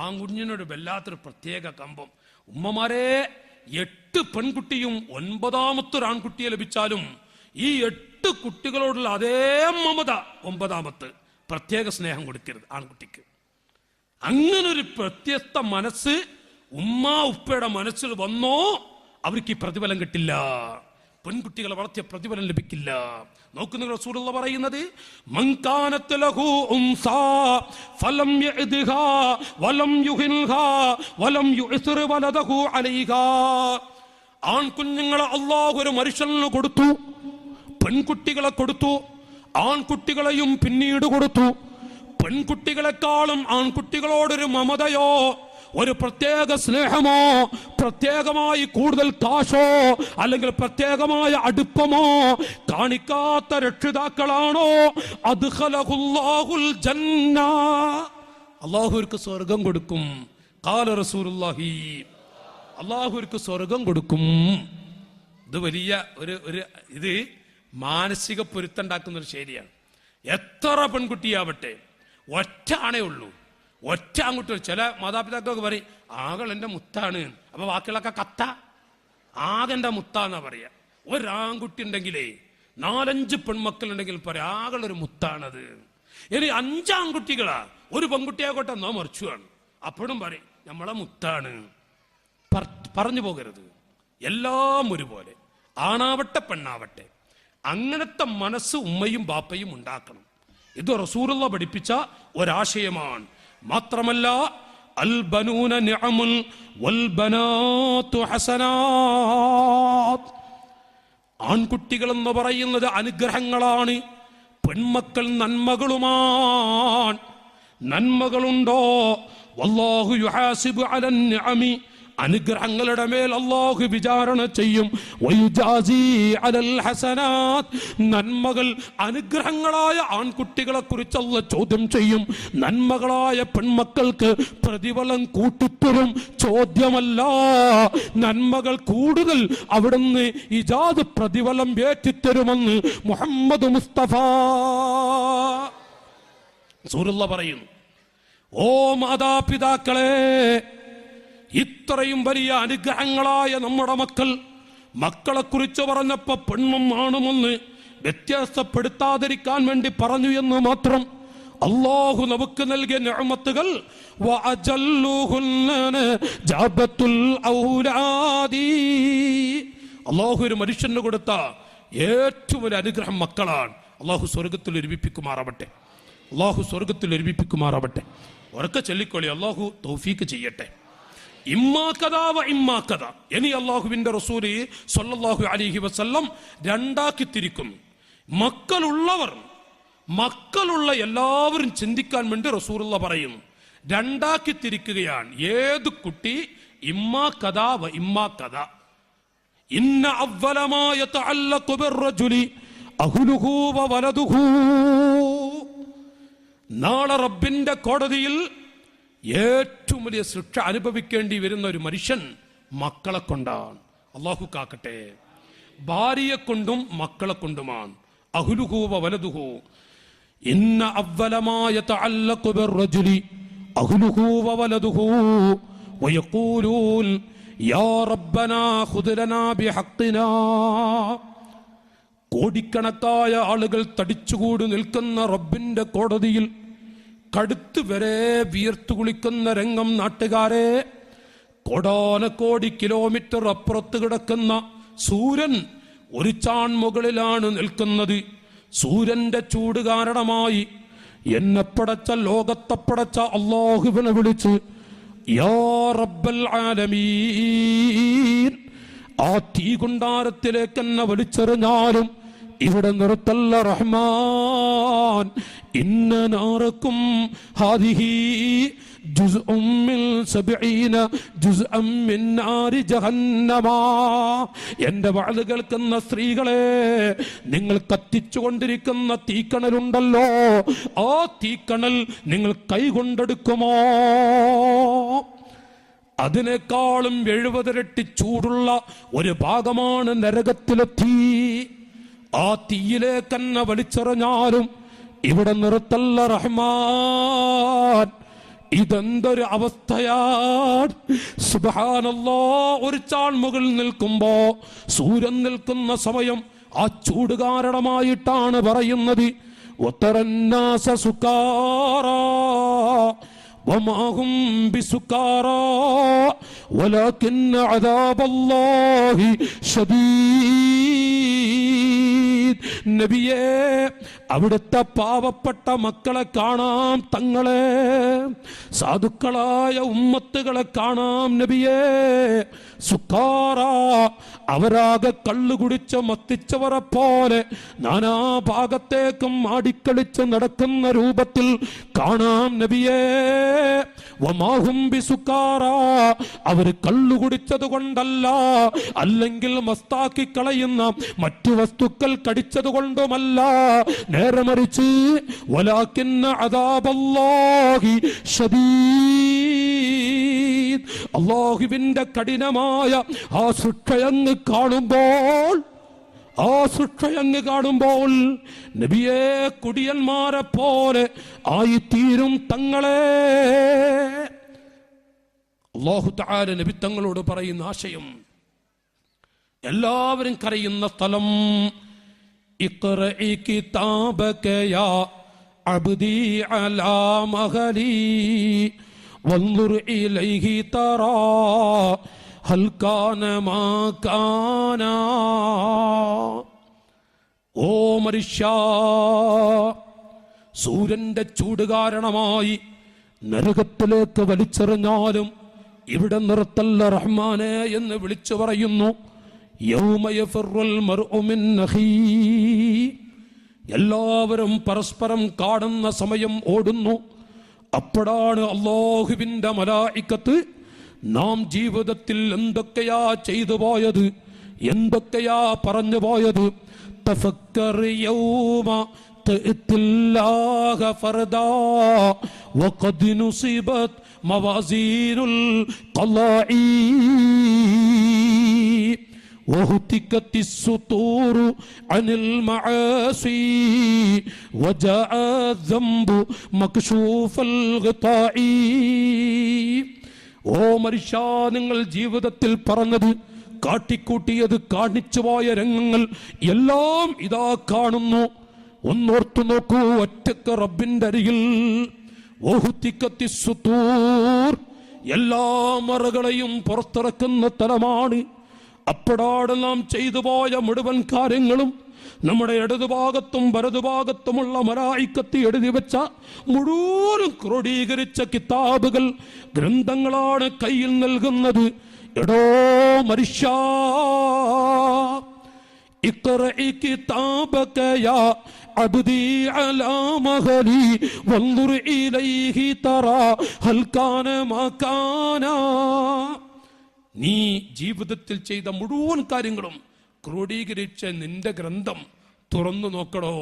ആൺകുഞ്ഞിനോട് വല്ലാത്തൊരു പ്രത്യേക കമ്പം. ഉമ്മമാരെ, 8 പെൺകുട്ടിയും 9ാമത്തൊരു ആൺകുട്ടിയെ ലഭിച്ചാലും ഈ 8 കുട്ടികളോടുള്ള അതേ മമത 9ാമത്ത് പ്രത്യേക സ്നേഹം കൊടുക്കരുത് ആൺകുട്ടിക്ക്. അങ്ങനൊരു വ്യത്യസ്ത മനസ്സ് ഉമ്മ ഉപ്പയുടെ മനസ്സിൽ വന്നോ അവർക്ക് ഈ പ്രതിഫലം കിട്ടില്ല, പെൺകുട്ടികളെ വളർത്തിയ പ്രതിഫലം ലഭിക്കില്ല. നോക്കുന്ന റസൂലുള്ളാഹി പറയുന്നത്, മൻകാനത്ത് ലഹു ഉൻസാ ഫലം യഅദ്ഹാ വലം യുഹിൻഹാ വലം യുസ്ർ വലദഹു അലൈഹാ. ആൺകുഞ്ഞുങ്ങളെ അല്ലാഹു ഒരു മനുഷ്യന് കൊടുത്തു, പെൺകുട്ടികളെ കൊടുത്തു, ആൺകുട്ടികളെയും പിന്നീട് കൊടുത്തു. പെൺകുട്ടികളെക്കാളും ആൺകുട്ടികളോടൊരു മമതയോ ഒരു പ്രത്യേക സ്നേഹമോ പ്രത്യേകമായി കൂടുതൽ കാശോ അല്ലെങ്കിൽ പ്രത്യേകമായ അടുപ്പമോ കാണിക്കാത്ത രക്ഷിതാക്കളാണോ അദ്ഖലഹുല്ലാഹുൽ ജന്ന, അല്ലാഹുവിற்கு സ്വർഗ്ഗം കൊടുക്കും. ഖാല റസൂലുള്ളാഹി, അല്ലാഹുവിற்கு സ്വർഗ്ഗം കൊടുക്കും. ഇത് വലിയ ഒരു ഇത് മാനസിക പൊരുത്തണ്ടാക്കുന്ന ഒരു ശൈലിയാണ്. എത്ര പെൺകുട്ടിയാവട്ടെ, ഒറ്റ ആണേ ഉള്ളൂ, ഒറ്റ ആൺകുട്ടി. ചില മാതാപിതാക്കളൊക്കെ പറയും, ആകൾ എൻ്റെ മുത്താണ്. അപ്പൊ ബാക്കിയുള്ളൊക്കെ കത്ത, ആകെൻ്റെ മുത്താന്നാ പറയാ. ഒരാൺകുട്ടി ഉണ്ടെങ്കിലേ 4-5 പെൺമക്കളുണ്ടെങ്കിൽ പറയാം ആകളൊരു മുത്താണത്. ഇനി 5 ആൺകുട്ടികളാ, ഒരു പെൺകുട്ടിയാകട്ടെ എന്നാ മറിച്ചുവാണ്, അപ്പോഴും പറയും നമ്മളെ മുത്താണ്. പറഞ്ഞു പോകരുത്. എല്ലാം ഒരുപോലെ, ആണാവട്ടെ പെണ്ണാവട്ടെ, അങ്ങനത്തെ മനസ്സ് ഉമ്മയും ബാപ്പയും ഉണ്ടാക്കണം. ഇത് റസൂലുള്ളാഹി പഠിപ്പിച്ച ഒരാശയമാണ്. മാത്രമല്ല, അൽ ബനൂന നിഅമുൽ വൽ ബനാതു ഹസനാത്ത്, ആൺകുട്ടികൾ എന്ന് പറയുന്നത് അനുഗ്രഹങ്ങളാണ്, പെൺമക്കൾ നന്മകളുമാണ്. നന്മകളുണ്ടോ വല്ലാഹു യുഹാസിബു അലൻ നിഅമി, അനുഗ്രഹങ്ങളുടെ മേൽ അല്ലാഹു വിചാരണ ചെയ്യും. വയുജാസി അലൽ ഹസനാത്ത്, നന്മകൾ അനുഗ്രഹങ്ങളായ ആൺകുട്ടികളെ കുറിച്ച് അല്ലാഹു ചോദ്യം ചെയ്യും. നന്മകളായ പെൺമക്കൾക്ക് പ്രതിഫലം കൂട്ടിത്തരും. ചോദ്യമല്ല, നന്മകൾ കൂടുതൽ അവിടുന്ന് ഇജാദ് പ്രതിഫലം ഏറ്റിത്തരുമെന്ന് മുഹമ്മദ് മുസ്തഫ റസൂലുള്ളാഹി പറയുന്നു. ഓ മാതാപിതാക്കളെ, ഇത്രയും വലിയ അനുഗ്രഹങ്ങളായ നമ്മുടെ മക്കളെ കുറിച്ച് പറഞ്ഞപ്പോ പെണ്ണും ആണുമെന്ന് വ്യത്യാസപ്പെടുത്താതിരിക്കാൻ വേണ്ടി പറഞ്ഞു എന്ന് മാത്രം. അല്ലാഹു നമുക്ക് നൽകിയ നിഅമത്തുകൾ അല്ലാഹു ഒരു മനുഷ്യന് കൊടുത്ത ഏറ്റവും വലിയ അനുഗ്രഹം മക്കളാണ്. അല്ലാഹു സ്വർഗത്തിൽ ഒരുമിപ്പിക്കുമാറാവട്ടെ. അല്ലാഹു സ്വർഗത്തിൽ ഒരുമിപ്പിക്കുമാറാവട്ടെ. ഉറക്കെ ചൊല്ലിക്കൊള്ളി, അല്ലാഹു തൗഫീക്ക് ചെയ്യട്ടെ. ഇമ്മാ കദാ വ ഇമ്മാ കദാ. ഇനി അല്ലാഹുവിന്റെ റസൂൽ സ്വല്ലല്ലാഹു അലൈഹി വസല്ലം രണ്ടാക്കി തിരിക്കുന്നു. മക്കളുള്ള എല്ലാവരും ചിന്തിക്കാൻ വേണ്ടി റസൂലുള്ളാഹി പറയുന്നു. രണ്ടാക്കി തിരിക്കുകയാണ്. ഏത് കുട്ടി? ഇമ്മാ കദാ വ ഇമ്മാ കദാ. ഇന്ന അവ്വല മാ യതഅല്ലഖു ബിർറജുലി അഹ്ലുഹു വ വലദുഹു. നാളെ റബ്ബിന്റെ കോടതിയിൽ ഏറ്റവും വലിയ ശിക്ഷ അനുഭവിക്കേണ്ടി വരുന്ന ഒരു മനുഷ്യൻ മക്കളെ കൊണ്ടാണ്. അല്ലാഹു കാക്കട്ടെ. ഭാര്യയെ കൊണ്ടും മക്കളെ കൊണ്ടുമാണ്. അഹ്ലുഹു വ വലദുഹു. ഇന്ന അവ്വല മാ യതഅല്ലഖു ബിർറജുലി അഹ്ലുഹു വ വലദുഹു വയഖൂലൂൻ യാ റബ്ബനാ ഖുദ് ലനാ ബിഹഖ്നാ. കോടിക്കണക്കായ ആളുകൾ തടിച്ചുകൂടി നിൽക്കുന്ന റബ്ബിന്റെ കോടതിയിൽ കടുത്ത് വരെ വിയർത്തു കുളിക്കുന്ന രംഗം നാട്ടുകാരെ. കോടാനക്കോടി കിലോമീറ്റർ അപ്പുറത്ത് കിടക്കുന്ന സൂര്യൻ ഒരു ചാൺ മുകളിലാണ് നിൽക്കുന്നത്. സൂര്യന്റെ ചൂട് കാരണമായി എന്നെ പടച്ച, ലോകത്തെ പടച്ച അല്ലാഹുവിനെ വിളിച്ച് യാ റബ്ബൽ ആലമീൻ, ആ തീ കുണ്ടാരത്തിലേക്ക് എന്നെ വലിച്ചെറിഞ്ഞാലും ഇവിടെ നിർത്തല്ല റഹ്മാൻ. ഇന്ന നാറക്കും ഹാദിഹി ജുസ്ഉം മിൻ 70 ജുസ്അം മിൻ നാരി ജഹന്നമ. എന്റെ വാള് കേൾക്കുന്ന സ്ത്രീകളെ, നിങ്ങൾ കത്തിച്ചുകൊണ്ടിരിക്കുന്ന തീക്കണലുണ്ടല്ലോ, ആ തീക്കണൽ നിങ്ങൾ കൈകൊണ്ടെടുക്കുമോ? അതിനേക്കാളും 70 ഇരട്ടി ചൂടുള്ള ഒരു ഭാഗമാണ് നരകത്തിലെ തീ. ആ തീയിലേക്ക് എന്നെ വലിച്ചെറിഞ്ഞാലും ഇവിടെ നിർത്തല്ല റഹ്മാൻ. ഇതെന്തൊരു അവസ്ഥയാണ്! സുബ്ഹാനല്ലാഹ്. ഒരു ചാൺമുകളിൽ നിൽക്കുമ്പോ സൂര്യൻ നിൽക്കുന്ന സമയം ആ ചൂട് കാരണമായിട്ടാണ് പറയുന്നത്. വതറന്നാസ സുകാറാ വമാ ഹും ബിസുകാറാ വലാകിന്ന അദാബല്ലാഹി ശദീദ്. നബിയേ, അവിടുത്തെ പാവപ്പെട്ട മക്കളെ കാണാം തങ്ങളെ, സാധുക്കളായ ഉമ്മത്തുകളെ കാണാം നബിയേ. സുക്കാറ, അവരാകെ കള്ളു കുടിച്ച് മത്തിച്ചവരെ പോലെ നാനാഭാഗത്തേക്കും ആടിക്കളിച്ച് നടക്കുന്ന രൂപത്തിൽ കാണാം നബിയേ. വമാഹും ബിസുക്കാറ, അവർ കള്ളു കുടിച്ചത് കൊണ്ടല്ല, അല്ലെങ്കിൽ മസ്താക്കി കളയുന്ന മറ്റു വസ്തുക്കൾ കടിച്ചത് കൊണ്ടുമല്ല, നേരെ മറിച്ച് വലാകിന്ന അദാബല്ലാഹി ശദീദ്. അല്ലാഹുവിന്റെ കഠിനമായ ആ ശിക്ഷയങ്ങ് കാണുമ്പോൾ നബിയെ, കുടിയന്മാരെ പോലെ ആയിത്തീരും തങ്ങളെ. അല്ലാഹു തആല നബി തങ്ങളോട് പറയുന്ന ആശയം എല്ലാവരും കരയുന്ന സ്ഥലം. ഇഖ്റഇ കിതാബക യാ അബ്ദി അലാ മഹലി വൻദുർ ഇലൈഹി തറാ ഹൽ കാന മാ കാന. ഓ മനുഷ്യ, സൂര്യന്റെ ചൂട് കാരണമായി നരകത്തിലേക്ക് വലിച്ചെറിഞ്ഞാലും ഇവിടെ നിർത്തല്ല റഹ്മാനെ എന്ന് വിളിച്ചു പറയുന്നു. യൗമ യഫിറുൽ മർഉ മിൻ അഖീ. എല്ലാവരും പരസ്പരം കാണുന്ന സമയം ഓടുന്നു. അപ്പോഴാണ് അല്ലാഹുവിന്റെ മലായികത്ത് നാം ജീവിതത്തിൽ എന്തൊക്കെയാ ചെയ്തു പോയത്, എന്തൊക്കെയാ പറഞ്ഞു പോയത്, തഫക്കർ യൗമ തഅത്തില്ലാഹ ഫർദാ വഖദ് നുസിബത് മവാസീനുൽ ഖലാഇ وهتكت السطور عن المعاصي وجاء الذنب مكشوف الغطاء. ഓ മനുഷ്യ, നിങ്ങൾ ജീവിതത്തിൽ പറഞ്ഞത്, കാട്ടിക്കൂട്ടിയത്, കാണിച്ചുപോയ രംഗങ്ങൾ എല്ലാം ഇതാ കാണുന്നു. ഒന്നോർത്തു നോക്കൂ, ഒറ്റക്ക് റബ്ബിന്റെ അരികിൽ വഹുതിക്കത്തി സുതൂർ, എല്ലാ മറകളെയും പുറത്തിറക്കുന്ന തലമാണ്. അപ്പോഴാണ് നാം ചെയ്തു പോയ മുഴുവൻ കാര്യങ്ങളും നമ്മുടെ ഇടതുഭാഗത്തും വലതുഭാഗത്തുമുള്ള മലായികത്ത് എഴുതി വെച്ച മുഴുവനും ക്രോഡീകരിച്ച കിതാബുകൾ, ഗ്രന്ഥങ്ങളാണ് കയ്യിൽ നൽകുന്നത്. എടോ മനുഷ്യ, ഇഖ്റഇ കിതാബക യാ അബ്ദി അലാ മഹലി വൻദുർ ഇലൈഹി തറാ ഹൽ കാന മാ കാന. നീ ജീവിതത്തിൽ ചെയ്ത മുഴുവൻ കാര്യങ്ങളും ക്രോഡീകരിച്ച നിന്റെ ഗ്രന്ഥം തുറന്നു നോക്കടോ.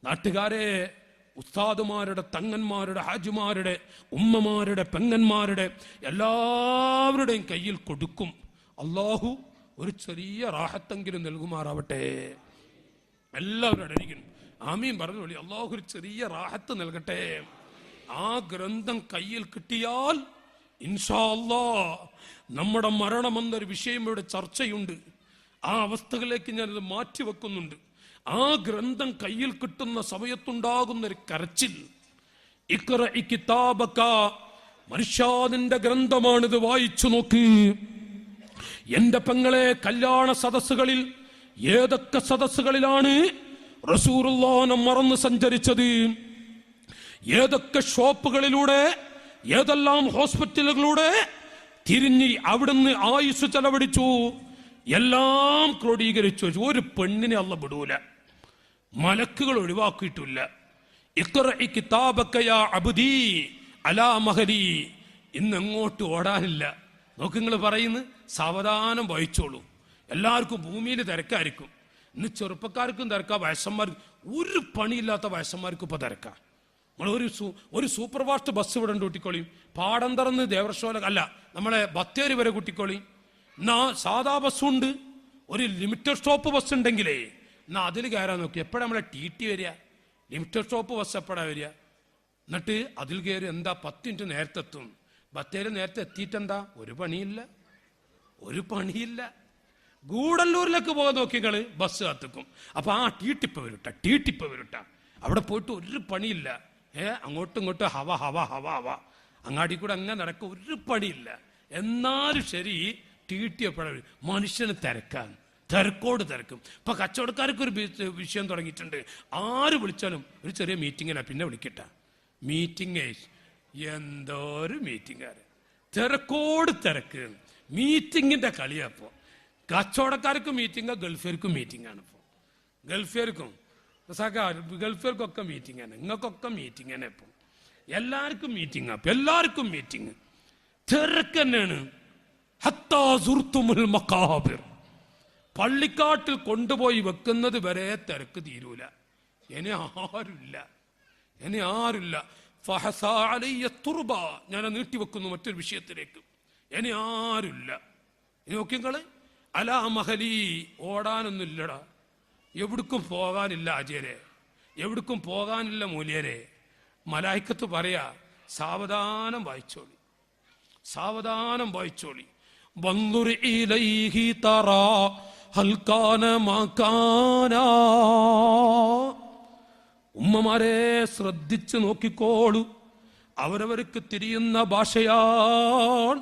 നാട്ടുകാരെ, ഉസ്താദുമാരുടെ, തങ്ങന്മാരുടെ, ഹാജിമാരുടെ, ഉമ്മമാരുടെ, പെങ്ങന്മാരുടെ എല്ലാവരുടെയും കയ്യിൽ കൊടുക്കും. അള്ളാഹു ഒരു ചെറിയ റാഹത്തെങ്കിലും നൽകുമാറാവട്ടെ. എല്ലാവരുടെ അരികിലും ആമീൻ പറഞ്ഞു വിളി. അള്ളാഹു ഒരു ചെറിയ റാഹത്ത് നൽകട്ടെ. ആ ഗ്രന്ഥം കയ്യിൽ കിട്ടിയാൽ ഇൻഷാ അല്ലാഹ് നമ്മുടെ മരണമെന്നൊരു വിഷയം ഇവിടെ ചർച്ചയുണ്ട്. ആ അവസ്ഥകളിലേക്ക് ഞാനത് മാറ്റിവെക്കുന്നുണ്ട്. ആ ഗ്രന്ഥം കയ്യിൽ കിട്ടുന്ന സമയത്തുണ്ടാകുന്നൊരു കരച്ചിൽ. ഇഖ്റഇ കിതാബക, മനുഷ്യാദിന്റെ ഗ്രന്ഥമാണിത്, വായിച്ചു നോക്ക്. എന്റെ പെങ്ങളെ, കല്യാണ സദസ്സുകളിൽ ഏതൊക്കെ സദസ്സുകളിലാണ് റസൂലുള്ളാഹിനെ മറന്ന് സഞ്ചരിച്ചത്? ഏതൊക്കെ ഷോപ്പുകളിലൂടെ, ഏതെല്ലാം ഹോസ്പിറ്റലുകളിലൂടെ തിരിഞ്ഞ് അവിടുന്ന് ആയുസ് ചെലവഴിച്ചു? എല്ലാം ക്രോഡീകരിച്ചു. ഒരു പെണ്ണിനെ അല്ലാഹു വിടൂല, മലക്കുകൾ ഒഴിവാക്കിയിട്ടില്ല. ഇഖ്റഇ കിതാബക യാ അബ്ദി അലാ മഹലി. ഇന്ന് എങ്ങോട്ട് ഓടാനില്ല. നോക്ക്, നിങ്ങൾ പറയുന്നു സാവധാനം വായിച്ചോളൂ. എല്ലാവർക്കും ഭൂമിയിൽ തിരക്കായിരിക്കും. ഇന്ന് ചെറുപ്പക്കാർക്കും തിരക്കാ, വയസ്സന്മാർക്ക്, ഒരു പണിയില്ലാത്ത വയസ്സന്മാർക്കും ഇപ്പൊ തിരക്കാ. നമ്മൾ ഒരു സൂപ്പർ ഫാസ്റ്റ് ബസ് ഇവിടെ കൂട്ടിക്കോളിയും. പാടം തുറന്ന് ദേവർഷോല അല്ല, നമ്മളെ ബത്തേരി വരെ കൂട്ടിക്കോളിയും. എന്നാ സാധാ ബസ്സുണ്ട്, ഒരു ലിമിറ്റഡ് സ്റ്റോപ്പ് ബസ് ഉണ്ടെങ്കിലേ എന്നാ അതിൽ കയറാൻ നോക്കി. എപ്പോഴാ നമ്മളെ TT വരിക? ലിമിറ്റഡ് സ്റ്റോപ്പ് ബസ് എപ്പോഴാ വരിക? എന്നിട്ട് അതിൽ കയറി എന്താ 10 മിനിറ്റ് നേരത്തെ എത്തും. ബത്തേരി നേരത്തെ എത്തിയിട്ടെന്താ? ഒരു പണിയില്ല. ഗൂഡല്ലൂരിലേക്ക് പോകാൻ നോക്കിങ്ങള് ബസ് കാത്തിക്കും. അപ്പൊ ആ ടീട്ടിപ്പ വരട്ട അവിടെ പോയിട്ട് ഒരു പണിയില്ല. അങ്ങോട്ടും ഇങ്ങോട്ടും ഹവ അങ്ങാടി കൂടെ അങ്ങനെ നടക്കും, ഒരു പണിയില്ല. എന്നാലും ശരി, TT എപ്പോഴാണ്? മനുഷ്യന് തിരക്കോട് തിരക്കും. ഇപ്പൊ കച്ചവടക്കാർക്ക് ഒരു വിഷയം തുടങ്ങിയിട്ടുണ്ട്. ആര് വിളിച്ചാലും ഒരു ചെറിയ മീറ്റിങ്ങിനാ, പിന്നെ വിളിക്കട്ട മീറ്റിംഗ്. എന്തോ ഒരു മീറ്റിംഗാര്, തിരക്കോട് തിരക്ക്, മീറ്റിങ്ങിന്റെ കളിയപ്പോ. കച്ചവടക്കാർക്കും മീറ്റിംഗ്, ഗൾഫേർക്കും മീറ്റിംഗ് ആണ്. ഇപ്പോൾ ഗൾഫേർക്കൊക്കെ മീറ്റിംഗ് ആണ്, നിങ്ങൾക്കൊക്കെ മീറ്റിംഗ് തന്നെ. ഇപ്പം എല്ലാവർക്കും മീറ്റിംഗ്. അപ്പൊ എല്ലാവർക്കും മീറ്റിംഗ്, തിരക്ക് തന്നെയാണ്. ഹത്താ സുർത്തുമുൽ മഖാബിർ, പള്ളിക്കാട്ടിൽ കൊണ്ടുപോയി വെക്കുന്നത് വരെ തിരക്ക് തീരൂല. ഇനി ആരുമില്ല. ഫഹസാ അലയ്യ തുർബ, ഞാൻ നീട്ടിവെക്കുന്നു മറ്റൊരു വിഷയത്തിലേക്ക്. ഇനി ആരുമില്ല. ഇനി നോക്കിങ്ങള് അലാ മഹലി, ഓടാനൊന്നുമില്ലടാ. എവിടേക്കും പോകാനില്ല ആചാര്യ, എവിടേക്കും പോകാനില്ല മൂല്യരെ. മലായിക്കത്ത് പറയാ, സാവധാനം വായിച്ചോളി. വൻദുർ ഇലൈഹി തറാ ഹൽ കാന മാ കാന. ഉമ്മമാരെ, ശ്രദ്ധിച്ചു നോക്കിക്കോളൂ. അവരവർക്ക് തിരിയുന്ന ഭാഷയാണ്,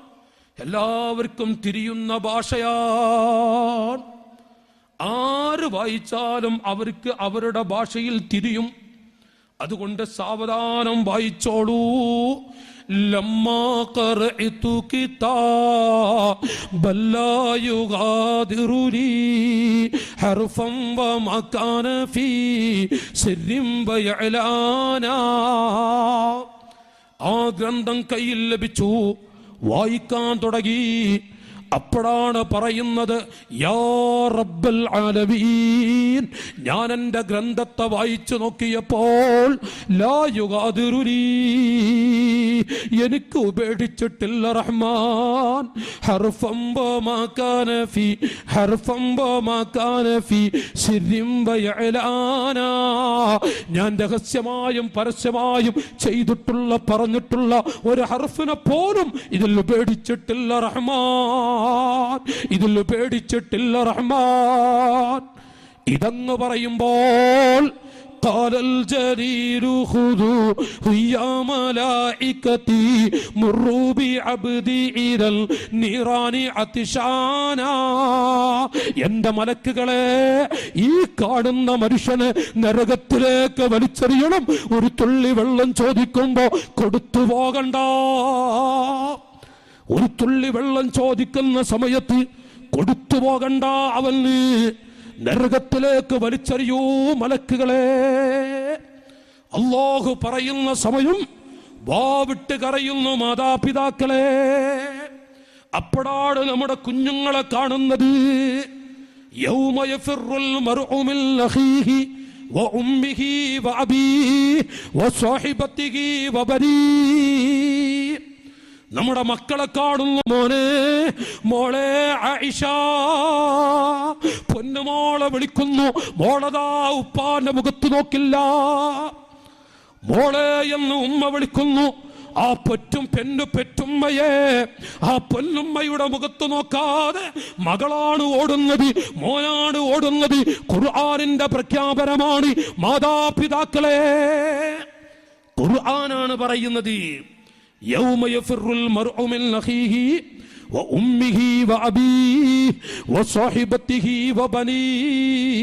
എല്ലാവർക്കും തിരിയുന്ന ഭാഷയാണ്. ആര് വായിച്ചാലും അവർക്ക് അവരുടെ ഭാഷയിൽ തിരിയും. അതുകൊണ്ട് സാവധാനം വായിച്ചോളൂ. ലമ്മാ ഖറഅതു കിതാബൻ ലാ യുഗാദിറു ലീ ഹർഫൻ വമാ കാന ഫീ സിർരിൻ വയലാനാ. ആ ഗ്രന്ഥം കയ്യിൽ ലഭിച്ചു, വായിക്കാൻ തുടങ്ങി. അപ്പോഴാണ് പറയുന്നത്, യാ റബ്ബൽ ആലമീൻ, ഞാൻ എൻ്റെ ഗ്രന്ഥത്തെ വായിച്ചു നോക്കിയപ്പോൾ ലാ യുഗാദിറുനി, എനിക്ക് ഉപേക്ഷിച്ചിട്ടില്ല റഹ്മാൻ. ഹർഫം വമാ കാന ഫീ, ഹർഫം വമാ കാന ഫീ സിർരിൻ വയലാനാ, ഞാൻ രഹസ്യമായും പരസ്യമായും ചെയ്തിട്ടുള്ള പറഞ്ഞിട്ടുള്ള ഒരു ഹർഫിനെ പോലും ഇതിൽ ഉപേക്ഷിച്ചിട്ടില്ല റഹ്മാൻ, ഇതിൽ പേടിച്ചിട്ടില്ല റഹ്മാൻ. ഇതങ്ങ് പറയുമ്പോൾ قال الجرير خذوا يا ملائكتي مروا بعبدي إلى النيران عطشانا, എന്റെ മലക്കുകളെ, ഈ കാണുന്ന മനുഷ്യന് നരകത്തിലേക്ക് വലിച്ചെറിയണം. ഒരു തുള്ളി വെള്ളം ചോദിക്കുമ്പോ കൊടുത്തു പോകണ്ട. ഒരു തുള്ളി വെള്ളം ചോദിക്കുന്ന സമയത്ത് കൊടുത്തു പോകണ്ട, അവന് നരകത്തിലേക്ക് വലിച്ചെറിയൂ മലക്കുകളെ. അല്ലാഹു പറയുന്ന സമയം വാവിട്ട് കരയുന്നു മാതാപിതാക്കളെ. അപ്പോഴാണ് നമ്മുടെ കുഞ്ഞുങ്ങളെ കാണുന്നത്. യൗമ യഫിറുൽ മർഉ മിൻ അഖീഹി വഉമ്മിഹി വഅബീഹി വസ്വാഹിബതിഹി വബനീഹി. നമ്മുടെ മക്കളെ കാണുന്നു. മോനെ, മോളെ ആയിഷ, പൊന്നുമോളെ വിളിക്കുന്നു. മോളതാ ഉപ്പാന്റെ മുഖത്ത് നോക്കില്ല. മോളെ എന്ന് ഉമ്മ വിളിക്കുന്നു. ആ പെറ്റുമ്മയെ, ആ പൊന്നുമ്മയുടെ മുഖത്ത് നോക്കാതെ മകളാണ് ഓടുന്നത്, മോനാണ് ഓടുന്നത്. ഖുർആനിന്റെ പ്രഖ്യാപനമാണ് മാതാപിതാക്കളെ. ഖുർആനാണ് പറയുന്നത്, يوم يفر المرء من أخيه وأمه وأبيه وصاحبته وبنيه.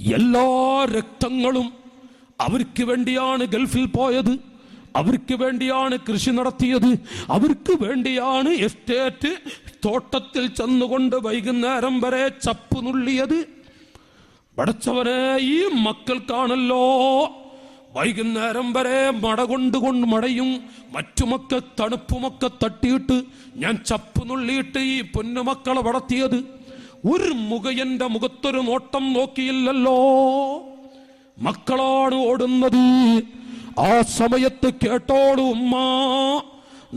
എല്ലാ രക്തങ്ങളും അവർക്ക് വേണ്ടിയാണ് ഗൾഫിൽ പോയത്, അവർക്ക് വേണ്ടിയാണ് കൃഷി നടത്തിയത്, അവർക്ക് വേണ്ടിയാണ് എസ്റ്റേറ്റ് തോട്ടത്തിൽ ചെന്നുകൊണ്ട് വൈകുന്നേരം വരെ ചപ്പ് നുള്ളിയത്. പടച്ചവനെ, ഈ മക്കൾക്കാണല്ലോ വൈകുന്നേരം വരെ മടയും മറ്റുമൊക്കെ തണുപ്പുമൊക്കെ തട്ടിയിട്ട് ഞാൻ ചപ്പ് നുള്ളിയിട്ട് ഈ പൊന്നുമക്കളെ വളർത്തിയത്. ഒരു മുഖയന്റെ മുഖത്തൊരു നോട്ടം നോക്കിയില്ലല്ലോ. മക്കളാണ് ഓടുന്നത്. ആ സമയത്ത് കേട്ടോളൂ ഉമ്മ,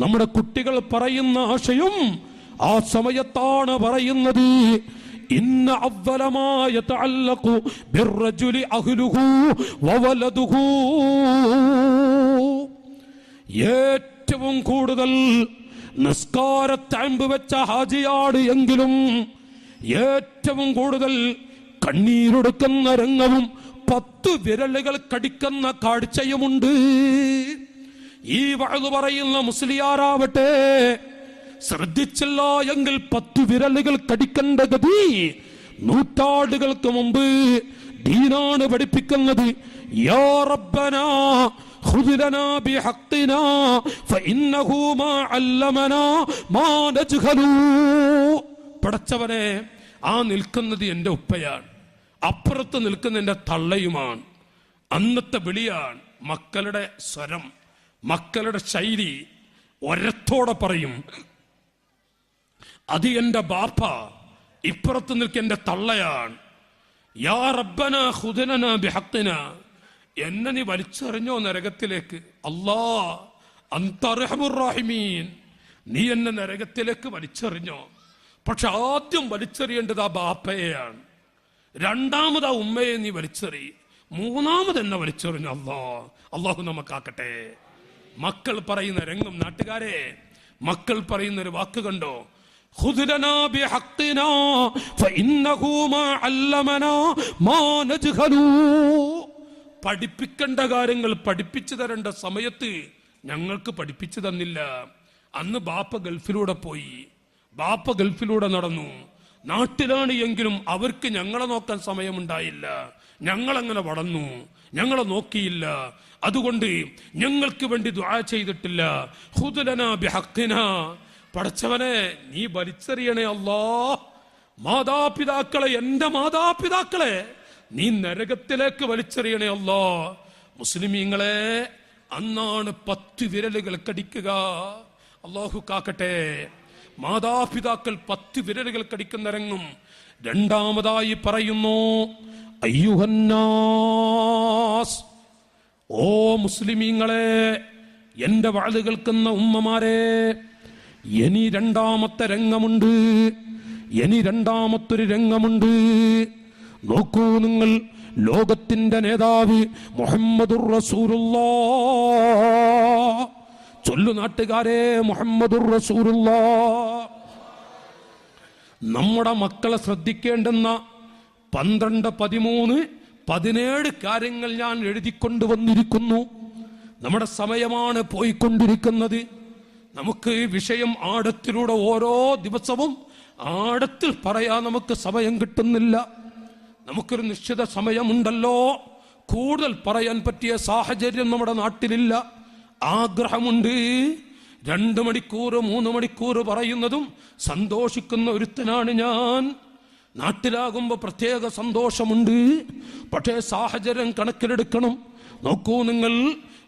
നമ്മുടെ കുട്ടികൾ പറയുന്ന ആശയം ആ സമയത്താണ് പറയുന്നത്. ഇന്ന അവ്വല മാ യതഅല്ലഖു ബിർറജുലി അഹ്ലുഹു വവലദുഹു. ഏറ്റവും കൂടുതൽ നിസ്കാരത്താമ്പ് വെച്ച ഹാജിയാണ് എങ്കിലും ഏറ്റവും കൂടുതൽ കണ്ണീരൊടുക്കുന്ന രംഗവും 10 വിരലുകൾ കടിക്കുന്ന കാഴ്ചയുമുണ്ട്. ഈ വഅദ് പറയുന്ന മുസ്ലിയാരാവട്ടെ, ശ്രദ്ധിച്ചില്ല എങ്കിൽ 10 വിരലുകൾ കടിക്കേണ്ട ഗതി നൂറ്റാണ്ടുകൾക്ക് മുമ്പ് ദീനാണ് പഠിപ്പിക്കുന്നത്. യാ റബ്ബനാ ഖുദ് ലനാ ബിഹഖ്തിനാ ഫഇന്നഹു മാ അല്ലമനാ മാ നജ്ഹലു. പടച്ചവനെ, ആ നിൽക്കുന്നത് എൻ്റെ ഉപ്പയാണ്, അപ്പുറത്ത് നിൽക്കുന്ന എൻ്റെ തള്ളയുമാണ്. അന്നത്തെ വിളിയാണ്. മക്കളുടെ സ്വരം, മക്കളുടെ ശൈലി ഒരത്തോടെ പറയും, അത് എൻ്റെ ബാപ്പ, ഇപ്പുറത്ത് നിൽക്കുന്ന എൻ്റെ തള്ളയാണ്. യാ റബ്ബന ഖുദ് ലനാ ബിഹഖ്തിനാ, എന്നെ നീ വലിച്ചെറിഞ്ഞോ നരകത്തിലേക്ക്. അല്ലാ അൻത അർഹമുർ റഹീമീൻ, നീ എന്നെ നരകത്തിലേക്ക് വലിച്ചെറിഞ്ഞോ. പക്ഷെ ആദ്യം വലിച്ചെറിയേണ്ടത് ആ ബാപ്പയെയാണ്. രണ്ടാമത് ആ ഉമ്മയെ നീ വലിച്ചെറി, മൂന്നാമത് എന്നെ വലിച്ചെറിഞ്ഞു. അല്ലാഹു നമുക്കാക്കട്ടെ. മക്കൾ പറയുന്ന രംഗം, നാട്ടുകാരെ, മക്കൾ പറയുന്ന ഒരു വാക്ക് കണ്ടോ? ഖുദ് ലനാ ബിഹഖ്തിനാ ഫഇന്നഹു മാ അല്ലമനാ മാ നജ്ഹലു. പഠിപ്പിക്കേണ്ട കാര്യങ്ങൾ പഠിപ്പിച്ചു തരേണ്ട സമയത്ത് ഞങ്ങൾക്ക് പഠിപ്പിച്ചു തന്നില്ല. അന്ന് ബാപ്പ ഗൾഫിലൂടെ പോയി, ബാപ്പ ഗൾഫിലൂടെ നടന്നു. നാട്ടിലാണ് എങ്കിലും അവർക്ക് ഞങ്ങളെ നോക്കാൻ സമയമുണ്ടായില്ല. ഞങ്ങളങ്ങനെ വളർന്നു, ഞങ്ങളെ നോക്കിയില്ല. അതുകൊണ്ട് ഞങ്ങൾക്ക് വേണ്ടി ദുആ ചെയ്തിട്ടില്ല. ഖുദ് ലനാ ബിഹഖ്തിനാ, പടച്ചവനെ നീ വലിച്ചെറിയണേ അല്ലാ. മാതാപിതാക്കളെ, എന്റെ മാതാപിതാക്കളെ നീ നരകത്തിലേക്ക് വലിച്ചെറിയണേ അല്ലാ. മുസ്ലിമീങ്ങളെ, അന്നാണ് 10 വിരലുകൾ കടിക്കുക. അല്ലാഹു കാക്കട്ടെ. മാതാപിതാക്കൾ 10 വിരലുകൾ കടിക്കുന്ന രംഗം. രണ്ടാമതായി പറയുന്നു, അയ്യുഹന്നാസ്, ഓ മുസ്ലിമീങ്ങളെ, എന്റെ വാള് കേൾക്കുന്ന ഉമ്മമാരെ, ഇനി രണ്ടാമത്തെ രംഗമുണ്ട്. ഇനി രണ്ടാമത്തൊരു രംഗമുണ്ട്. നോക്കൂ നിങ്ങൾ, ലോകത്തിന്റെ നേതാവ് മുഹമ്മദുർ റസൂലുള്ളാഹ്. ചൊല്ലു നാട്ടുകാരെ, മുഹമ്മദുർ റസൂലുള്ളാഹ്. നമ്മുടെ മക്കളെ ശ്രദ്ധിക്കേണ്ടുന്ന 12, 13, 17 കാര്യങ്ങൾ ഞാൻ എഴുതിക്കൊണ്ടുവന്നിരിക്കുന്നു. നമ്മുടെ സമയമാണ് പോയിക്കൊണ്ടിരിക്കുന്നത്. നമുക്ക് വിഷയം ആഴത്തിലൂടെ ഓരോ ദിവസവും ആഴത്തിൽ പറയാൻ നമുക്ക് സമയം കിട്ടുന്നില്ല. നമുക്കൊരു നിശ്ചിത സമയമുണ്ടല്ലോ. കൂടുതൽ പറയാൻ പറ്റിയ സാഹചര്യം നമ്മുടെ നാട്ടിലില്ല. ആഗ്രഹമുണ്ട്. 2 മണിക്കൂർ 3 മണിക്കൂർ പറയുന്നതും സന്തോഷിക്കുന്ന ഒരുത്തനാണ് ഞാൻ. നാട്ടിലാകുമ്പോൾ പ്രത്യേക സന്തോഷമുണ്ട്. പക്ഷേ സാഹചര്യം കണക്കിലെടുക്കണം. നോക്കൂ നിങ്ങൾ,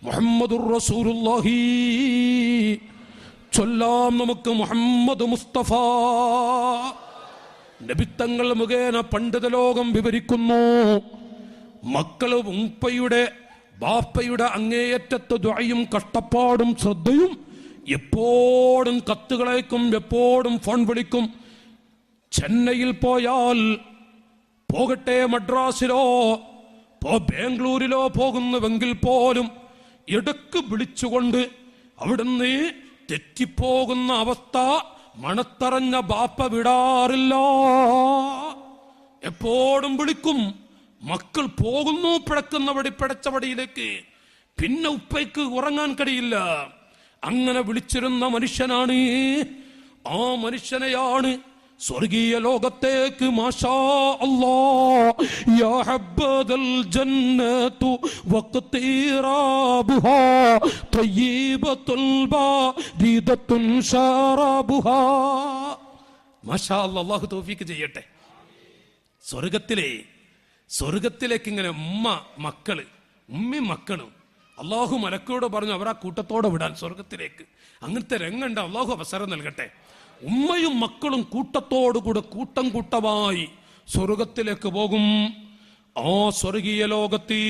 മുഹമ്മദുർ റസൂലുള്ളാഹി ചൊല്ലാം നമുക്ക്. മുഹമ്മദ് മുസ്തഫ നബിത്തങ്ങൾ മുഖേന പണ്ഡിത ലോകം വിവരിക്കുന്നു. മക്കളും ഉപ്പയുടെ ബാപ്പയുടെ അങ്ങേയറ്റത്തെ ദുആയും കഷ്ടപ്പാടും ശ്രദ്ധയും, എപ്പോഴും കത്തുകളേക്കും, എപ്പോഴും ഫോൺ വിളിക്കും. ചെന്നൈയിൽ പോയാൽ പോകട്ടെ, മദ്രാസിലോ ബാംഗ്ലൂരിലോ പോകുന്നുവെങ്കിൽ പോലും ഇടക്ക് വിളിച്ചുകൊണ്ട് അവിടുന്ന് തെറ്റിപ്പോകുന്ന അവസ്ഥ മണത്തറഞ്ഞ ബാപ്പ വിടാറില്ല. എപ്പോഴും വിളിക്കും. മക്കൾ പോകുന്നു പിടച്ചപടിയിലേക്ക്. പിന്നെ ഉപ്പയ്ക്ക് ഉറങ്ങാൻ കഴിയില്ല. അങ്ങനെ വിളിച്ചിരുന്ന മനുഷ്യനാണ്. ആ മനുഷ്യനെയാണ് സ്വർഗീയ ലോകത്തേക്ക് മാഷാ അല്ലാഹ് യാ ഹബ്ബദൽ ജന്നതു വഖ്തിറാബുഹാ തയ്യിബത്തുൽ ബാരിദത്തുൻ ശറാബുഹാ. മാഷാ അല്ലാഹ്, അല്ലാഹു തൗഫീഖ് ചെയ്യട്ടെ. സ്വർഗത്തിലേക്ക് ഇങ്ങനെ ഉമ്മയും മക്കളും അല്ലാഹു മലക്കോട് പറഞ്ഞു അവരാ കൂട്ടത്തോടെ വിടാൻ സ്വർഗത്തിലേക്ക്. അങ്ങനത്തെ രംഗണ്ട്. അല്ലാഹു അവസരം നൽകട്ടെ. ഉമ്മയും മക്കളും കൂട്ടത്തോടുകൂടെ കൂട്ടമായി സ്വർഗത്തിലേക്ക് പോകും. ആ സ്വർഗീയ ലോകത്ത്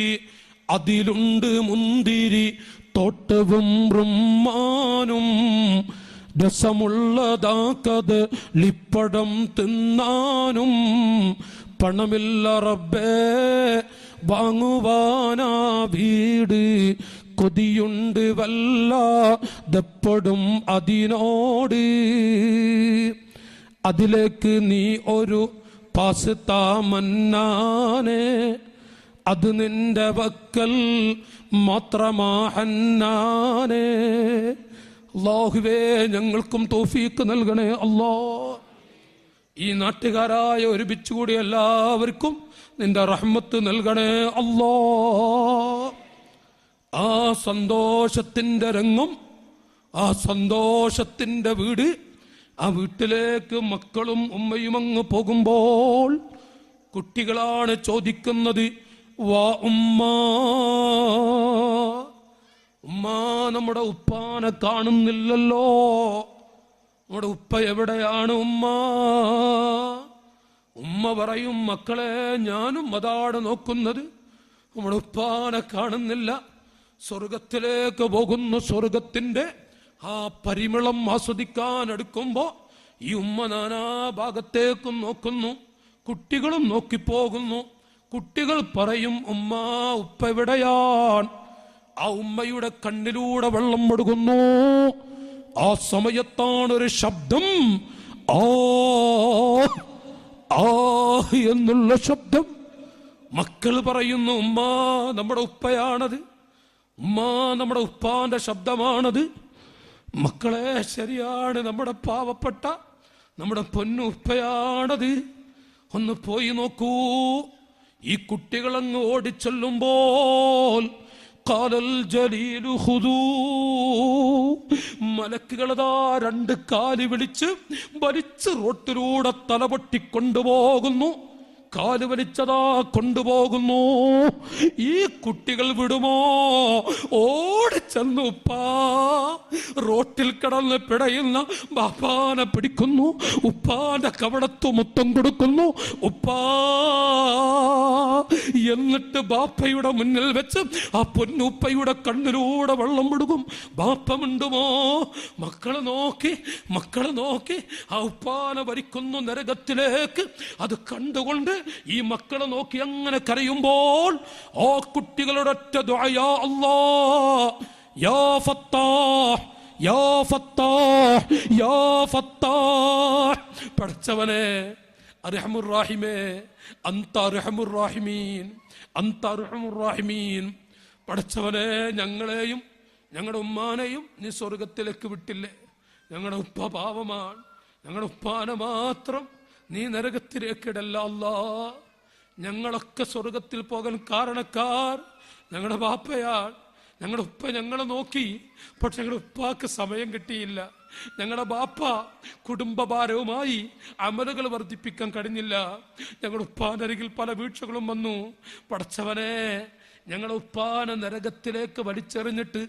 അതിലുണ്ട് മുന്തിരി തോട്ടവും റുമ്മാനും, രസമുള്ളതാക്കത് ലിപ്പടം തിന്നാനും. പണമില്ല റബ്ബേ വാങ്ങുവാനാ വീട്, കൊതിയുണ്ട് വല്ലാതെപ്പോഴും അതിനോട്. അതിലേക്ക് നീ ഒരു പാസ് താമന്നാനെ, അത് നിന്റെ വക്കൽ മാത്രമാ ഹന്നാനെ. അല്ലാഹുവേ, ഞങ്ങൾക്കും തൗഫീഖ് നൽകണേ അല്ലാ. ഈ നാട്ടുകാരായ ഒരുമിച്ചുകൂടി എല്ലാവർക്കും നിന്റെ റഹ്മത്ത് നൽകണേ അല്ലാ. ആ സന്തോഷത്തിന്റെ രംഗം, ആ സന്തോഷത്തിന്റെ വീട്, ആ വീട്ടിലേക്ക് മക്കളും ഉമ്മയും അങ്ങ് പോകുമ്പോൾ കുട്ടികളാണ് ചോദിക്കുന്നത്, വാ ഉമ്മാ, ഉമ്മാ നമ്മുടെ ഉപ്പാനെ കാണുന്നില്ലല്ലോ, നമ്മുടെ ഉപ്പ എവിടെയാണ് ഉമ്മ? ഉമ്മ പറയും, മക്കളെ ഞാനും അതാണ് നോക്കുന്നത്, നമ്മുടെ ഉപ്പാനെ കാണുന്നില്ല. സ്വർഗത്തിലേക്ക് പോകുന്നു. സ്വർഗത്തിന്റെ ആ പരിമളം ആസ്വദിക്കാൻ എടുക്കുമ്പോ ഈ ഉമ്മ നാനാ ഭാഗത്തേക്കും നോക്കുന്നു. കുട്ടികളും നോക്കിപ്പോകുന്നു. കുട്ടികൾ പറയും, ഉമ്മ ഉപ്പ എവിടെയാണ്? ആ ഉമ്മയുടെ കണ്ണിലൂടെ വെള്ളം ഒഴുകുന്നു. ആ സമയത്താണ് ഒരു ശബ്ദം, ആ എന്നുള്ള ശബ്ദം. മക്കൾ പറയുന്നു, ഉമ്മ നമ്മുടെ ഉപ്പയാണത്, ഉമ്മ നമ്മുടെ ഉപ്പാന്റെ ശബ്ദമാണത്. മക്കളെ ശരിയാണ്, നമ്മുടെ പാവപ്പെട്ട നമ്മുടെ പൊന്നു ഉപ്പയാണത്. ഒന്ന് പോയി നോക്കൂ. ഈ കുട്ടികളങ്ങ് ഓടിച്ചൊല്ലുമ്പോൾ ഖാലൽ ജലീലു ഖുദൂ, മലക്കുകളതാ 2 കാല് വിളിച്ച് വലിച്ച് റോട്ടിലൂടെ തലപൊട്ടിക്കൊണ്ടുപോകുന്നു. കാല് വലിച്ചതാ കൊണ്ടുപോകുന്നു. ഈ കുട്ടികൾ വിടുമോ? ഓടിച്ചെന്നു ഉപ്പാ റോട്ടിൽ കിടന്ന് പിടയുന്ന ബാപ്പാനെ പിടിക്കുന്നു. ഉപ്പാന്റെ കവടത്തു മുത്തം കൊടുക്കുന്നു. ഉപ്പാ എന്നിട്ട് ബാപ്പയുടെ മുന്നിൽ വെച്ച് ആ പൊന്നുപ്പയുടെ കണ്ണിലൂടെ വെള്ളം വിടുകും. ബാപ്പ മിണ്ടുമോ? മക്കളെ നോക്കി ആ ഉപ്പാനെ വരിക്കുന്നു നരകത്തിലേക്ക്. അത് കണ്ടുകൊണ്ട് ഈ മക്കളെ നോക്കി അങ്ങനെ കരയുമ്പോൾ ആ കുട്ടികളുടെ ഒറ്റ ദുആ, യാ അല്ലാഹ് യാ ഫത്താഹ് യാ ഫത്താഹ് യാ ഫത്താഹ്. പടച്ചവനെ അർഹമുർ റഹീമേ, അൻത അർഹമുർ റഹീമീൻ, അൻത അർഹമുർ റഹീമീൻ. പടച്ചവനെ ഞങ്ങളെയും ഞങ്ങളുടെ ഉമ്മാനെയും നീ സ്വർഗത്തിലേക്ക് വിട്ടില്ലേ? ഞങ്ങളുടെ ഉപ്പ പാവമാണ്. ഞങ്ങളുടെ ഉപ്പാനെ മാത്രം നീ നരകത്തിലേക്കിടല്ല അല്ലാ. ഞങ്ങളൊക്കെ സ്വർഗത്തിൽ പോകാൻ കാരണക്കാർ ഞങ്ങളുടെ ബാപ്പയാണ്. ഞങ്ങളുടെ ഉപ്പ ഞങ്ങളെ നോക്കി, പക്ഷെ ഞങ്ങളുടെ ഉപ്പാക്ക് സമയം കിട്ടിയില്ല. ഞങ്ങളുടെ ബാപ്പ കുടുംബഭാരവുമായി അമലുകൾ വർദ്ധിപ്പിക്കാൻ കഴിഞ്ഞില്ല. ഞങ്ങളുടെ ഉപ്പാന്റെ അരികിൽ പല വീഴ്ചകളും വന്നു. പടച്ചവനെ ഞങ്ങളുടെ ഉപ്പാനെ നരകത്തിലേക്ക് വലിച്ചെറിഞ്ഞിട്ട്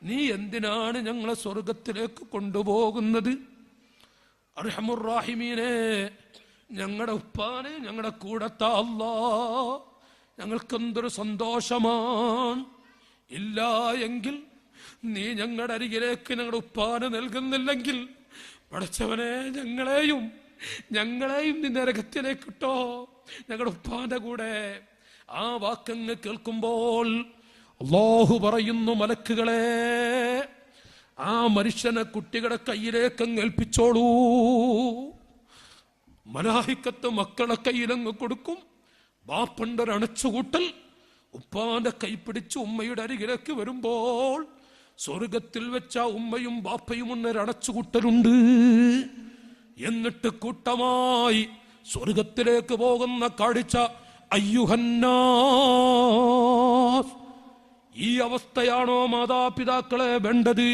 നീ എന്തിനാണ് ഞങ്ങളെ സ്വർഗത്തിലേക്ക് കൊണ്ടുപോകുന്നത്? അർഹമുർ റഹീമീനെ, ഞങ്ങളുടെ ഉപ്പാനെ ഞങ്ങളുടെ കൂടത്താ അല്ലാ. ഞങ്ങൾക്കെന്തൊരു സന്തോഷമാണ്. ഇല്ല എങ്കിൽ നീ ഞങ്ങളുടെ അരികിലേക്ക് ഞങ്ങളുടെ ഉപ്പാനെ നൽകുന്നില്ലെങ്കിൽ പടച്ചവനെ ഞങ്ങളെയും നീ നരകത്തിലേക്ക് ഇട്ടോ. ഞങ്ങളുടെ ഉപ്പാന്റെ കൂടെ ആ വാക്കങ്ങ് കേൾക്കുമ്പോൾ അല്ലാഹു പറയുന്നു, മലക്കുകളെ ആ മനുഷ്യനെ കുട്ടികളുടെ കയ്യിലേക്ക് അങ്ങ് ഏൽപ്പിച്ചോളൂ. മലായിക്കത്ത് മക്കളെ കയ്യിലങ്ങ് കൊടുക്കും. ബാപ്പണ്ടൊരു അണച്ചുകൂട്ടൽ. ഉപ്പാന്റെ കൈപ്പിടിച്ച് ഉമ്മയുടെ അരികിലേക്ക് വരുമ്പോൾ സ്വർഗത്തിൽ വെച്ച ഉമ്മയും ബാപ്പയും ഒന്നൊരു അണച്ചുകൂട്ടലുണ്ട്. എന്നിട്ട് കൂട്ടമായി സ്വർഗത്തിലേക്ക് പോകുന്ന കാഴ്ച, അയ്യുഹന്നാസ്. ഈ അവസ്ഥയാണോ മാതാപിതാക്കളെ വേണ്ടത്?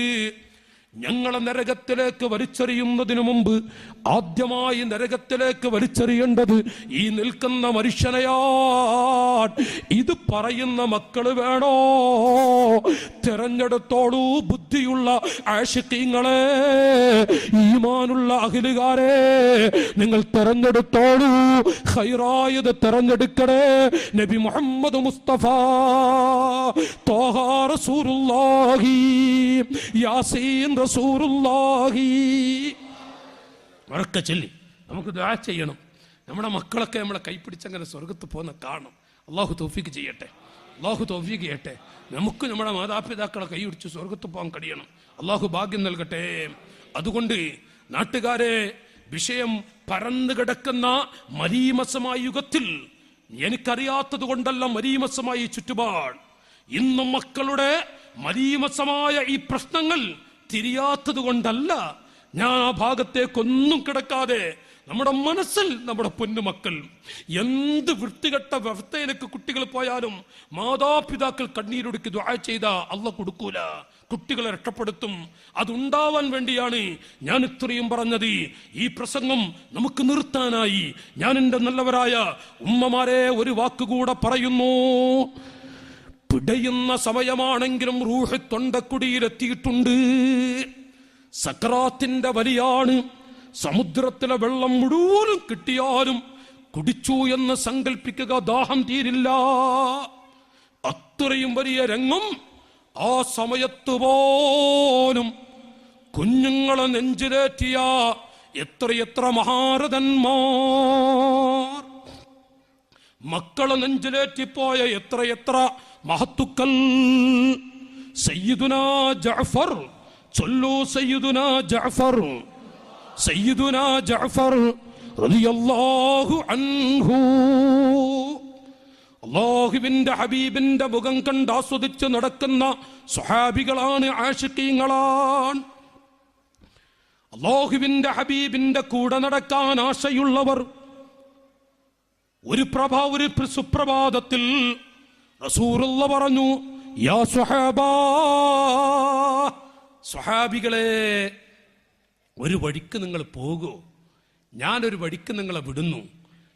ഞങ്ങളെ നരകത്തിലേക്ക് വലിച്ചെറിയുന്നതിനു മുമ്പ് ആദ്യമായി നരകത്തിലേക്ക് വലിച്ചെറിയേണ്ടത് ഈ നിൽക്കുന്ന മനുഷ്യനെയാണ്. ഇത് പറയുന്ന മക്കള് വേണോ? തിരഞ്ഞെടുത്തോളൂ ബുദ്ധിയുള്ള ആശിഖീങ്ങളെ, ഈമാനുള്ള അഖിലുകാരെ, നിങ്ങൾ തിരഞ്ഞെടുത്തോളൂ. ഖൈറായത് തിരഞ്ഞെടുക്കണേ. നബി മുഹമ്മദ് മുസ്തഫ ത്വാഹ റസൂലുള്ളാഹി, യാസീൻ റസൂലുള്ളാഹി. ഉറക്കെ ചൊല്ലി നമുക്ക് ദുആ ചെയ്യണം. നമ്മുടെ മക്കളൊക്കെ നമ്മളെ കൈപ്പിടിച്ചങ്ങനെ സ്വർഗത്ത് പോകുന്ന കാണണം. അള്ളാഹു തൗഫീഖ് ചെയ്യട്ടെ, അള്ളാഹു തൗഫീഖ് ചെയ്യട്ടെ. നമുക്ക് നമ്മുടെ മാതാപിതാക്കളെ കൈപിടിച്ച് സ്വർഗത്ത് പോകാൻ കഴിയണം. അള്ളാഹു ഭാഗ്യം നൽകട്ടെ. അതുകൊണ്ട് നാട്ടുകാരെ, വിഷയം പരന്നു കിടക്കുന്ന മരീമസമായ യുഗത്തിൽ, എനിക്കറിയാത്തത് കൊണ്ടല്ല മരീമസമായ ചുറ്റുപാട്, ഇന്നും മക്കളുടെ മരീമസമായ ഈ പ്രശ്നങ്ങൾ തിരിയാത്തത് കൊണ്ടല്ല ഞാൻ ആ ഭാഗത്തേക്കൊന്നും കിടക്കാതെ നമ്മുടെ മനസ്സിൽ നമ്മുടെ പൊന്നുമക്കൾ എന്ത് വൃത്തികെട്ട വ്യവസ്ഥയിലേക്ക് കുട്ടികൾ പോയാലും മാതാപിതാക്കൾ കണ്ണീരൊടുക്കി ദുആ ചെയ്താ അല്ലാഹു കൊടുക്കൂല, കുട്ടികളെ രക്ഷപ്പെടുത്തും. അതുണ്ടാവാൻ വേണ്ടിയാണ് ഞാൻ ഇത്രയും പറഞ്ഞത്. ഈ പ്രസംഗം നമുക്ക് നിർത്താനായി ഞാൻ എൻ്റെ നല്ലവരായ ഉമ്മമാരെ ഒരു വാക്കുകൂടെ പറയുന്നു. പിടയുന്ന സമയമാണെങ്കിലും റൂഹ് തൊണ്ടക്കുടിയിലെത്തിയിട്ടുണ്ട്. സക്രാത്തിന്റെ വലിയാണ്. സമുദ്രത്തിലെ വെള്ളം മുഴുവനും കിട്ടിയാലും കുടിച്ചു എന്ന് സങ്കല്പിക്കുക, ദാഹം തീരില്ല. അത്രയും വലിയ രംഗം. ആ സമയത്ത് പോലും കുഞ്ഞുങ്ങളെ നെഞ്ചിലേറ്റിയ എത്രയെത്ര മഹാരഥന്മാർ, മക്കളെ നെഞ്ചിലേറ്റിപ്പോയ എത്രയെത്ര മഹത്തുക്കൾ. സയ്യിദുനാ ജഅഫർ, ചൊല്ലൂ സയ്യിദുനാ ജഅഫർ, സയ്യിദുനാ ജഅഫർ റളിയല്ലാഹു അൻഹു. അല്ലാഹുവിന്റെ ഹബീബിന്റെ മുഖം കണ്ട് ആസ്വദിച്ച് നടക്കുന്ന സ്വഹാബികളാണ്, ആശിഖീങ്ങളാണ്. അല്ലാഹുവിന്റെ ഹബീബിന്റെ കൂടെ നടക്കാൻ ആശയുള്ളവർ. ഒരു സുപ്രഭാതത്തിൽ റസൂലുള്ള പറഞ്ഞു, യാ സ്വഹാബാ, സ്വഹാബികളെ, ഒരു വഴിക്ക് നിങ്ങൾ പോകൂ, ഞാനൊരു വഴിക്ക് നിങ്ങളെ വിടുന്നു.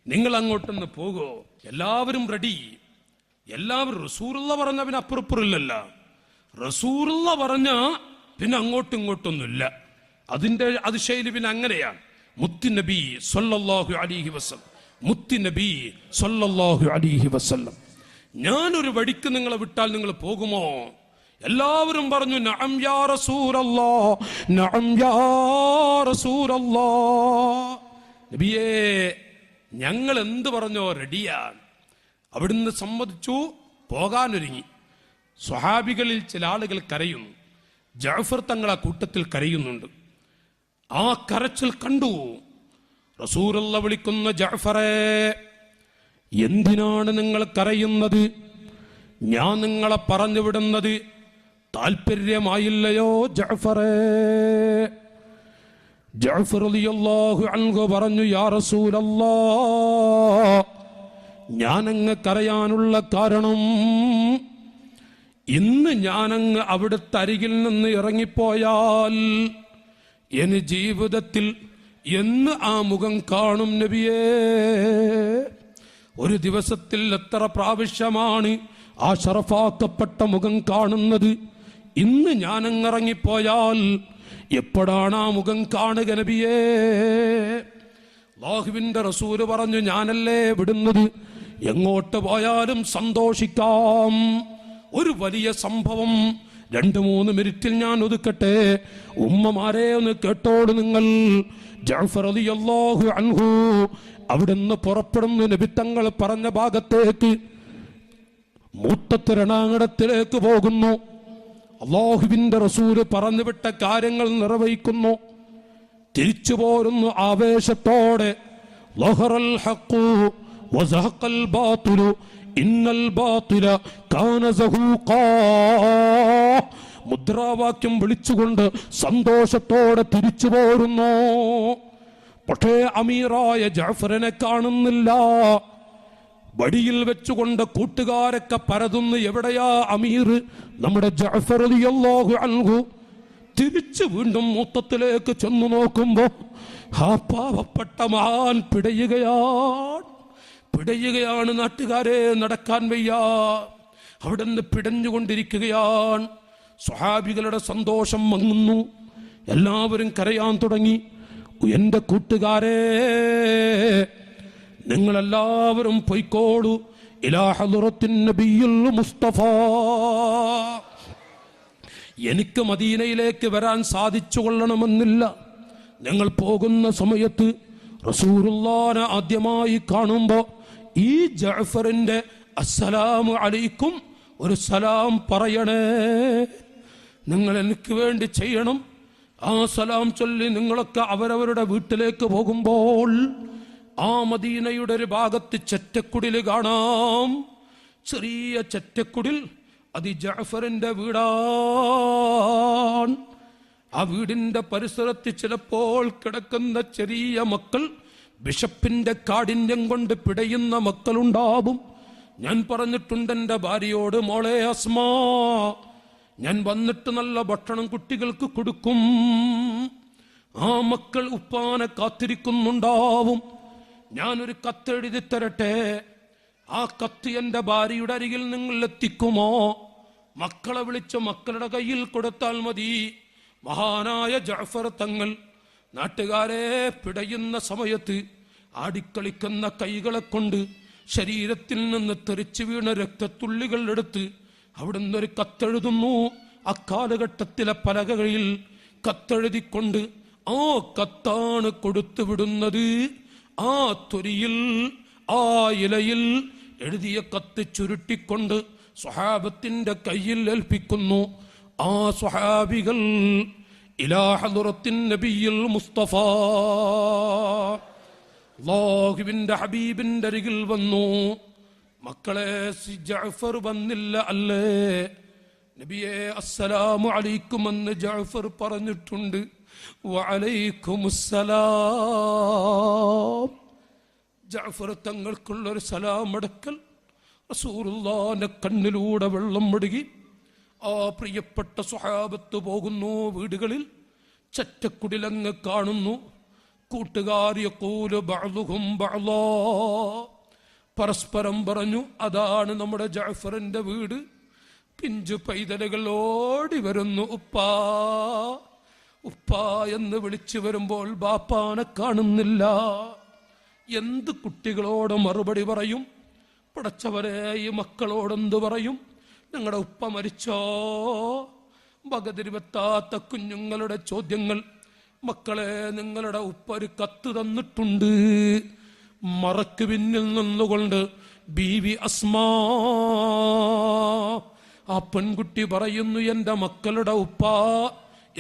നിങ്ങൾ അങ്ങോട്ടൊന്ന് പോകോ. എല്ലാവരും റെഡി. എല്ലാവരും റസൂലുള്ള പറഞ്ഞ പിന്നെ അപ്പുറപ്പുറില്ലല്ല. റസൂലുള്ള പറഞ്ഞ പിന്നെ അങ്ങോട്ടും ഇങ്ങോട്ടൊന്നുമില്ല. അത് ശൈലി പിന്നെ അങ്ങനെയാണ്. മുത്തുനബി സ്വല്ലല്ലാഹു അലൈഹി വസല്ലം, മുത്തുനബി സ്വല്ലല്ലാഹു അലൈഹി വസല്ലം, ഞാനൊരു വഴിക്ക് നിങ്ങളെ വിട്ടാൽ നിങ്ങൾ പോകുമോ? എല്ലാവരും പറഞ്ഞു നഅം യാ റസൂലല്ലാഹ്, നഅം യാ റസൂലല്ലാഹ്. നബിയേ ഞങ്ങൾ എന്ത് പറഞ്ഞോ റെഡിയാണ്. അവിടുന്ന് സമ്മതിച്ചു, പോകാനൊരുങ്ങി. സ്വഹാബികളിൽ ചില ആളുകൾ കരയുന്നു. ജഅഫർ തങ്ങളെ കൂട്ടത്തിൽ കരയുന്നുണ്ട്. ആ കരച്ചിൽ കണ്ടു. റസൂലുള്ള വിളിക്കുന്ന ജഅഫറേ, എന്തിനാണ് നിങ്ങൾ കരയുന്നത്? ഞാൻ നിങ്ങളെ പറഞ്ഞു വിടുന്നത് താല്പര്യമായില്ലയോ ജഅഫറേ? ജഅഫർ റളിയല്ലാഹു അൻഹു പറഞ്ഞു, യാ റസൂലല്ലാഹ്, ഞാനങ്ങ് കരയാനുള്ള കാരണം ഇന്ന് ഞാനങ്ങ് അവിടുത്തെ അരികിൽ നിന്ന് ഇറങ്ങിപ്പോയാൽ എനി ജീവിതത്തിൽ എന്ന് ആ മുഖം കാണും നബിയേ? ഒരു ദിവസത്തിൽ എത്ര പ്രാവശ്യമാണ് ആ ശറഫാക്കപ്പെട്ട മുഖം കാണുന്നത്? ഇന്ന് ഞാനങ്ങിറങ്ങിപ്പോയാൽ എപ്പോഴാണ് ആ മുഖം കാണുക നബിയേ? അല്ലാഹുവിന്റെ റസൂല് പറഞ്ഞു, ഞാനല്ലേ വിടുന്നത്, എങ്ങോട്ട് പോയാലും സന്തോഷിക്കാം. ഒരു വലിയ സംഭവം 2-3 മിനിറ്റിൽ ഞാൻ ഒതുക്കട്ടെ. ഉമ്മമാരെ ഒന്ന് കേട്ടോളൂ നിങ്ങൾ. ജഅഫർ റളിയല്ലാഹു അൻഹു അവിടുന്ന് പുറപ്പെടുന്നു. നബി തങ്ങൾ പറഞ്ഞ ഭാഗത്തേക്ക്, മൂത്തത്ത് രണാങ്കണത്തിലേക്ക് പോകുന്നു. അല്ലാഹുവിന്റെ റസൂല് പറഞ്ഞു വിട്ട കാര്യങ്ങൾ നിർവഹിക്കുന്നു. തിരിച്ചു പോരുന്നു ആവേശത്തോടെ. ലഹറൽ ഹഖു വസഹഖൽ ബാതിലു ഇന്നൽ ബാതില കാന സഹൂഖാ. മുദ്രാവാക്യം വിളിച്ചുകൊണ്ട് സന്തോഷത്തോടെ തിരിച്ചു പോരുന്നു. പക്ഷേ അമീറായ ജഅഫറിനെ കാണുന്നില്ല. വടിയിൽ വെച്ചുകൊണ്ട് കൂട്ടുകാരൊക്കെ പരതുന്നു. എവിടെയാ അമീർ? നമ്മുടെ ജഅഫർ റളിയല്ലാഹു അൻഹു. തിരിച്ചു വീണ്ടും മൂത്തത്തിലേക്ക് ചെന്നു നോക്കുമ്പോ ആ പാവപ്പെട്ട മഹാൻ പിടയുകയാണ്. നാട്ടുകാരെ, നടക്കാൻ വയ്യ. അവിടെ നിന്ന് പിടഞ്ഞുകൊണ്ടിരിക്കുകയാണ്. സ്വഹാബികളുടെ സന്തോഷം മങ്ങുന്നു. എല്ലാവരും കരയാൻ തുടങ്ങി. എന്റെ കൂട്ടുകാരെ, നിങ്ങളെല്ലാവരും പൊയ്ക്കോളൂ ഇലാ ഹളറത്തിൻ നബിയുൽ മുസ്തഫ. എനിക്ക് മദീനയിലേക്ക് വരാൻ സാധിച്ചു കൊള്ളണമെന്നില്ല. നിങ്ങൾ പോകുന്ന സമയത്ത് റസൂലുള്ളാഹിനെ ആദ്യമായി കാണുമ്പോ ഈ ജഅഫറിന്റെ അസ്സലാമു അലൈക്കും ഒരു സലാം പറയണേ. നിങ്ങൾ എനിക്ക് വേണ്ടി ചെയ്യണം. ആ സലാം ചൊല്ലി നിങ്ങളൊക്കെ അവരവരുടെ വീട്ടിലേക്ക് പോകുമ്പോൾ ആ മദീനയുടെ ഒരു ഭാഗത്ത് ചെറ്റക്കുടിൽ കാണാം. ചെറിയ ചെറ്റക്കുടിൽ. അത് ജഅഫറിന്റെ വീടാണ്. ആ വീടിന്റെ പരിസരത്ത് ചിലപ്പോൾ കിടക്കുന്ന ചെറിയ മക്കൾ, ബിഷപ്പിന്റെ കാഠിന്യം കൊണ്ട് പിടയുന്ന മക്കളുണ്ടാവും. ഞാൻ പറഞ്ഞിട്ടുണ്ട് എൻ്റെ ഭാര്യയോട്, മോളെ അസ്മാ, ഞാൻ വന്നിട്ട് നല്ല ഭക്ഷണം കുട്ടികൾക്ക് കൊടുക്കും. ആ മക്കൾ ഉപ്പാനെ കാത്തിരിക്കുന്നുണ്ടാവും. ഞാനൊരു കത്തെഴുതി തരട്ടെ, ആ കത്ത് എൻ്റെ ഭാര്യയുടെ അരികിൽ നിങ്ങൾ എത്തിക്കുമോ? മക്കളെ വിളിച്ച് മക്കളുടെ കയ്യിൽ കൊടുത്താൽ മതി. മഹാനായ ജഅഫർ തങ്ങൾ നാട്ടുകാരെ പിടയുന്ന സമയത്ത് ആടിക്കളിക്കുന്ന കൈകളെ കൊണ്ട് ശരീരത്തിൽ നിന്ന് തെറിച്ചു വീണ രക്തത്തുള്ളികൾ എടുത്ത് അവിടുന്ന് ഒരു കത്തെഴുതുന്നു. അക്കാലഘട്ടത്തിലെ പലകകളിൽ കത്തെഴുതിക്കൊണ്ട് ആ കത്താണ് കൊടുത്തു വിടുന്നത്. ആ തൊരിയിൽ, ആ ഇലയിൽ എഴുതിയ കത്ത് ചുരുട്ടിക്കൊണ്ട് സ്വഹാബത്തിന്റെ കയ്യിൽ ഏൽപ്പിക്കുന്നു. ആ സ്വഹാബികൾ ഇലാ ഹളറത്തിൻ നബിയിൽ മുസ്തഫ, അല്ലാഹുവിന്റെ ഹബീബിന്റെ അരികിൽ വന്നു. മക്കളെ, ജഅഫർ വന്നില്ല അല്ലേ? നബിയെ, അസ്സലാമു അലൈക്കും എന്ന് ജഅഫർ പറഞ്ഞിട്ടുണ്ട്. വഅലൈക്കുമുസ്സലാം. ജഅഫർ തങ്ങൾക്കുള്ളൊരു സലാം അടക്കൽ. റസൂലുള്ളാഹിന്റെ കണ്ണിലൂടെ വെള്ളം ഒഴുകി. ആ പ്രിയപ്പെട്ട സ്വഹാബത്ത് പോകുന്നു വീടുകളിൽ. ചെറ്റക്കുടിലങ്ങ് കാണുന്നു. കൂട്ടുകാർ യഖൂലു ബഅ്ദുഹും ബഅ്ദാ, പരസ്പരം പറഞ്ഞു അതാണ് നമ്മുടെ ജഅഫറിന്റെ വീട്. പിഞ്ചു പൈതലുകൾ ഓടി വരുന്നു, ഉപ്പാ ഉപ്പാ എന്ന് വിളിച്ചു വരുമ്പോൾ ബാപ്പാനെ കാണുന്നില്ല. എന്ത് കുട്ടികളോട് മറുപടി പറയും? പടച്ചവരെ, ഈ മക്കളോടെന്ത് പറയും? നിങ്ങളുടെ ഉപ്പ മരിച്ചോ? വകതിരിവെത്താത്ത കുഞ്ഞുങ്ങളുടെ ചോദ്യങ്ങൾ. മക്കളെ, നിങ്ങളുടെ ഉപ്പ ഒരു കത്ത് തന്നിട്ടുണ്ട്. മറക്ക് പിന്നിൽ നിന്നുകൊണ്ട് ബീവി അസ്മാ, ആ പെൺകുട്ടി പറയുന്നു, എൻ്റെ മക്കളുടെ ഉപ്പ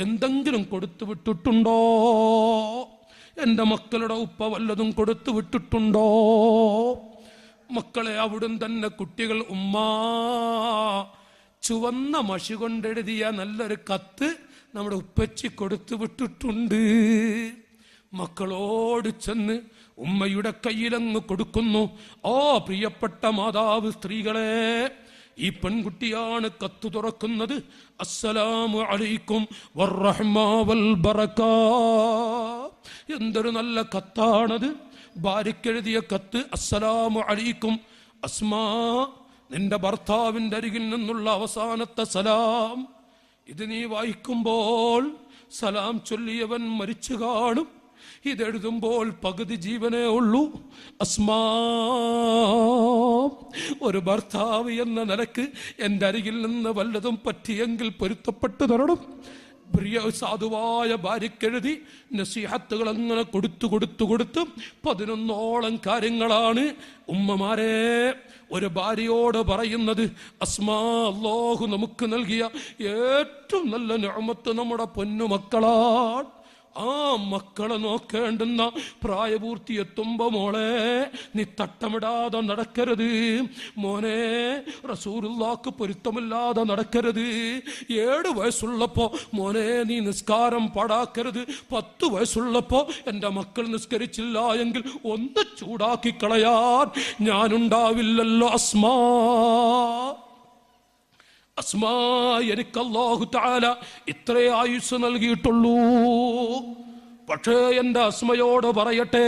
എന്തെങ്കിലും കൊടുത്തു വിട്ടിട്ടുണ്ടോ? എൻ്റെ മക്കളുടെ ഉപ്പ വല്ലതും കൊടുത്തു വിട്ടിട്ടുണ്ടോ? മക്കളെ, അവിടുന്ന് തന്നെ കുട്ടികൾ ഉമ്മാ, ചുവന്ന മഷി കൊണ്ടെഴുതിയ നല്ലൊരു കത്ത് നമ്മുടെ ഉപ്പച്ചി കൊടുത്തു വിട്ടിട്ടുണ്ട്. മക്കളോട് ചെന്ന് ഉമ്മയുടെ കയ്യിലങ്ങ് കൊടുക്കുന്നു. ഓ പ്രിയപ്പെട്ട മാതാവ്, സ്ത്രീകളെ, ഈ പെൺകുട്ടിയാണ് കത്ത് തുറക്കുന്നത്. അസ്സലാമു അലൈക്കും വറഹ്മ വൽ ബറകാ. എന്തൊരു നല്ല കത്താണത്! ഭാര്യക്കെഴുതിയ കത്ത്. അസ്സലാമു അലൈക്കും അസ്മാ, നിന്റെ ഭർത്താവിൻ്റെ അരികിൽ നിന്നുള്ള അവസാനത്തെ സലാം. ഇത് നീ വായിക്കുമ്പോൾ സലാം ചൊല്ലിയവൻ മരിച്ചു കാണും. ഇതെഴുതുമ്പോൾ പകുതി ജീവനേ ഉള്ളൂ. അസ്മാ, ഒരു ഭർത്താവ് എന്ന നിലക്ക് എൻ്റെ അരികിൽ നിന്ന് വല്ലതും പറ്റിയെങ്കിൽ പൊരുത്തപ്പെട്ടു തരണം. പ്രിയ സാധുവായ ഭാര്യക്കെഴുതി നസീഹത്തുകൾ അങ്ങനെ കൊടുത്തു 11ഓളം കാര്യങ്ങളാണ് ഉമ്മമാരെ ഒരു ഭാര്യയോട് പറയുന്നത്. അസ്മാ, അല്ലാഹു നമുക്ക് നൽകിയ ഏറ്റവും നല്ല നിഅമത്ത് നമ്മുടെ പൊന്നുമക്കളാണ്. ആ മക്കളെ നോക്കേണ്ടുന്ന പ്രായപൂർത്തി എത്തുമ്പോ മോളെ, നീ തട്ടമിടാതെ നടക്കരുത്. മോനെ, റസൂലുള്ളാഹിക്ക് പൊരുത്തമില്ലാതെ നടക്കരുത്. 7 വയസ്സുള്ളപ്പോ മോനെ നീ നിസ്കാരം പാടാക്കരുത്. 10 വയസ്സുള്ളപ്പോ എൻ്റെ മക്കൾ നിസ്കരിച്ചില്ല എങ്കിൽ ഒന്ന് ചൂടാക്കി കളയാൻ ഞാനുണ്ടാവില്ലല്ലോ അസ്മാ. അസ്മാ, എനിക്ക് അല്ലാഹു തആല ഇത്രേ ആയുസ് നൽകിയിട്ടുള്ളൂ. പക്ഷേ എൻ്റെ അസ്മയോട് പറയട്ടെ,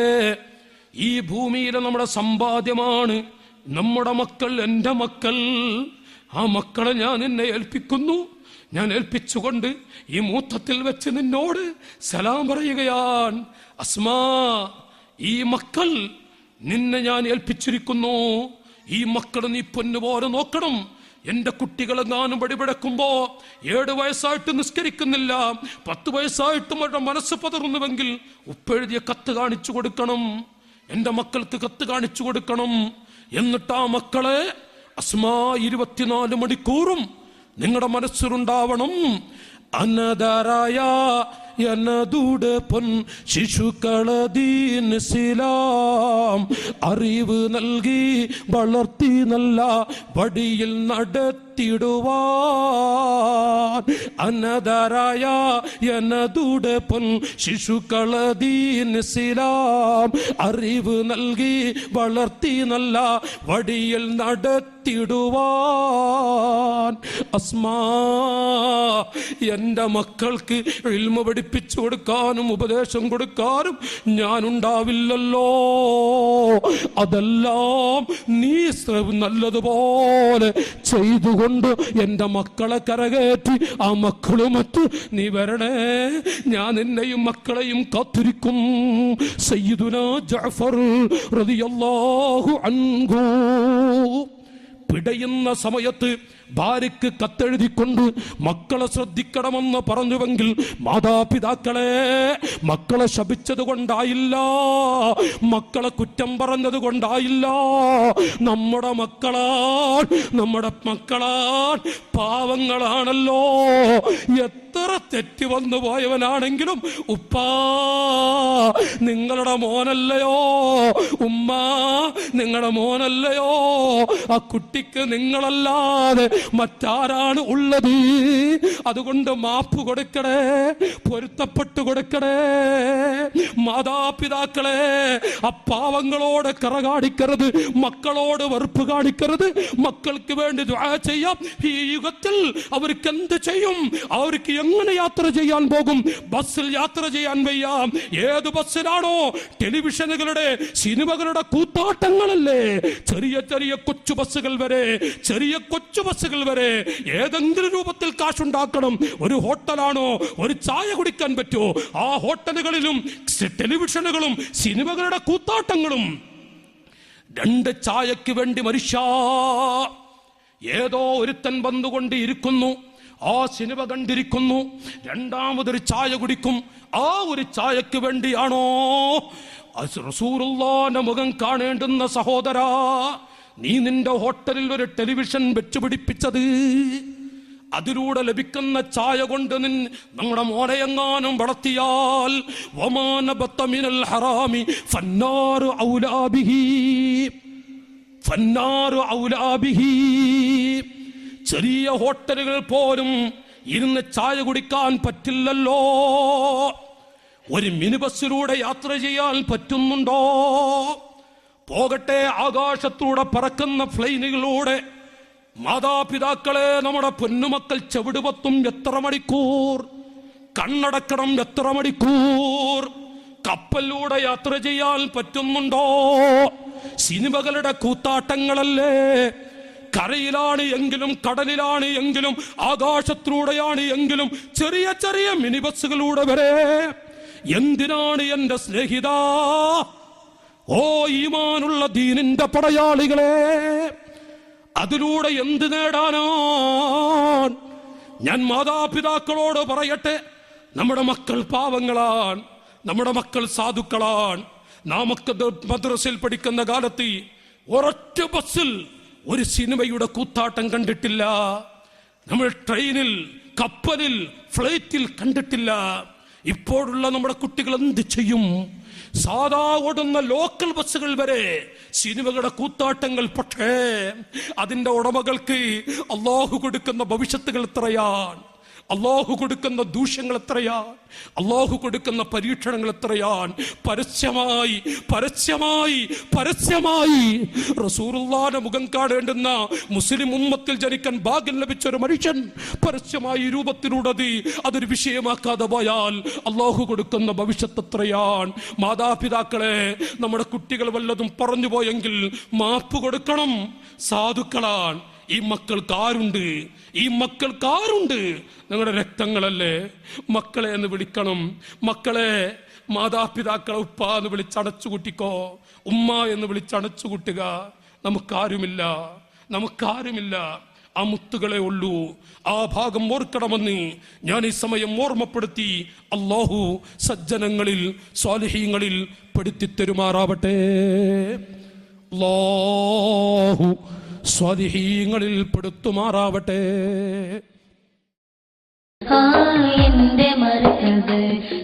ഈ ഭൂമിയിലെ നമ്മുടെ സമ്പാദ്യമാണ് നമ്മുടെ മക്കൾ, എൻ്റെ മക്കൾ. ആ മക്കളെ ഞാൻ നിന്നെ ഏൽപ്പിക്കുന്നു. ഞാൻ ഏൽപ്പിച്ചുകൊണ്ട് ഈ മൂത്തത്തിൽ വെച്ച് നിന്നോട് സലാം പറയുകയാണ്. അസ്മാ, ഈ മക്കൾ നിന്നെ ഞാൻ ഏൽപ്പിച്ചിരിക്കുന്നു. ഈ മക്കളെ നീ പൊന്നുപോലെ നോക്കണം. എന്റെ കുട്ടികളെങ്ങാനും വടിപിടക്കുമ്പോ 7 വയസ്സായിട്ട് നിസ്കരിക്കുന്നില്ല, 10 വയസ്സായിട്ടും അവരുടെ മനസ്സ് പതറുന്നുവെങ്കിൽ ഉപ്പെഴുതിയ കത്ത് കാണിച്ചു കൊടുക്കണം. എന്റെ മക്കൾക്ക് കത്ത് കാണിച്ചു കൊടുക്കണം. എന്നിട്ട് ആ മക്കളെ അസ്മാ 24 മണിക്കൂറും നിങ്ങളുടെ മനസ്സിലുണ്ടാവണം. അനദാരായ എന്നതൂടെ പൊൻ ശിശുക്കളദീൻ ഇസ്ലാം അറിവ് നൽകി വളർത്തി നല്ല വടിയിൽ നടത്തിടുവാൻ. അനദാരായ എന്നതൂടെ പൊൻ ശിശുക്കളദീൻ ഇസ്ലാം അറിവ് നൽകി വളർത്തി നല്ല വടിയിൽ നടത്തിടുവാൻ. അസ്മാ, എൻ്റെ മക്കൾക്ക് ഇൽമ പഠിപ്പിച്ചു കൊടുക്കാനും ഉപദേശം കൊടുക്കാനും ഞാനുണ്ടാവില്ലല്ലോ. അതെല്ലാം നീ നല്ലതുപോലെ ചെയ്തുകൊണ്ട് എൻ്റെ മക്കളെ കരകയറ്റി ആ മക്കളുമറ്റ് നീ വരണേ. ഞാൻ നിന്നെയും മക്കളെയും കാത്തിരിക്കും. സയ്യിദുനാ ജഅഫർ റളിയല്ലാഹു അൻഹു പിടയുന്ന സമയത്ത് ഭാര്യയ്ക്ക് കത്തെഴുതിക്കൊണ്ട് മക്കളെ ശ്രദ്ധിക്കണമെന്ന് പറഞ്ഞുവെങ്കിൽ മാതാപിതാക്കളെ മക്കളെ ശപിച്ചത് കൊണ്ടായില്ല, മക്കളെ കുറ്റം പറഞ്ഞത് കൊണ്ടായില്ല. നമ്മുടെ മക്കളാൻ പാവങ്ങളാണല്ലോ. എത്ര തെറ്റ് വന്നു പോയവനാണെങ്കിലും ഉപ്പാ നിങ്ങളുടെ മോനല്ലയോ, ഉമ്മ നിങ്ങളുടെ മോനല്ലയോ. ആ കുട്ടിക്ക് നിങ്ങളല്ലാതെ മറ്റാരാണ് ഉള്ളത്? അതുകൊണ്ട് മാപ്പ് കൊടുക്കണേ, പൊരുത്തപ്പെട്ടു കൊടുക്കണേ. മാതാപിതാക്കളെ ആ പാവങ്ങളോട് കറ കാണിക്കരുത്, മക്കളോട് വെറുപ്പ് കാണിക്കരുത്. മക്കൾക്ക് വേണ്ടി ദുആ ചെയ്യാം. ഈ യുഗത്തിൽ അവർക്ക് എന്ത് ചെയ്യും, അവർക്ക് എങ്ങനെ യാത്ര ചെയ്യാൻ പോകും? ബസ്സിൽ യാത്ര ചെയ്യാൻ വയ്യ. ഏത് ബസ്സിലാണോ? ടെലിവിഷനുകളുടെ സിനിമകളുടെ കൂത്താട്ടങ്ങളല്ലേ. ചെറിയ ചെറിയ കൊച്ചു ബസ്സുകൾ വരെ ഏതെങ്കിലും രൂപത്തിൽ കാശുണ്ടാക്കണം. ഒരു ഹോട്ടലാണോ? ഒരു ചായ കുടിക്കാൻ പറ്റുമോ? ആ ഹോട്ടലുകളിലും ടെലിവിഷനുകളും സിനിമകളുടെ കൂത്താട്ടങ്ങളും. 2 ചായക്ക് വേണ്ടി മനുഷ്യ ഏതോ ഒരുത്തൻ വന്നുകൊണ്ട് ഇരിക്കുന്നു, ആ സിനിമ കണ്ടിരിക്കുന്നു, രണ്ടാമതൊരു ചായ കുടിക്കും. ആ ഒരു ചായക്ക് വേണ്ടിയാണോ റസൂലുള്ളാഹിന്റെ മുഖം കാണേണ്ടുന്ന സഹോദരാ നീ നിന്റെ ഹോട്ടലിൽ ഒരു ടെലിവിഷൻ വെച്ചുപിടിപ്പിച്ചത്? അതിലൂടെ ലഭിക്കുന്ന ചായ കൊണ്ട് നമ്മുടെ മോനെയെങ്ങാനും വളർത്തിയാൽ വമാനബത്തമിനൽ ഹറാമി ഫന്നാറു ഔലാബിഹി. ചെറിയ ഹോട്ടലുകൾ പോലും ഇരുന്ന് ചായ കുടിക്കാൻ പറ്റില്ലല്ലോ. ഒരു മിനി ബസ്സിലൂടെ യാത്ര ചെയ്യാൻ പറ്റുന്നുണ്ടോ? പോകട്ടെ ആകാശത്തൂടെ പറക്കുന്ന ഫ്ലൈനുകളിലൂടെ. മാതാപിതാക്കളെ, നമ്മുടെ പൊന്നുമക്കൾ ചെവിടുപത്തും എത്ര മണിക്കൂർ, കണ്ണടക്കണം എത്ര മണിക്കൂർ. കപ്പലിലൂടെ യാത്ര ചെയ്യാൻ പറ്റുന്നുണ്ടോ? സിനിമകളുടെ കൂത്താട്ടങ്ങളല്ലേ. കരയിലാണ് എങ്കിലും കടലിലാണ് എങ്കിലും ആകാശത്തിലൂടെയാണ് എങ്കിലും ചെറിയ ചെറിയ മിനി ബസ്സുകളിലൂടെ വരെ. എന്തിനാണ് എന്റെ സ്നേഹിത, ഓ ഈമാനുള്ള ദീനിന്റെ പടയാളികളെ, അതിലൂടെ എന്ത് നേടാനാണ്? ഞാൻ മാതാപിതാക്കളോട് പറയട്ടെ, നമ്മുടെ മക്കൾ പാവങ്ങളാണ്, നമ്മുടെ മക്കൾ സാധുക്കളാണ്. നാമൊക്കെ മദ്രസയിൽ പഠിക്കുന്ന കാലത്ത് ഒരൊറ്റ ബസ്സിൽ ഒരു സിനിമയുടെ കൂത്താട്ടം കണ്ടിട്ടില്ല. നമ്മൾ ട്രെയിനിൽ, കപ്പലിൽ, ഫ്ലൈറ്റിൽ കണ്ടിട്ടില്ല. ഇപ്പോഴുള്ള നമ്മുടെ കുട്ടികൾ എന്ത് ചെയ്യും? സാധാ ഓടുന്ന ലോക്കൽ ബസ്സുകൾ വരെ സിനിമകളുടെ കൂത്താട്ടങ്ങൾ. പക്ഷേ അതിന്റെ ഉടമകൾക്ക് അള്ളാഹു കൊടുക്കുന്ന ഭവിഷ്യത്തുകൾ എത്രയാണ്, അള്ളാഹു കൊടുക്കുന്ന ദൂഷ്യങ്ങൾ എത്രയാണ്, അള്ളാഹു കൊടുക്കുന്ന പരീക്ഷണങ്ങൾ എത്രയാണ്. പരസ്യമായി പരസ്യമായി പരസ്യമായി റസൂലുള്ളാഹിന്റെ മുഖം കാണേണ്ടുന്ന മുസ്ലിം ഉമ്മത്തിൽ ജനിക്കാൻ ഭാഗ്യം ലഭിച്ച ഒരു മനുഷ്യൻ പരസ്യമായി രൂപത്തിലൂടെ അതൊരു വിഷയമാക്കാതെ പോയാൽ അള്ളാഹു കൊടുക്കുന്ന ഭവിഷ്യത്ത് എത്രയാണ്. മാതാപിതാക്കളെ, നമ്മുടെ കുട്ടികൾ വല്ലതും പറഞ്ഞു പോയെങ്കിൽ മാപ്പ് കൊടുക്കണം. സാധുക്കളാണ് ഈ മക്കൾക്കാരുണ്ട്, ഈ മക്കൾക്കാരുണ്ട്. നിങ്ങളുടെ രക്തങ്ങളല്ലേ. മക്കളെ എന്ന് വിളിക്കണം. മക്കളെ, മാതാപിതാക്കളെ ഉപ്പ എന്ന് വിളിച്ചടച്ചു കൂട്ടിക്കോ, ഉമ്മ എന്ന് വിളിച്ചടച്ചു കൂട്ടുക. നമുക്കാരുമില്ല. ആ മുത്തുകളെ ഉള്ളൂ. ആ ഭാഗം ഓർക്കണമെന്ന് ഞാൻ ഈ സമയം ഓർമ്മപ്പെടുത്തി. അല്ലാഹു സജ്ജനങ്ങളിൽ സ്വാലിഹീങ്ങളിൽ പെടുത്തിത്തരുമാറാവട്ടെ. അല്ലാഹു സ്വാലിഹീങ്ങളിൽ പെടുത്തുമാറാവട്ടെ. എന്റെ മർക്കസ്